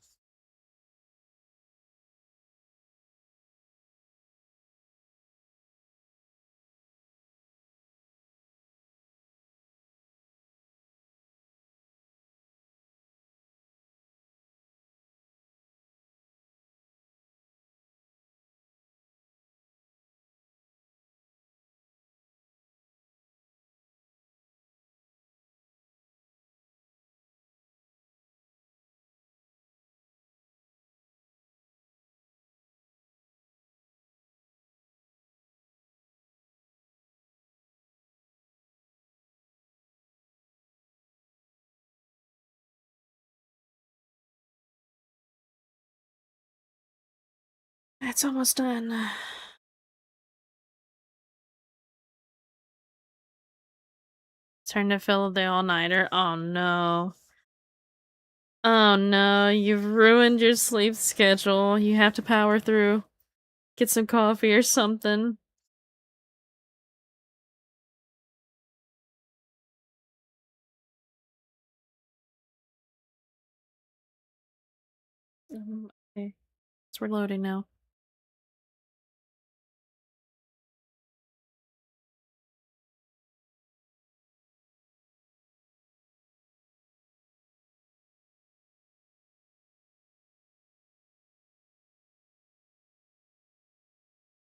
It's almost done. Turn to fill the all-nighter. Oh no. Oh no, you've ruined your sleep schedule. You have to power through. Get some coffee or something. Okay. So we're loading now.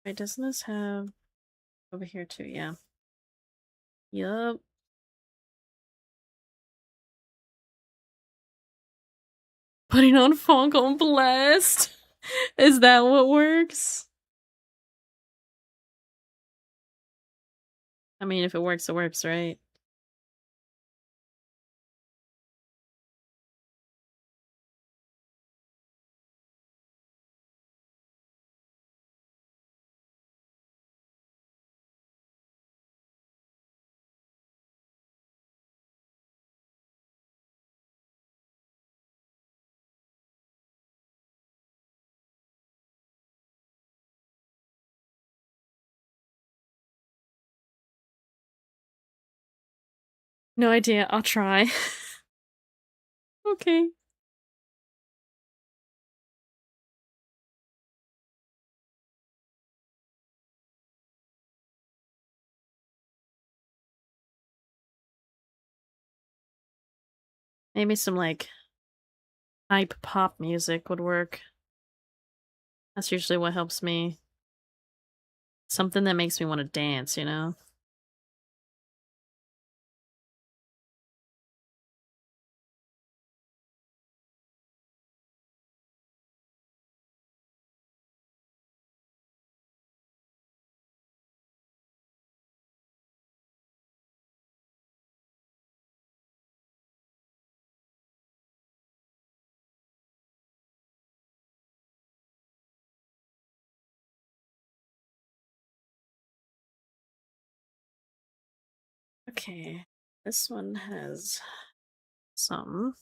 Wait, doesn't this have over here too? Yeah. Yup. Putting on funk on blast. Is that what works? I mean, if it works, right? No idea. I'll try. Okay. Maybe some like hype pop music would work. That's usually what helps me. Something that makes me want to dance, you know? Okay. This one has some.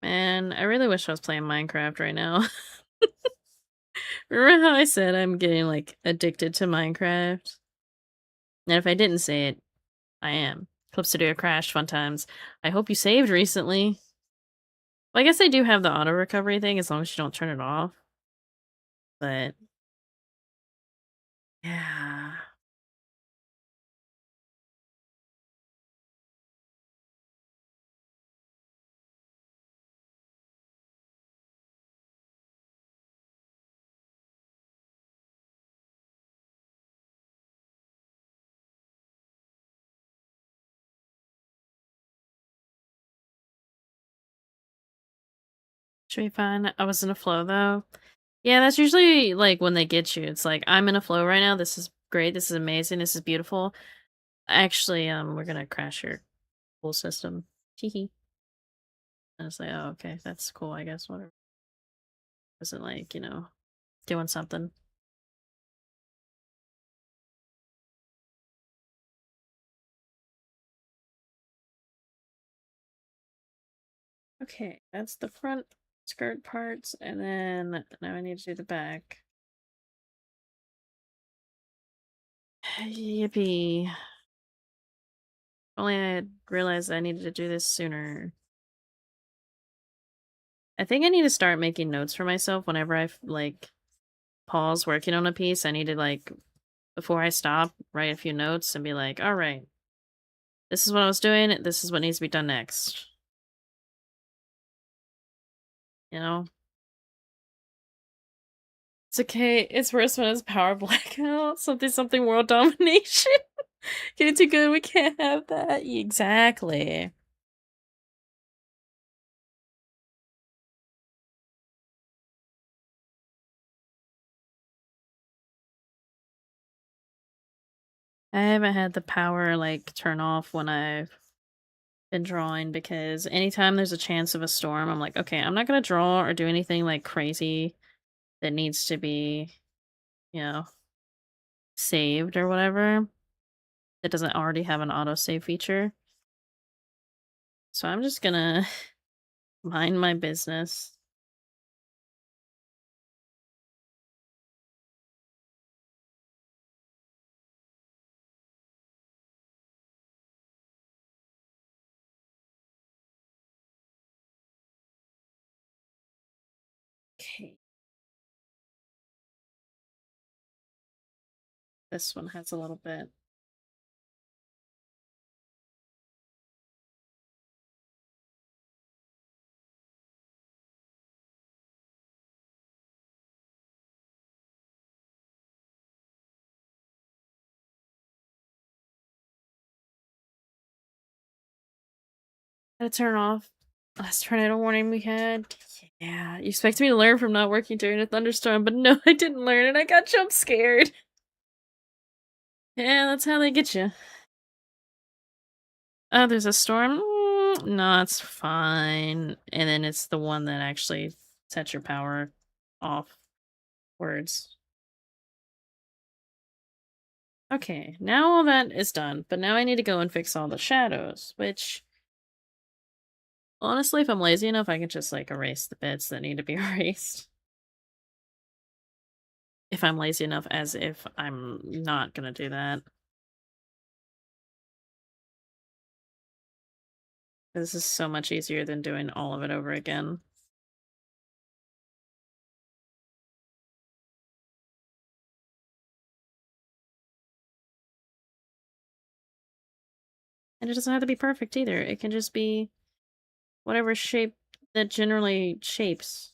Man, I really wish I was playing Minecraft right now. Remember how I said I'm getting like addicted to Minecraft? And if I didn't say it, I am. Clips to do a crash, fun times. I hope you saved recently. Well, I guess I do have the auto recovery thing as long as you don't turn it off. But yeah. Should be fine. I was in a flow though. Yeah, that's usually like when they get you. It's like I'm in a flow right now. This is great. This is amazing. This is beautiful. Actually, we're gonna crash your whole system. Teehee. I was like, oh, okay, that's cool. I guess whatever. Wasn't like doing something. Okay, that's the front skirt parts, and then now I need to do the back. Yippee! Only I had realized I needed to do this sooner. I think I need to start making notes for myself whenever I like pause working on a piece. I need to like before I stop, write a few notes and be like, all right, this is what I was doing. This is what needs to be done next. You know? It's okay. It's worse when it's power blackout. Something world domination. Getting too good. We can't have that. Exactly. I haven't had the power like turn off when I've been drawing because anytime there's a chance of a storm, I'm like, okay, I'm not gonna draw or do anything like crazy that needs to be, you know, saved or whatever that doesn't already have an autosave feature. So I'm just gonna mind my business. Okay. This one has a little bit. Gotta turn off. Last tornado warning we had. Yeah, you expect me to learn from not working during a thunderstorm, but no, I didn't learn and I got jump scared. Yeah, that's how they get you. Oh, there's a storm? No, it's fine. And then it's the one that actually sets your power off. Words. Okay, now all that is done, but now I need to go and fix all the shadows, which, honestly, if I'm lazy enough, I can just, like, erase the bits that need to be erased. If I'm lazy enough, as if I'm not gonna do that. This is so much easier than doing all of it over again. And it doesn't have to be perfect either. It can just be whatever shape that generally shapes.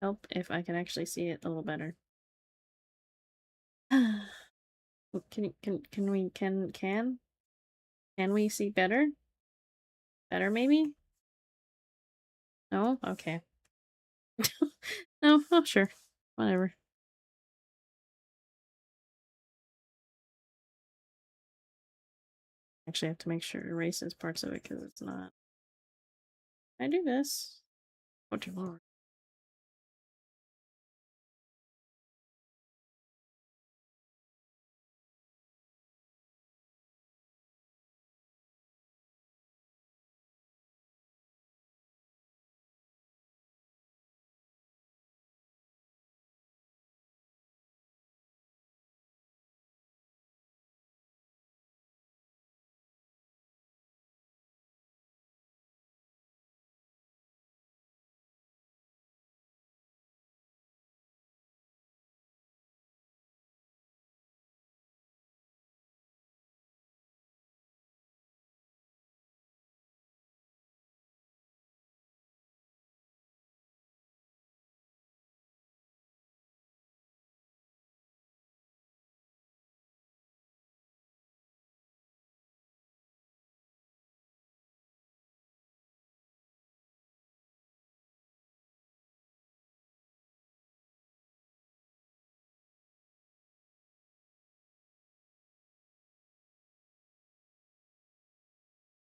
Help if I can actually see it a little better. Can we see better? Better maybe? No? Okay. No? Oh sure. Whatever. Actually I have to make sure it erases parts of it because it's not. Can I do this? Oh dear lord.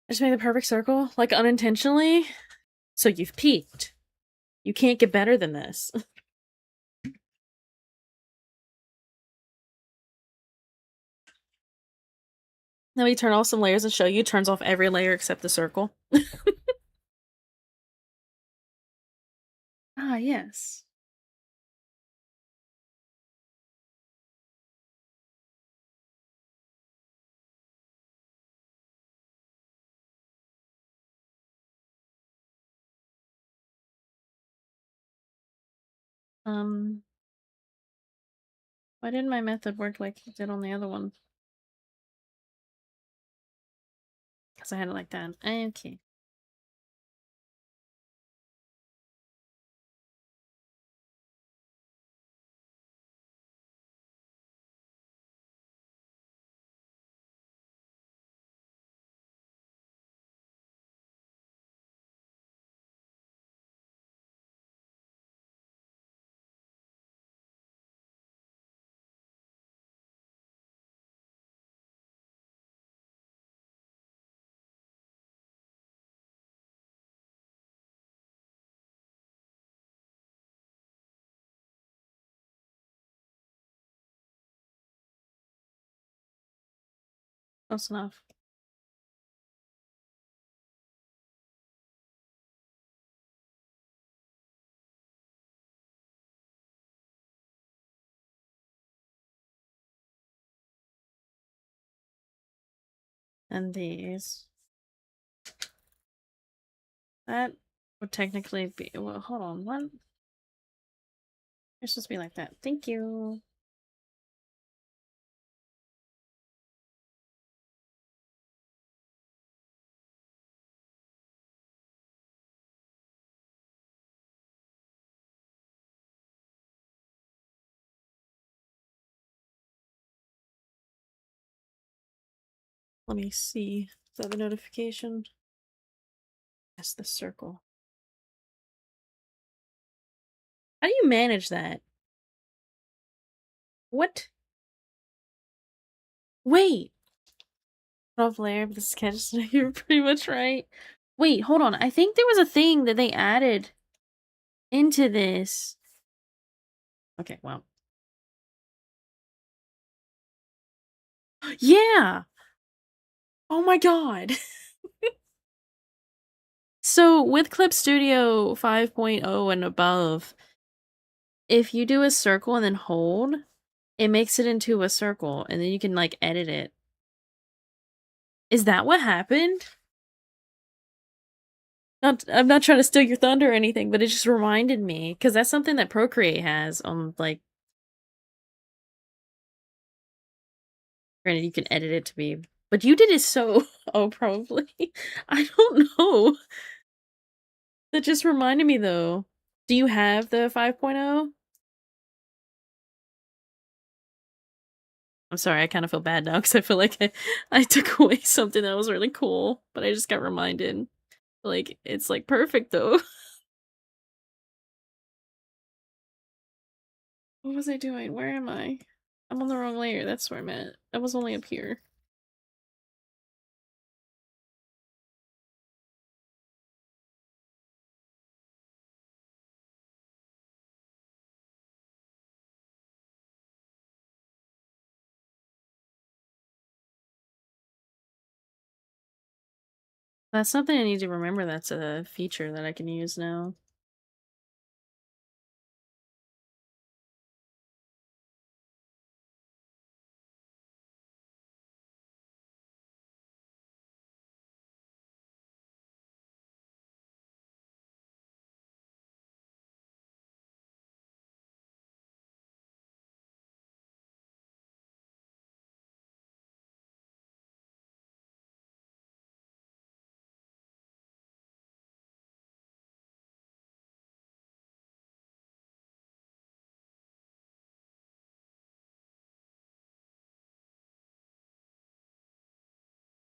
I just made the perfect circle, like unintentionally. So you've peaked. You can't get better than this. Let me turn off some layers and show you. Turns off every layer except the circle. Ah, yes. Um, why didn't my method work like it did on the other one? Because I had it like that. Okay. Close enough. And these. That would technically be. Well, hold on. What? It's supposed to be like that. Thank you. Let me see. Is that the notification? Yes, the circle. How do you manage that? What? Wait. Off layer of the sketch. You're pretty much right. Wait, hold on. I think there was a thing that they added into this. Okay, well. Yeah! Oh my god! So, with Clip Studio 5.0 and above, if you do a circle and then hold, it makes it into a circle, and then you can, like, edit it. Is that what happened? I'm not trying to steal your thunder or anything, but it just reminded me, because that's something that Procreate has on, like... Granted, you can edit it to be... But you did it so... Oh, probably. I don't know. That just reminded me, though. Do you have the 5.0? I'm sorry, I kind of feel bad now because I feel like I took away something that was really cool, but I just got reminded. Like, it's like perfect though. What was I doing? Where am I? I'm on the wrong layer. That's where I'm at. I was only up here. That's something I need to remember. That's a feature that I can use now.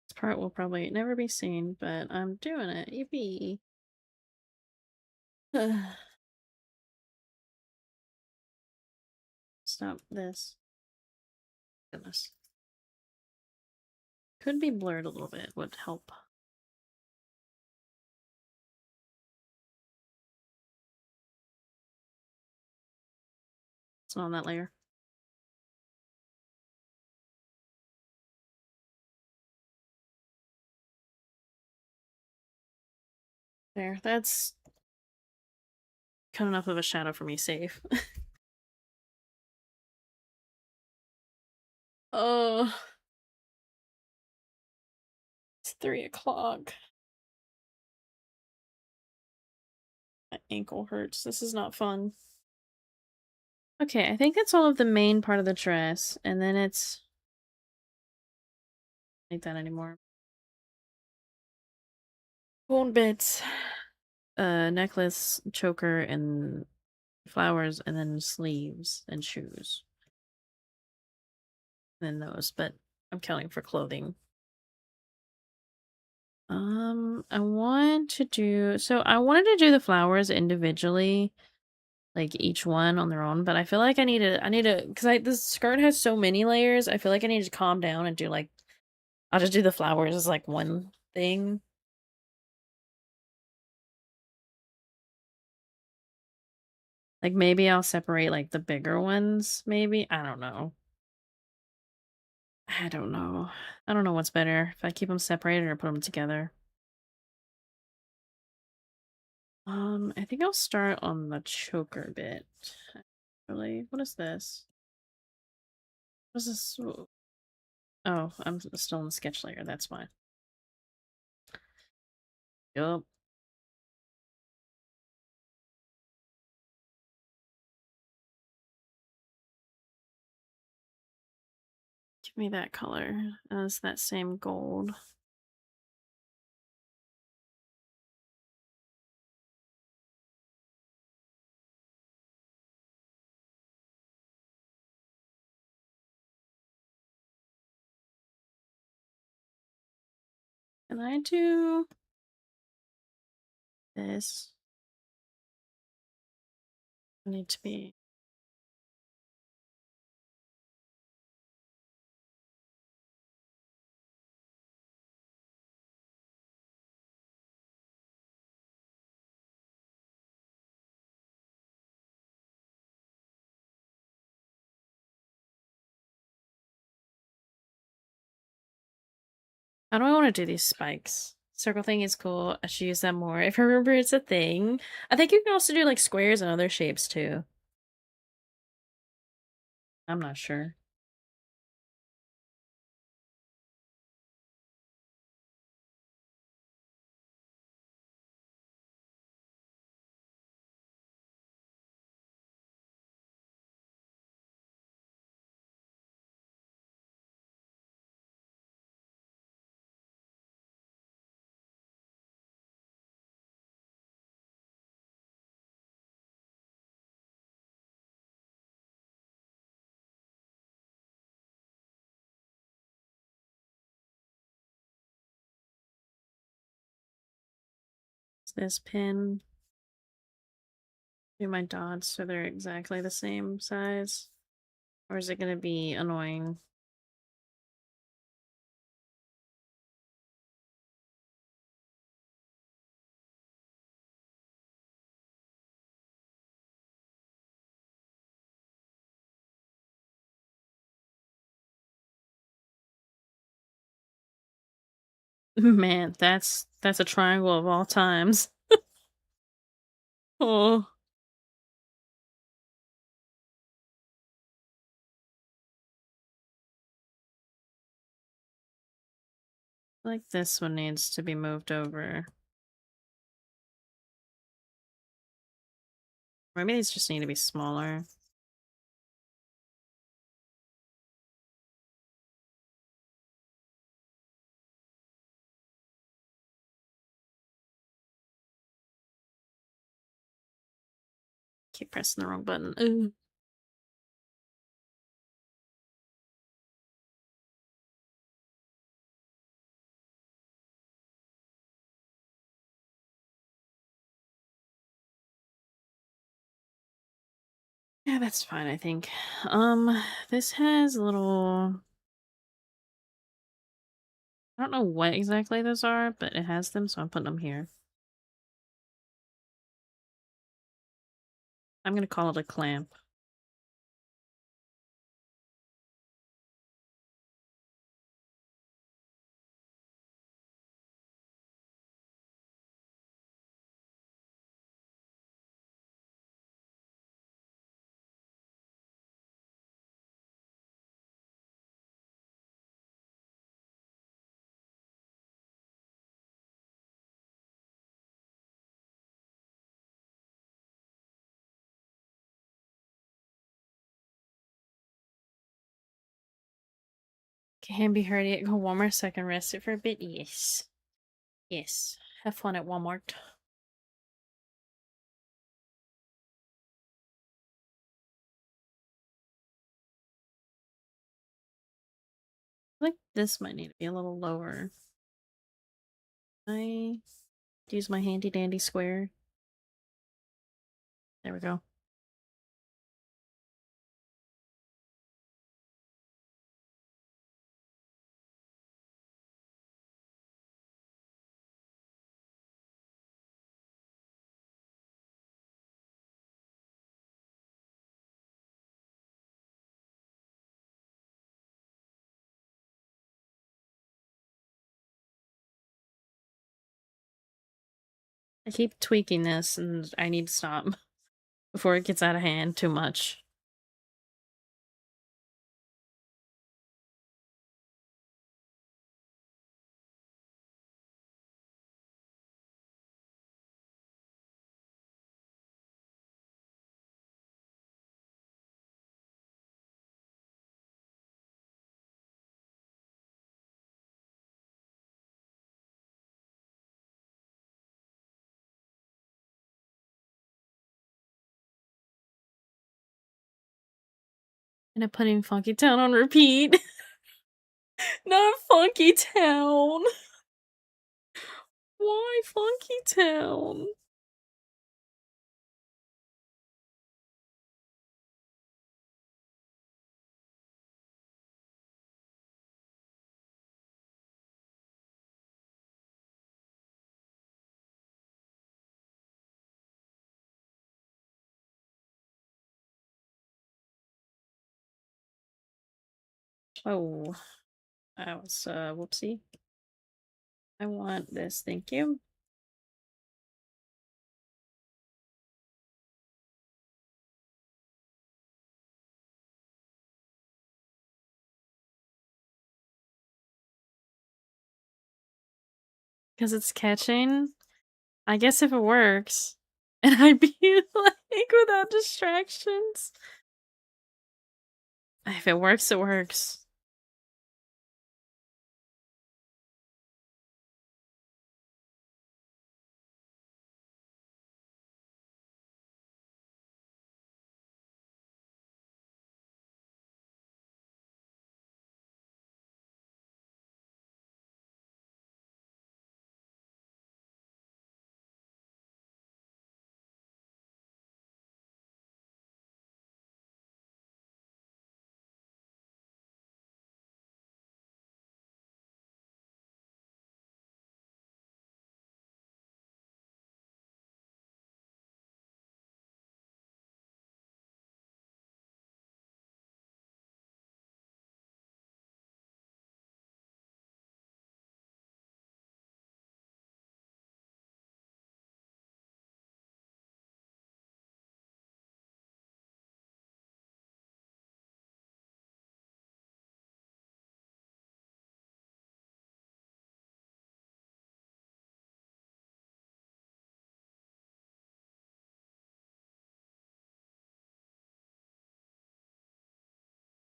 This part will probably never be seen, but I'm doing it. Yippee. Stop this. Goodness. Could be blurred a little bit, would help. It's not on that layer. There, that's cut enough of a shadow for me safe. Oh, it's 3 o'clock. My ankle hurts. This is not fun. Okay, I think that's all of the main part of the dress, and then it's... Like that anymore. Bone bits. Necklace, choker, and flowers, and then sleeves and shoes. And then those, but I'm counting for clothing. I want to do... So I wanted to do the flowers individually, like each one on their own, but I feel like I need to, because this skirt has so many layers, I feel like I need to calm down and do like... I'll just do the flowers as like one thing. Like maybe I'll separate like the bigger ones, maybe? I don't know. I don't know. I don't know what's better, if I keep them separated or put them together. I think I'll start on the choker bit. Really? What is this? What is this? Oh, I'm still in the sketch layer. That's why. Yup. Give me that color as that same gold. Can I do this? I need to be. How do I want to do these spikes? Circle thing is cool. I should use that more. If I remember it's a thing. I think you can also do like squares and other shapes too. I'm not sure. Is this pin? Do my dots so they're exactly the same size? Or is it going to be annoying? Man, that's a triangle of all times. Oh, like this one needs to be moved over. Maybe these just need to be smaller. Keep pressing the wrong button. Ooh. Yeah, that's fine, I think. This has a little. I don't know what exactly those are, but it has them, so I'm putting them here. I'm gonna call it a clamp. Can be heard at Walmart so I can rest it for a bit. Yes. Yes. Have fun at Walmart. I think this might need to be a little lower. I use my handy dandy square. There we go. I keep tweaking this and I need to stop before it gets out of hand too much. And I'm putting Funky Town on repeat. Not Funky Town. Why Funky Town? Oh, that was whoopsie. I want this, thank you. Because it's catching. I guess if it works. And I'd be like without distractions. If it works, it works.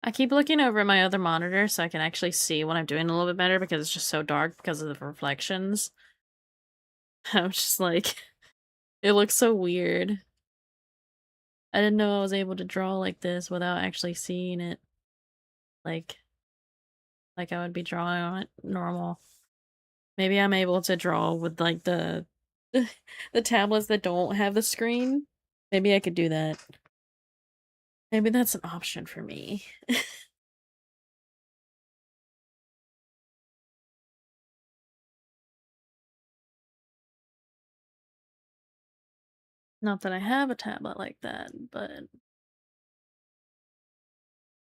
I keep looking over at my other monitor so I can actually see what I'm doing a little bit better because it's just so dark because of the reflections. I'm just like, it looks so weird. I didn't know I was able to draw like this without actually seeing it. Like, like I would be drawing on it normal. Maybe I'm able to draw with like the the tablets that don't have the screen. Maybe I could do that. Maybe that's an option for me. Not that I have a tablet like that, but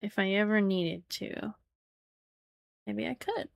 if I ever needed to, maybe I could.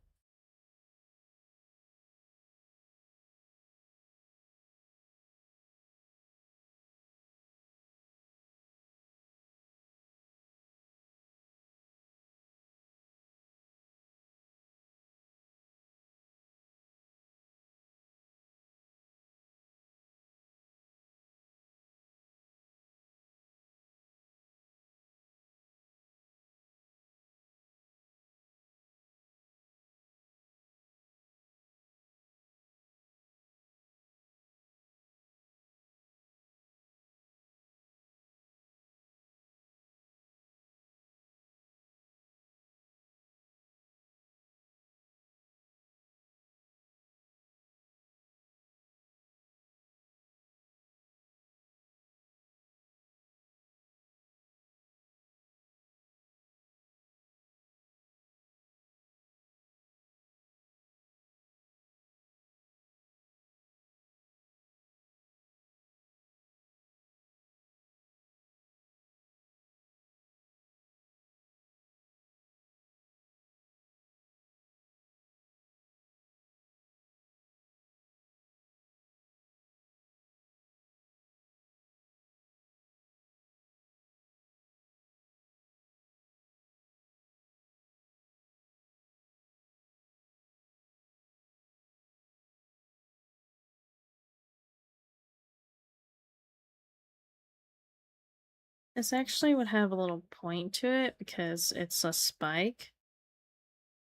This actually would have a little point to it because it's a spike,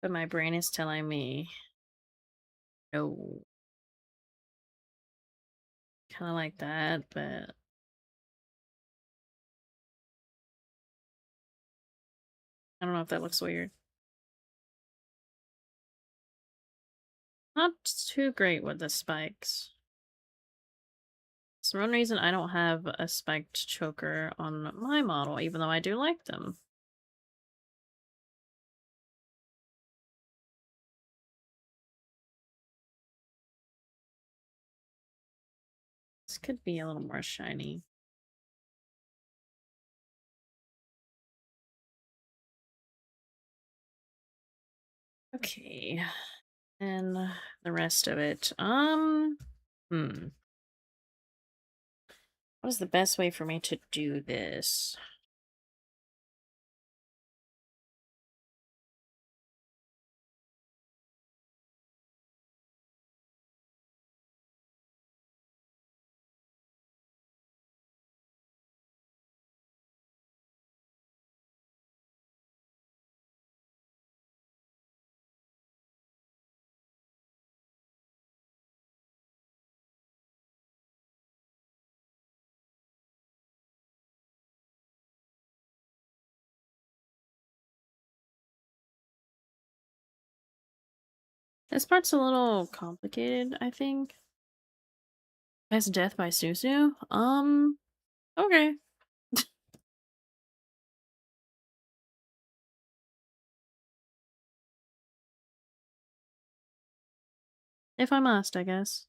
but my brain is telling me no. Kind of like that, but I don't know if that looks weird. Not too great with the spikes. For one reason, I don't have a spiked choker on my model, even though I do like them. This could be a little more shiny. Okay. And the rest of it. What is the best way for me to do this? This part's a little complicated, I think. Best death by Susu? Okay. If I must, I guess.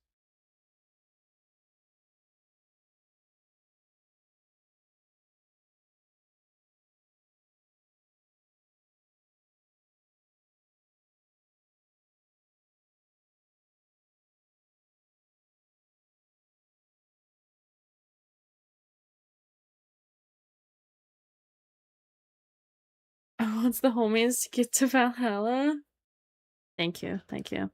Oh, it's the homies to get to Valhalla. Thank you, thank you.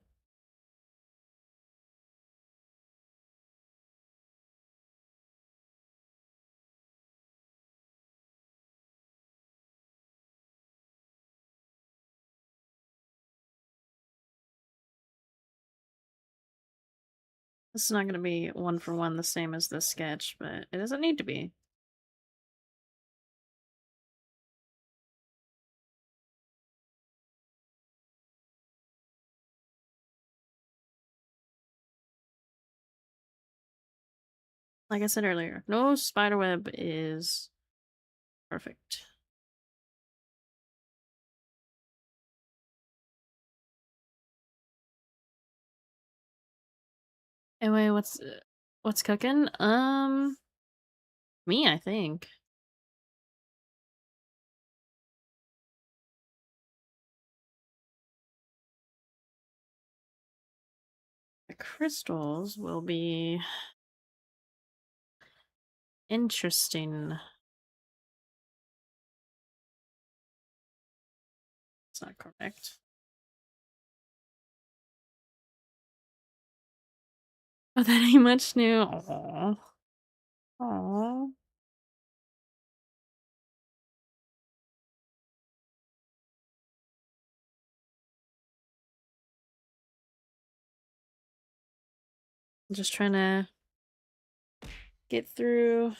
This is not going to be one for one the same as this sketch, but it doesn't need to be. Like I said earlier, no spiderweb is perfect. Anyway, what's cooking? Me, I think. The crystals will be interesting. It's not correct. Oh, that ain't much new. Aww. Aww. I'm just trying to get through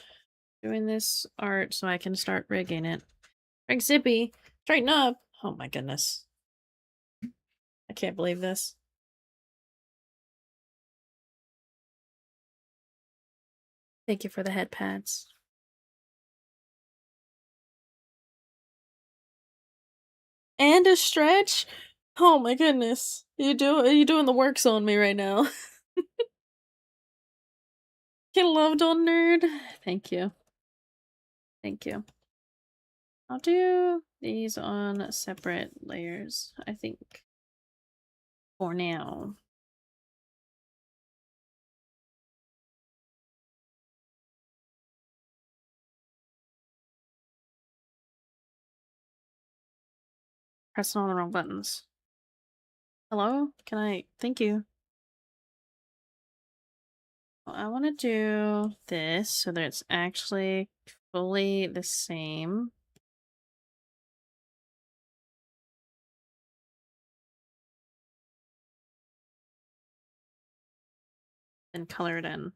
doing this art so I can start rigging it. Rig Zippy, straighten up. Oh my goodness. I can't believe this. Thank you for the head pads. And a stretch? Oh my goodness. You doing the works on me right now. You loved on nerd. Thank you. Thank you. I'll do these on separate layers, I think. For now. Pressing all the wrong buttons. Hello? Can I? Thank you. Well, I want to do this so that it's actually fully the same. And color it in.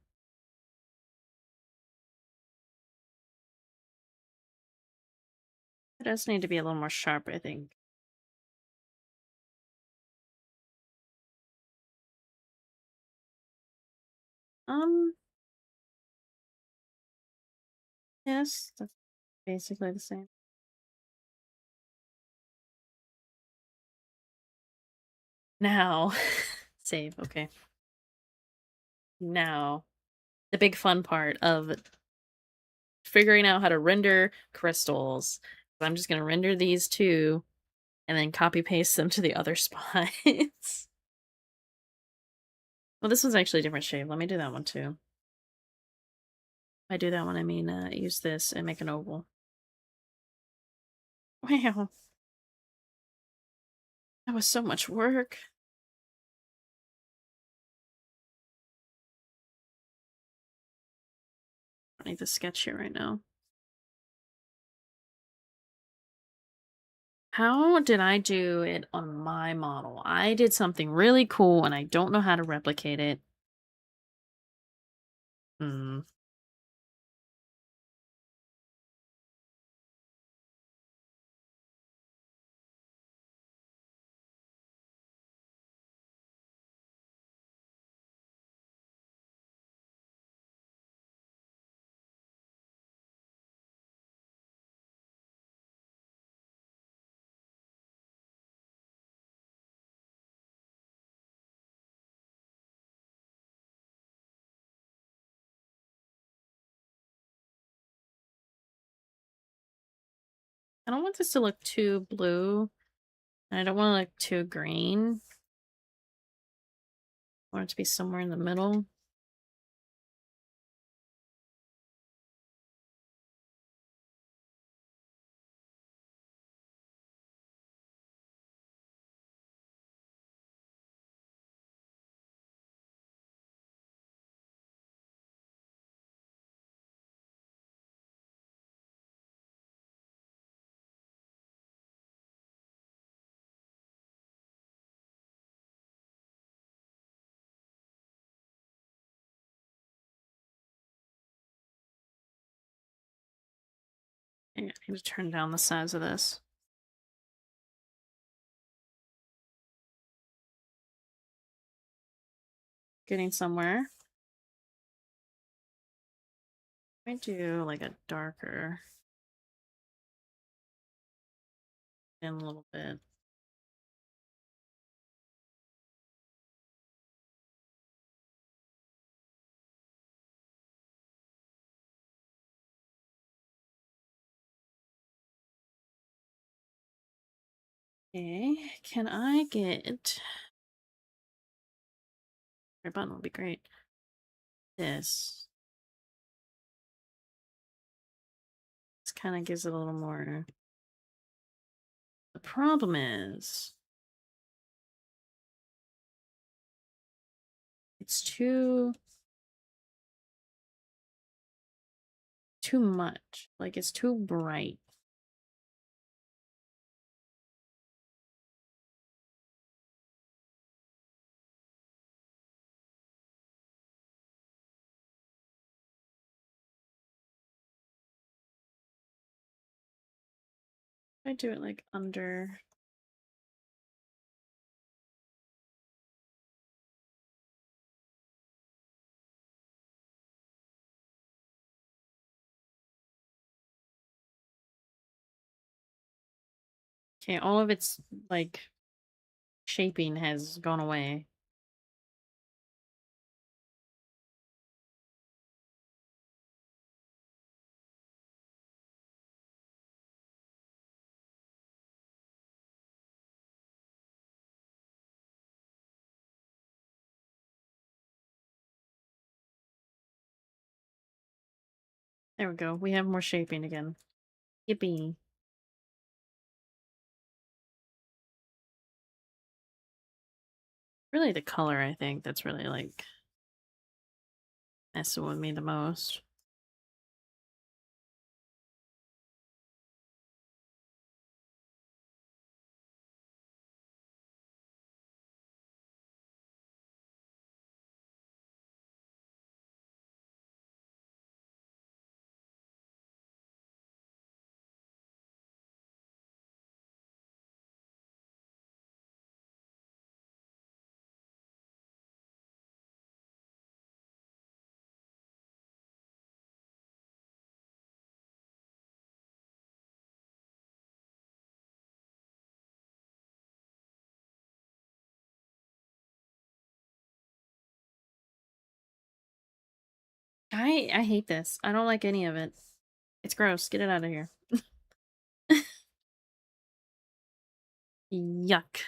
It does need to be a little more sharp, I think. Um, yes, that's basically the same. Now, save, okay. Now, the big fun part of figuring out how to render crystals. I'm just going to render these two and then copy paste them to the other spots. Well, this one's actually a different shape. Let me do that one too. If I do that one, I mean use this and make an oval. Wow. That was so much work. I need to sketch here right now. How did I do it on my model? I did something really cool and I don't know how to replicate it. Hmm. I don't want this to look too blue. And I don't want to look too green. I want it to be somewhere in the middle. I need to turn down the size of this. Getting somewhere. I do like a darker in a little bit. Okay, can I get red button would be great. This kind of gives it a little more. The problem is it's too much. Like it's too bright. I do it like under. Okay, all of its like shaping has gone away. There we go. We have more shaping again. Yippee. Really the color, I think, that's really like messing with me the most. I hate this. I don't like any of it. It's gross. Get it out of here. Yuck.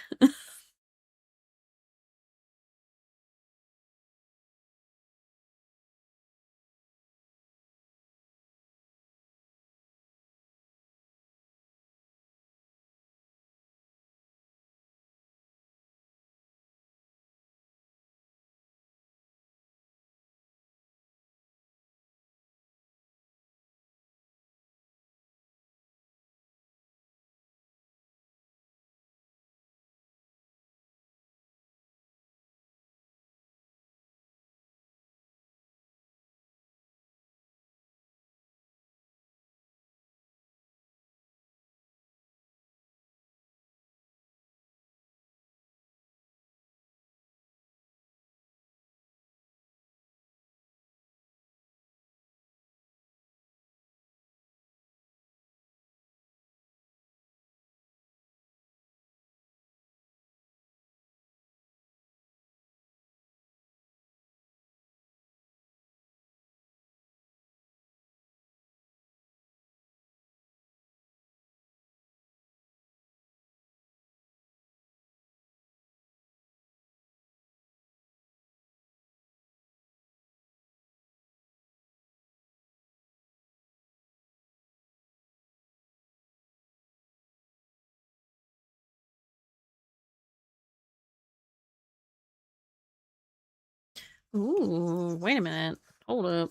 Ooh, wait a minute. Hold up.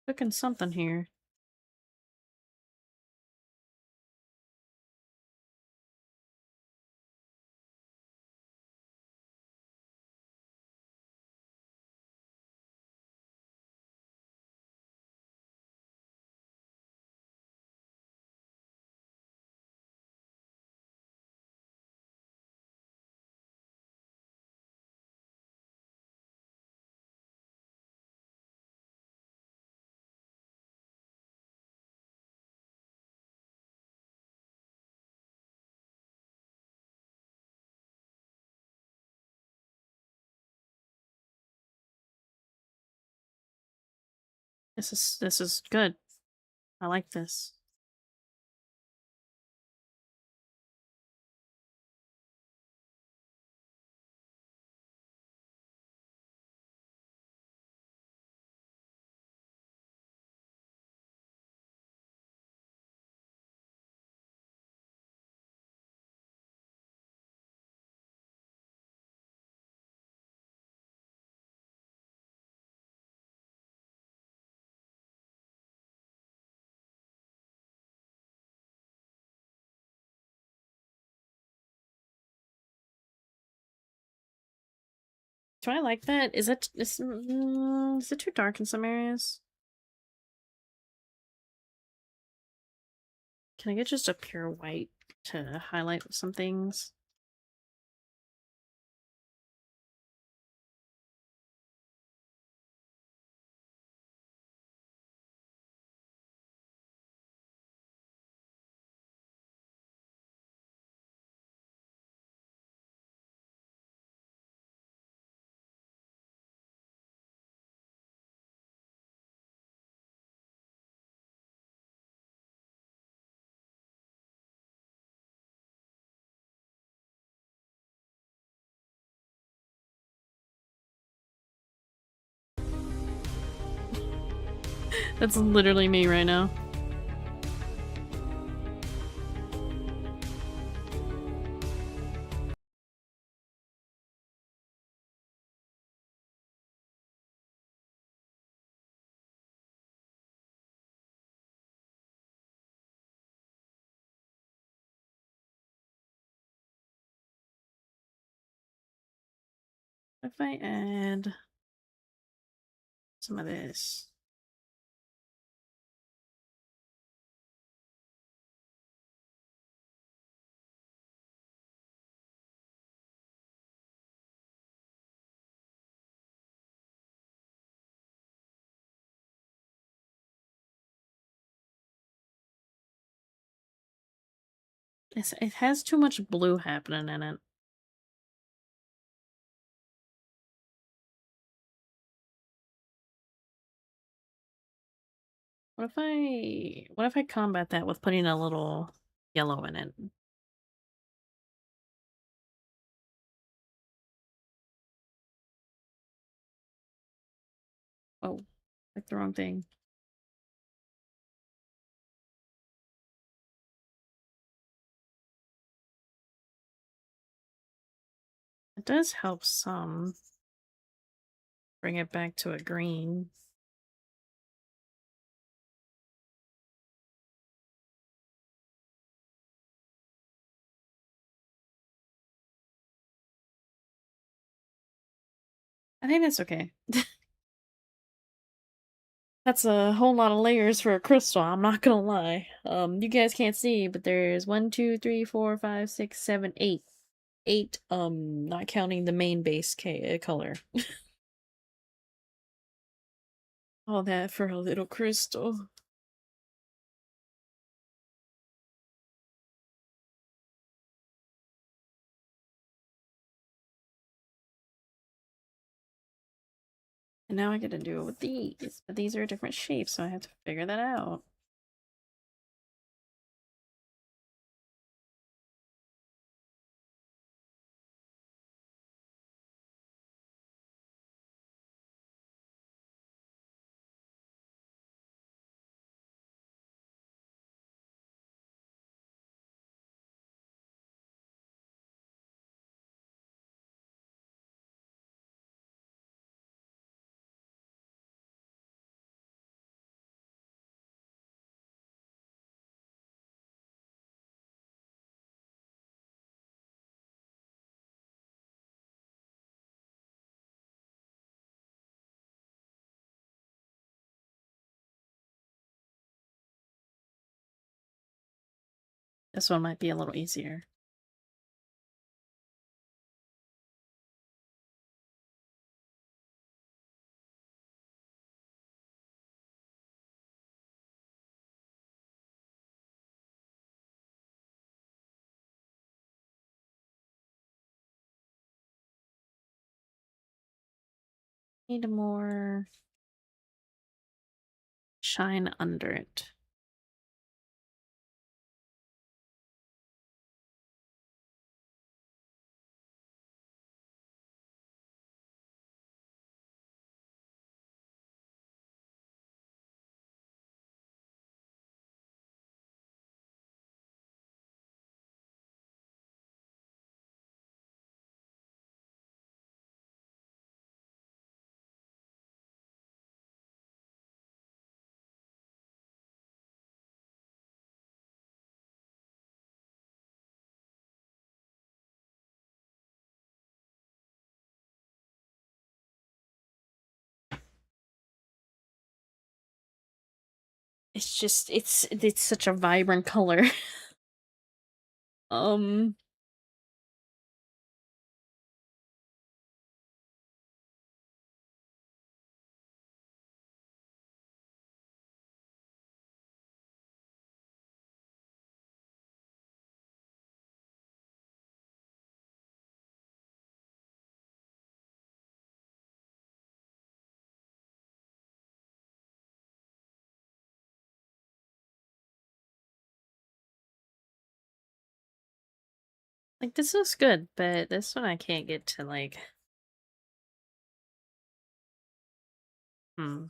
Cooking something here. This is good. I like this. Do I like that? Is it too dark in some areas? Can I get just a pure white to highlight some things? That's literally me right now. If I add some of this. it has too much blue happening in it. What if I combat that with putting a little yellow in it? Oh, like the wrong thing. It does help some bring it back to a green. I think that's okay. That's a whole lot of layers for a crystal, I'm not gonna lie. You guys can't see, but there's 1, 2, 3, 4, 5, 6, 7, 8. 8, not counting the main base color. All that for a little crystal. And now I gotta do it with these, but these are different shapes, so I have to figure that out. This one might be a little easier. Need more shine under it. It's just it's such a vibrant color. um like this looks good, but this one I can't get to like hmm.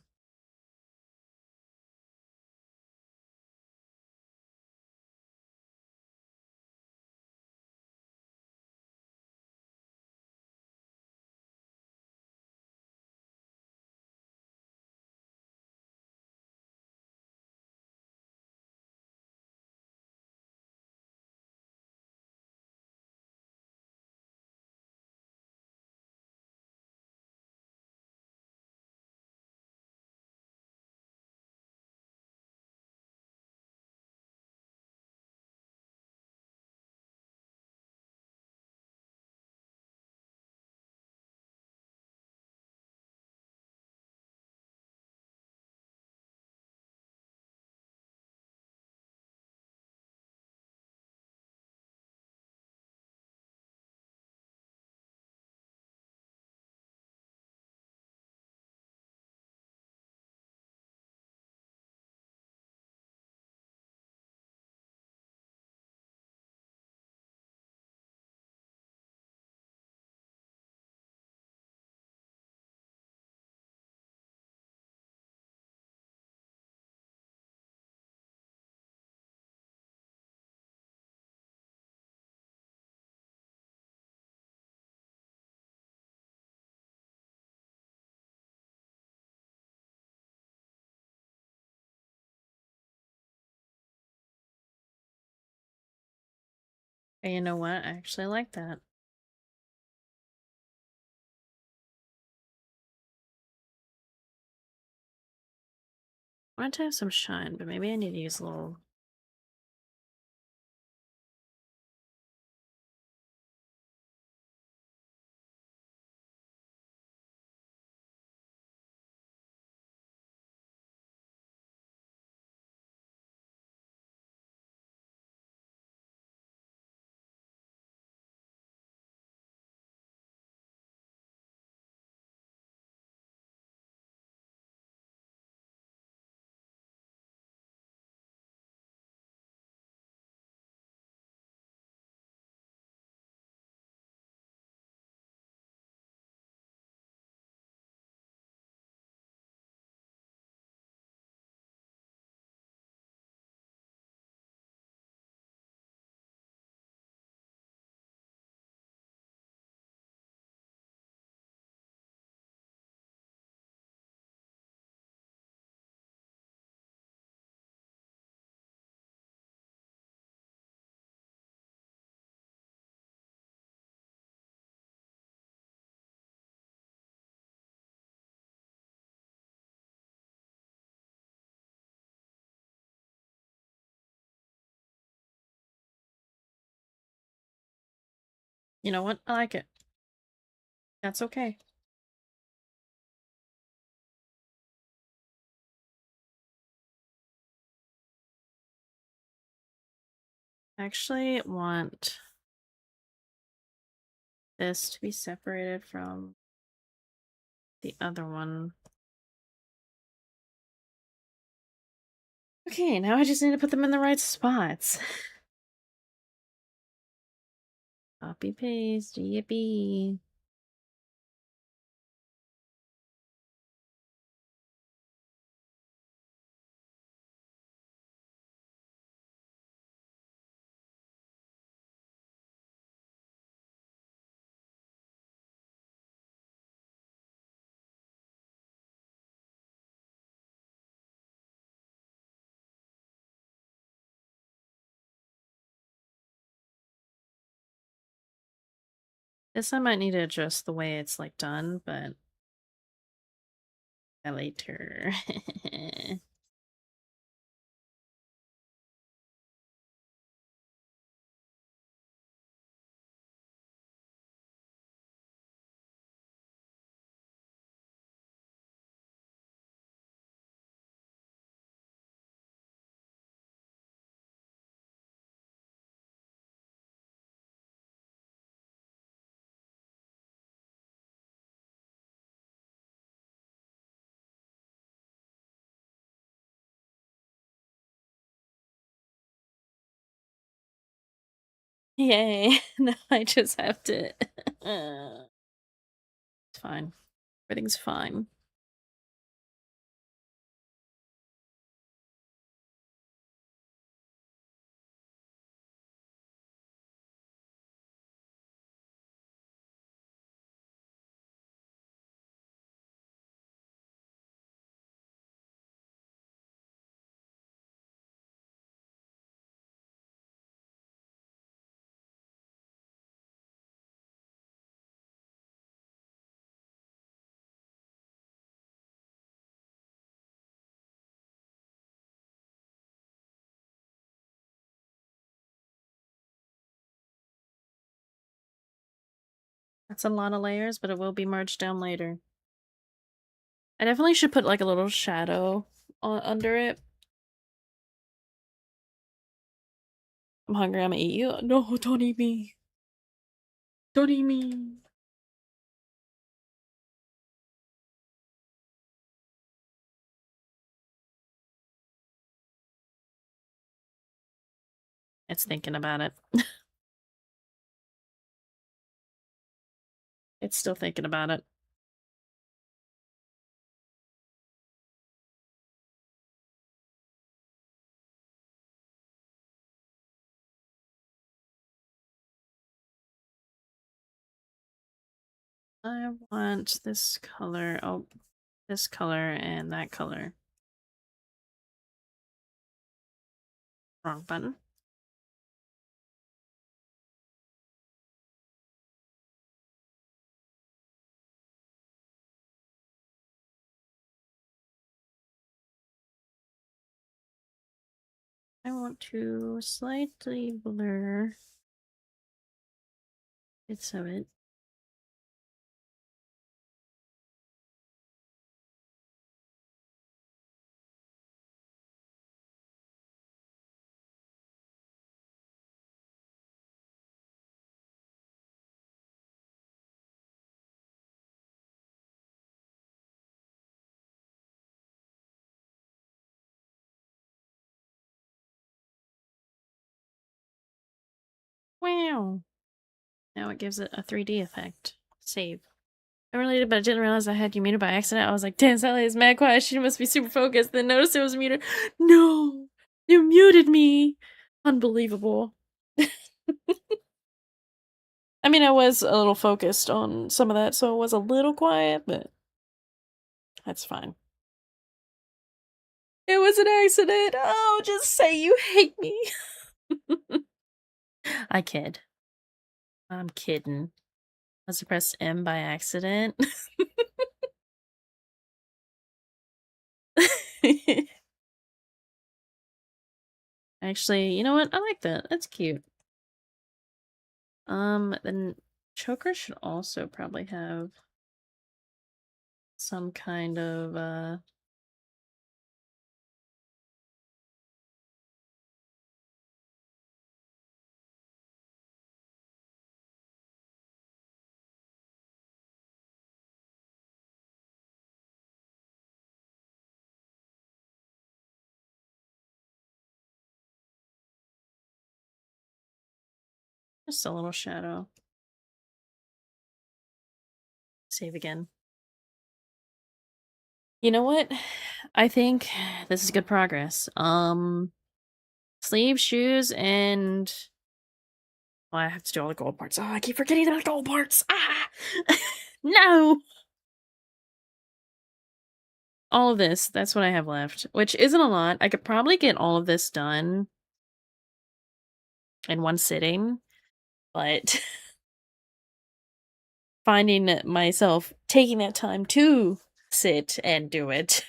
And you know what? I actually like that. I want it to have some shine, but maybe I need to use a little. You know what? I like it. That's okay. I actually want this to be separated from the other one. Okay, now I just need to put them in the right spots. Copy paste, yippee. This I might need to adjust the way it's like done, but later. Yay. Now I just have to. It's fine. Everything's fine. That's a lot of layers, but it will be merged down later. I definitely should put like a little shadow under it. I'm hungry, I'm gonna eat you. No, don't eat me. Don't eat me. It's thinking about it. It's still thinking about it. I want this color. Oh, this color and that color. Wrong button. I want to slightly blur bits of it. Wow. Now it gives it a 3D effect. Save. I related, but I didn't realize I had you muted by accident. I was like, damn, Sally is mad quiet. She must be super focused. Then noticed it was muted. No! You muted me! Unbelievable. I mean, I was a little focused on some of that, so it was a little quiet, but that's fine. It was an accident. Oh, just say you hate me. I kid. I'm kidding. I pressed M by accident. Actually, you know what? I like that. That's cute. Then choker should also probably have some kind of just a little shadow. Save again. You know what? I think this is good progress. Sleeves, shoes, and well, I have to do all the gold parts. Oh, I keep forgetting the gold parts. Ah! No! All of this, that's what I have left, which isn't a lot. I could probably get all of this done in one sitting, but finding myself taking that time to sit and do it,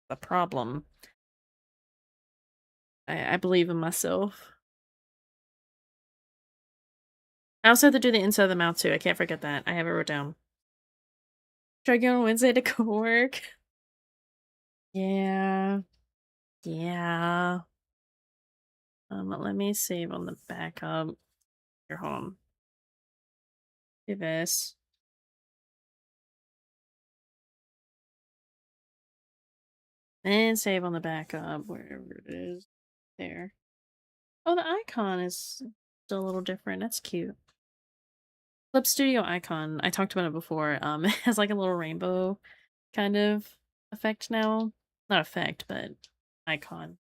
the problem. I believe in myself. I also have to do the inside of the mouth too. I can't forget that. I have it wrote down. Should I go on Wednesday to go work? Yeah. Yeah. Let me save on the backup. Here, hold on. Do this. And save on the backup, wherever it is. There. Oh, the icon is still a little different. That's cute. Clip Studio icon. I talked about it before. It has like a little rainbow kind of effect now. Not effect, but icon.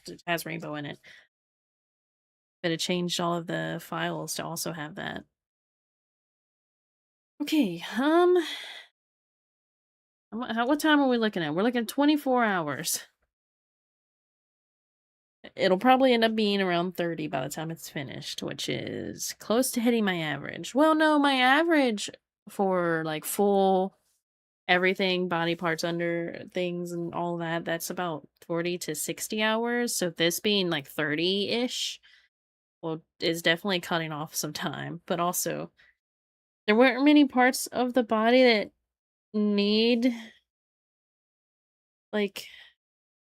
It has rainbow in it. But it changed all of the files to also have that. Okay, what time are we looking at? We're looking at 24 hours. It'll probably end up being around 30 by the time it's finished, which is close to hitting my average. Well, no, my average for like full everything, body parts under things and all that, that's about 40 to 60 hours. So this being like 30-ish, well, is definitely cutting off some time. But also, there weren't many parts of the body that need like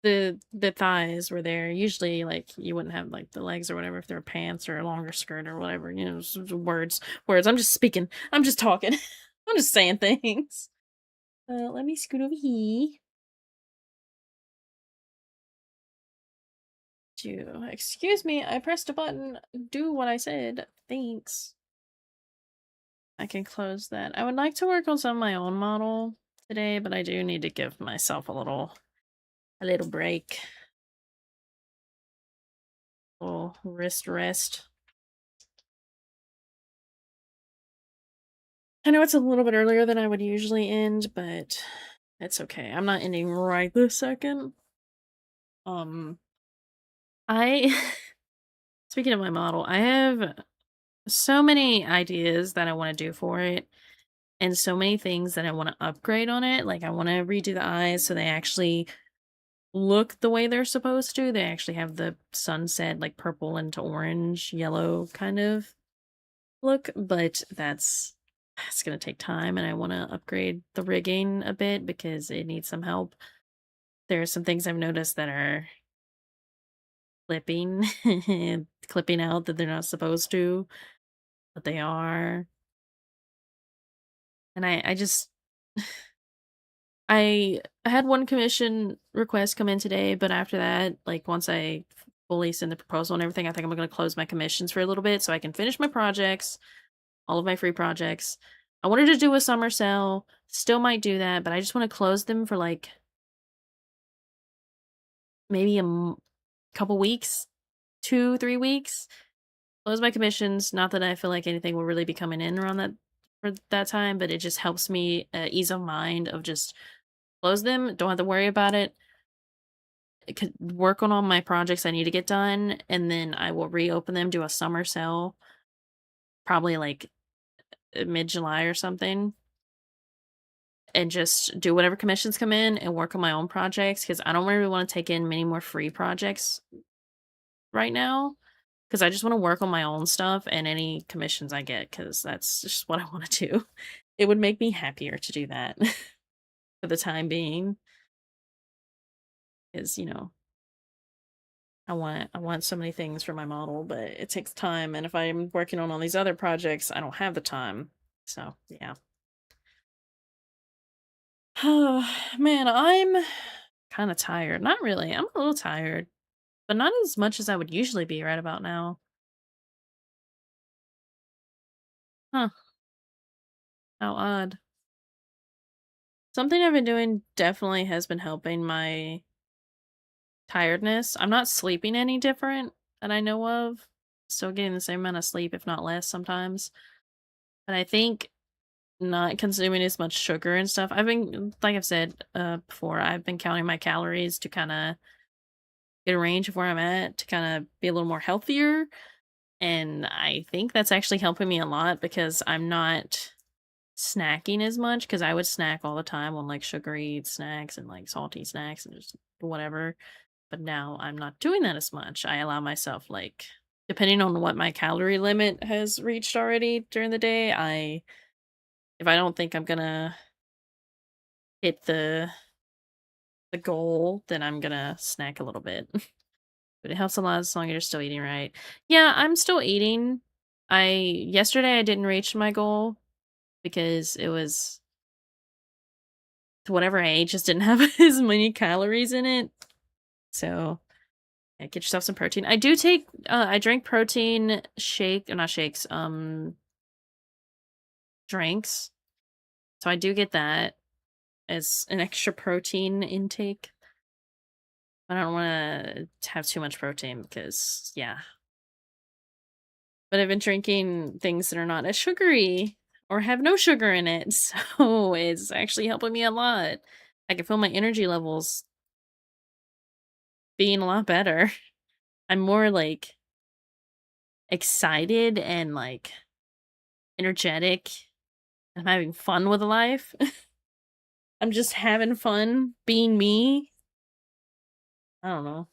the thighs were there. Usually, like you wouldn't have like the legs or whatever if they were pants or a longer skirt or whatever. You know, words. I'm just speaking. I'm just talking. I'm just saying things. Let me scoot over here. Excuse me, I pressed a button. Do what I said. Thanks. I can close that. I would like to work on some of my own model today, but I do need to give myself a little break. A little wrist rest. I know it's a little bit earlier than I would usually end, but it's okay. I'm not ending right this second. I speaking of my model, I have so many ideas that I want to do for it and so many things that I want to upgrade on it. Like I want to redo the eyes so they actually look the way they're supposed to. They actually have the sunset, like, purple into orange, yellow kind of look, but that's gonna take time, and I wanna upgrade the rigging a bit because it needs some help. There are some things I've noticed that are clipping clipping out that they're not supposed to, but they are, and I just I had one commission request come in today, but after that, like, once I fully send the proposal and everything, I think I'm gonna close my commissions for a little bit so I can finish my projects, all of my free projects. I wanted to do a summer sale, still might do that, but I just wanna close them for, like, maybe couple weeks, 2, 3 weeks. Close my commissions, not that I feel like anything will really be coming in around that for that time, but it just helps me, ease of mind of just close them, don't have to worry about it. I could work on all my projects I need to get done, and then I will reopen them, do a summer sale, probably, like, mid-July or something, and just do whatever commissions come in and work on my own projects because I don't really wanna take in many more free projects right now. Because I just wanna work on my own stuff and any commissions I get, because that's just what I wanna do. It would make me happier to do that for the time being, is, I want so many things for my model, but it takes time, and if I'm working on all these other projects, I don't have the time. So, yeah. Man, I'm kinda tired. Not really, I'm a little tired, but not as much as I would usually be right about now. Huh, how odd. Something I've been doing definitely has been helping my tiredness. I'm not sleeping any different that I know of. Still getting the same amount of sleep, if not less sometimes. But I think not consuming as much sugar and stuff. I've been, like I've said before, I've been counting my calories to kind of get a range of where I'm at to kind of be a little more healthier. And I think that's actually helping me a lot because I'm not snacking as much because I would snack all the time on like sugary snacks and like salty snacks and just whatever. But now I'm not doing that as much. I allow myself, like, depending on what my calorie limit has reached already during the day, if I don't think I'm gonna hit the goal, then I'm gonna snack a little bit. But it helps a lot as long as you're still eating right. Yeah, I'm still eating. Yesterday I didn't reach my goal because it was whatever I ate just didn't have as many calories in it. So yeah, get yourself some protein. I do take I drink protein shake or not shakes, drinks. So I do get that as an extra protein intake. I don't want to have too much protein because yeah. But I've been drinking things that are not as sugary or have no sugar in it. So it's actually helping me a lot. I can feel my energy levels being a lot better. I'm more like excited and like energetic. I'm having fun with life. I'm just having fun being me. I don't know.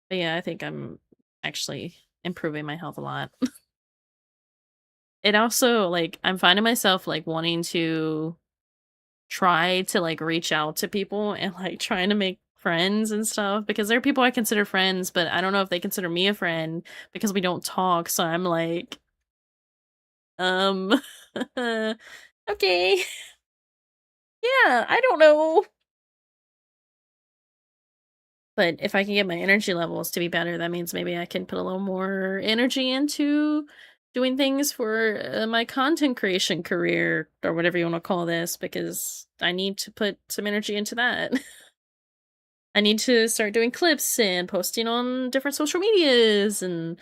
But yeah, I think I'm actually improving my health a lot. It also, like, I'm finding myself, like, wanting to try to, like, reach out to people and, like, trying to make friends and stuff because there are people I consider friends, but I don't know if they consider me a friend because we don't talk, so I'm like, um, okay. Yeah, I don't know. But if I can get my energy levels to be better, that means maybe I can put a little more energy into doing things for my content creation career or whatever you want to call this because I need to put some energy into that. I need to start doing clips and posting on different social medias and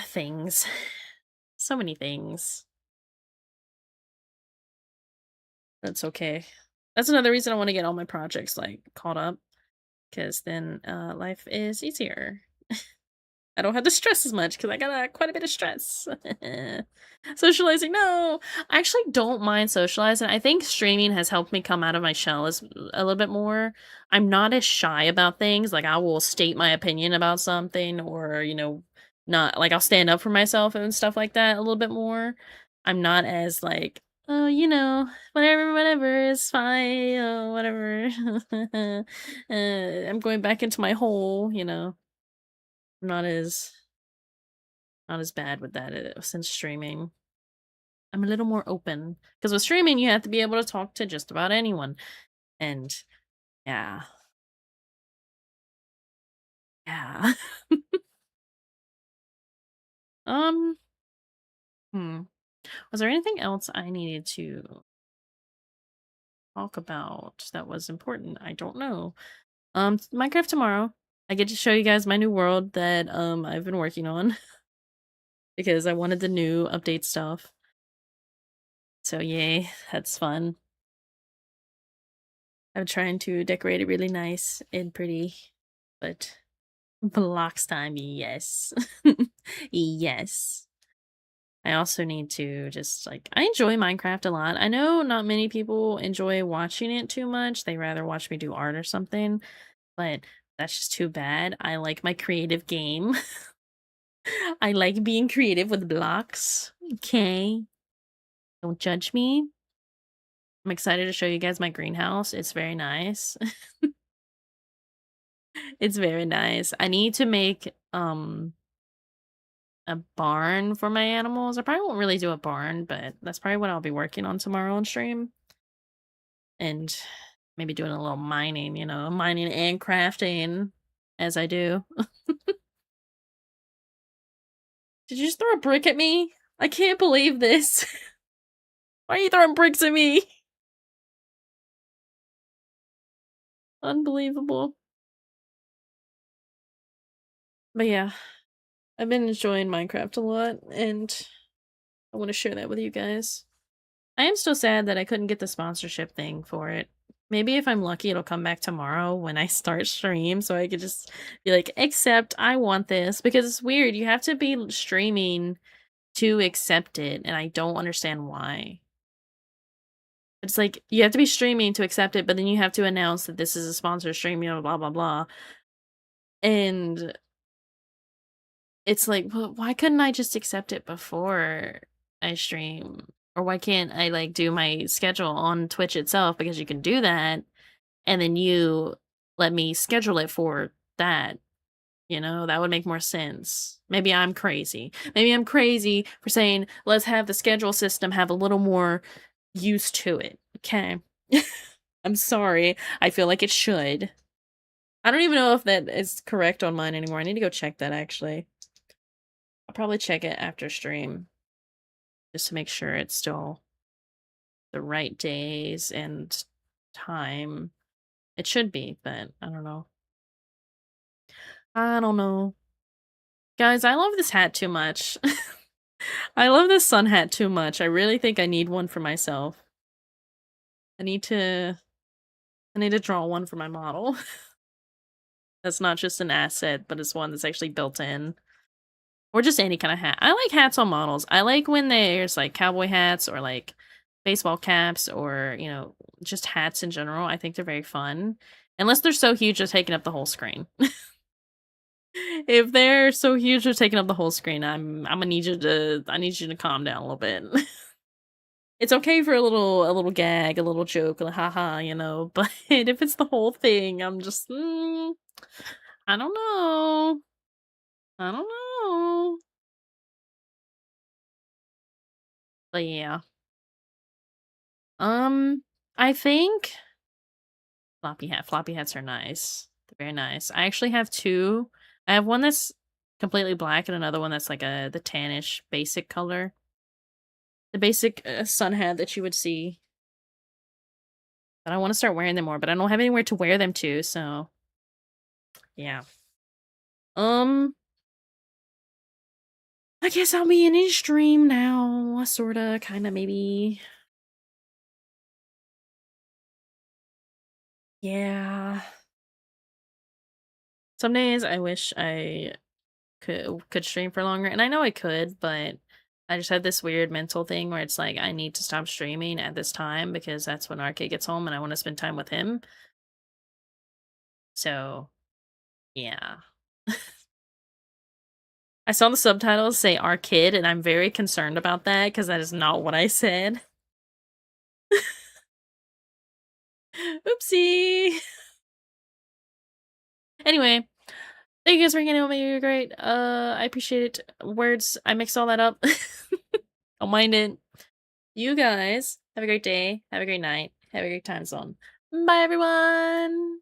things. So many things. That's okay. That's another reason I want to get all my projects like caught up because then life is easier. I don't have to stress as much because I got quite a bit of stress. Socializing, no. I actually don't mind socializing. I think streaming has helped me come out of my shell a little bit more. I'm not as shy about things. Like I will state my opinion about something or, not like I'll stand up for myself and stuff like that a little bit more. I'm not as like, oh, whatever, whatever, it's fine, oh, whatever. I'm going back into my hole. I'm not as bad with that since streaming. I'm a little more open because with streaming you have to be able to talk to just about anyone, and yeah, yeah. um, hmm. Was there anything else I needed to talk about that was important? I don't know. Minecraft tomorrow. I get to show you guys my new world that I've been working on because I wanted the new update stuff. So yay, that's fun. I'm trying to decorate it really nice and pretty, but blocks time, yes. Yes. I also need to just like I enjoy Minecraft a lot. I know not many people enjoy watching it too much. They rather watch me do art or something, but that's just too bad. I like my creative game. I like being creative with blocks. Okay. Don't judge me. I'm excited to show you guys my greenhouse. It's very nice. It's very nice. I need to make a barn for my animals. I probably won't really do a barn, but that's probably what I'll be working on tomorrow on stream. And maybe doing a little mining, mining and crafting as I do. Did you just throw a brick at me? I can't believe this. Why are you throwing bricks at me? Unbelievable. But yeah, I've been enjoying Minecraft a lot, and I want to share that with you guys. I am still sad that I couldn't get the sponsorship thing for it. Maybe if I'm lucky, it'll come back tomorrow when I start stream, so I could just be like, "Accept, I want this." Because it's weird. You have to be streaming to accept it, and I don't understand why. It's like you have to be streaming to accept it, but then you have to announce that this is a sponsored stream, blah blah blah. And it's like, well, why couldn't I just accept it before I stream? Or why can't I like do my schedule on Twitch itself? Because you can do that, and then you let me schedule it for that. That would make more sense. Maybe I'm crazy. Maybe I'm crazy for saying, let's have the schedule system have a little more use to it. Okay. I'm sorry. I feel like it should. I don't even know if that is correct on mine anymore. I need to go check that actually. I'll probably check it after stream just to make sure it's still the right days and time. It should be, but I don't know. I don't know. Guys, I love this hat too much. I love this sun hat too much. I really think I need one for myself. I need to draw one for my model. That's not just an asset, but it's one that's actually built in. Or just any kind of hat. I like hats on models. I like when there's like cowboy hats or like baseball caps or, just hats in general. I think they're very fun. Unless they're so huge they're taking up the whole screen. If they're so huge they're taking up the whole screen, I'm gonna need you to calm down a little bit. It's okay for a little gag, a little joke, like haha, but if it's the whole thing, I'm just I don't know. I don't know. But yeah. Um, I think floppy hats are nice. They're very nice. I actually have two. I have one that's completely black and another one that's like the tannish basic color. The basic sun hat that you would see. But I want to start wearing them more, but I don't have anywhere to wear them to, so yeah. Um, I guess I'll be in stream now, sorta, kinda, maybe. Yeah. Some days I wish I could stream for longer, and I know I could, but I just had this weird mental thing where it's like I need to stop streaming at this time because that's when RK gets home and I want to spend time with him. So, yeah. I saw the subtitles say "our kid" and I'm very concerned about that because that is not what I said. Oopsie. Anyway, thank you guys for hanging out with me. You're great. I appreciate it. Words, I mixed all that up. Don't mind it. You guys have a great day. Have a great night. Have a great time zone. Bye, everyone.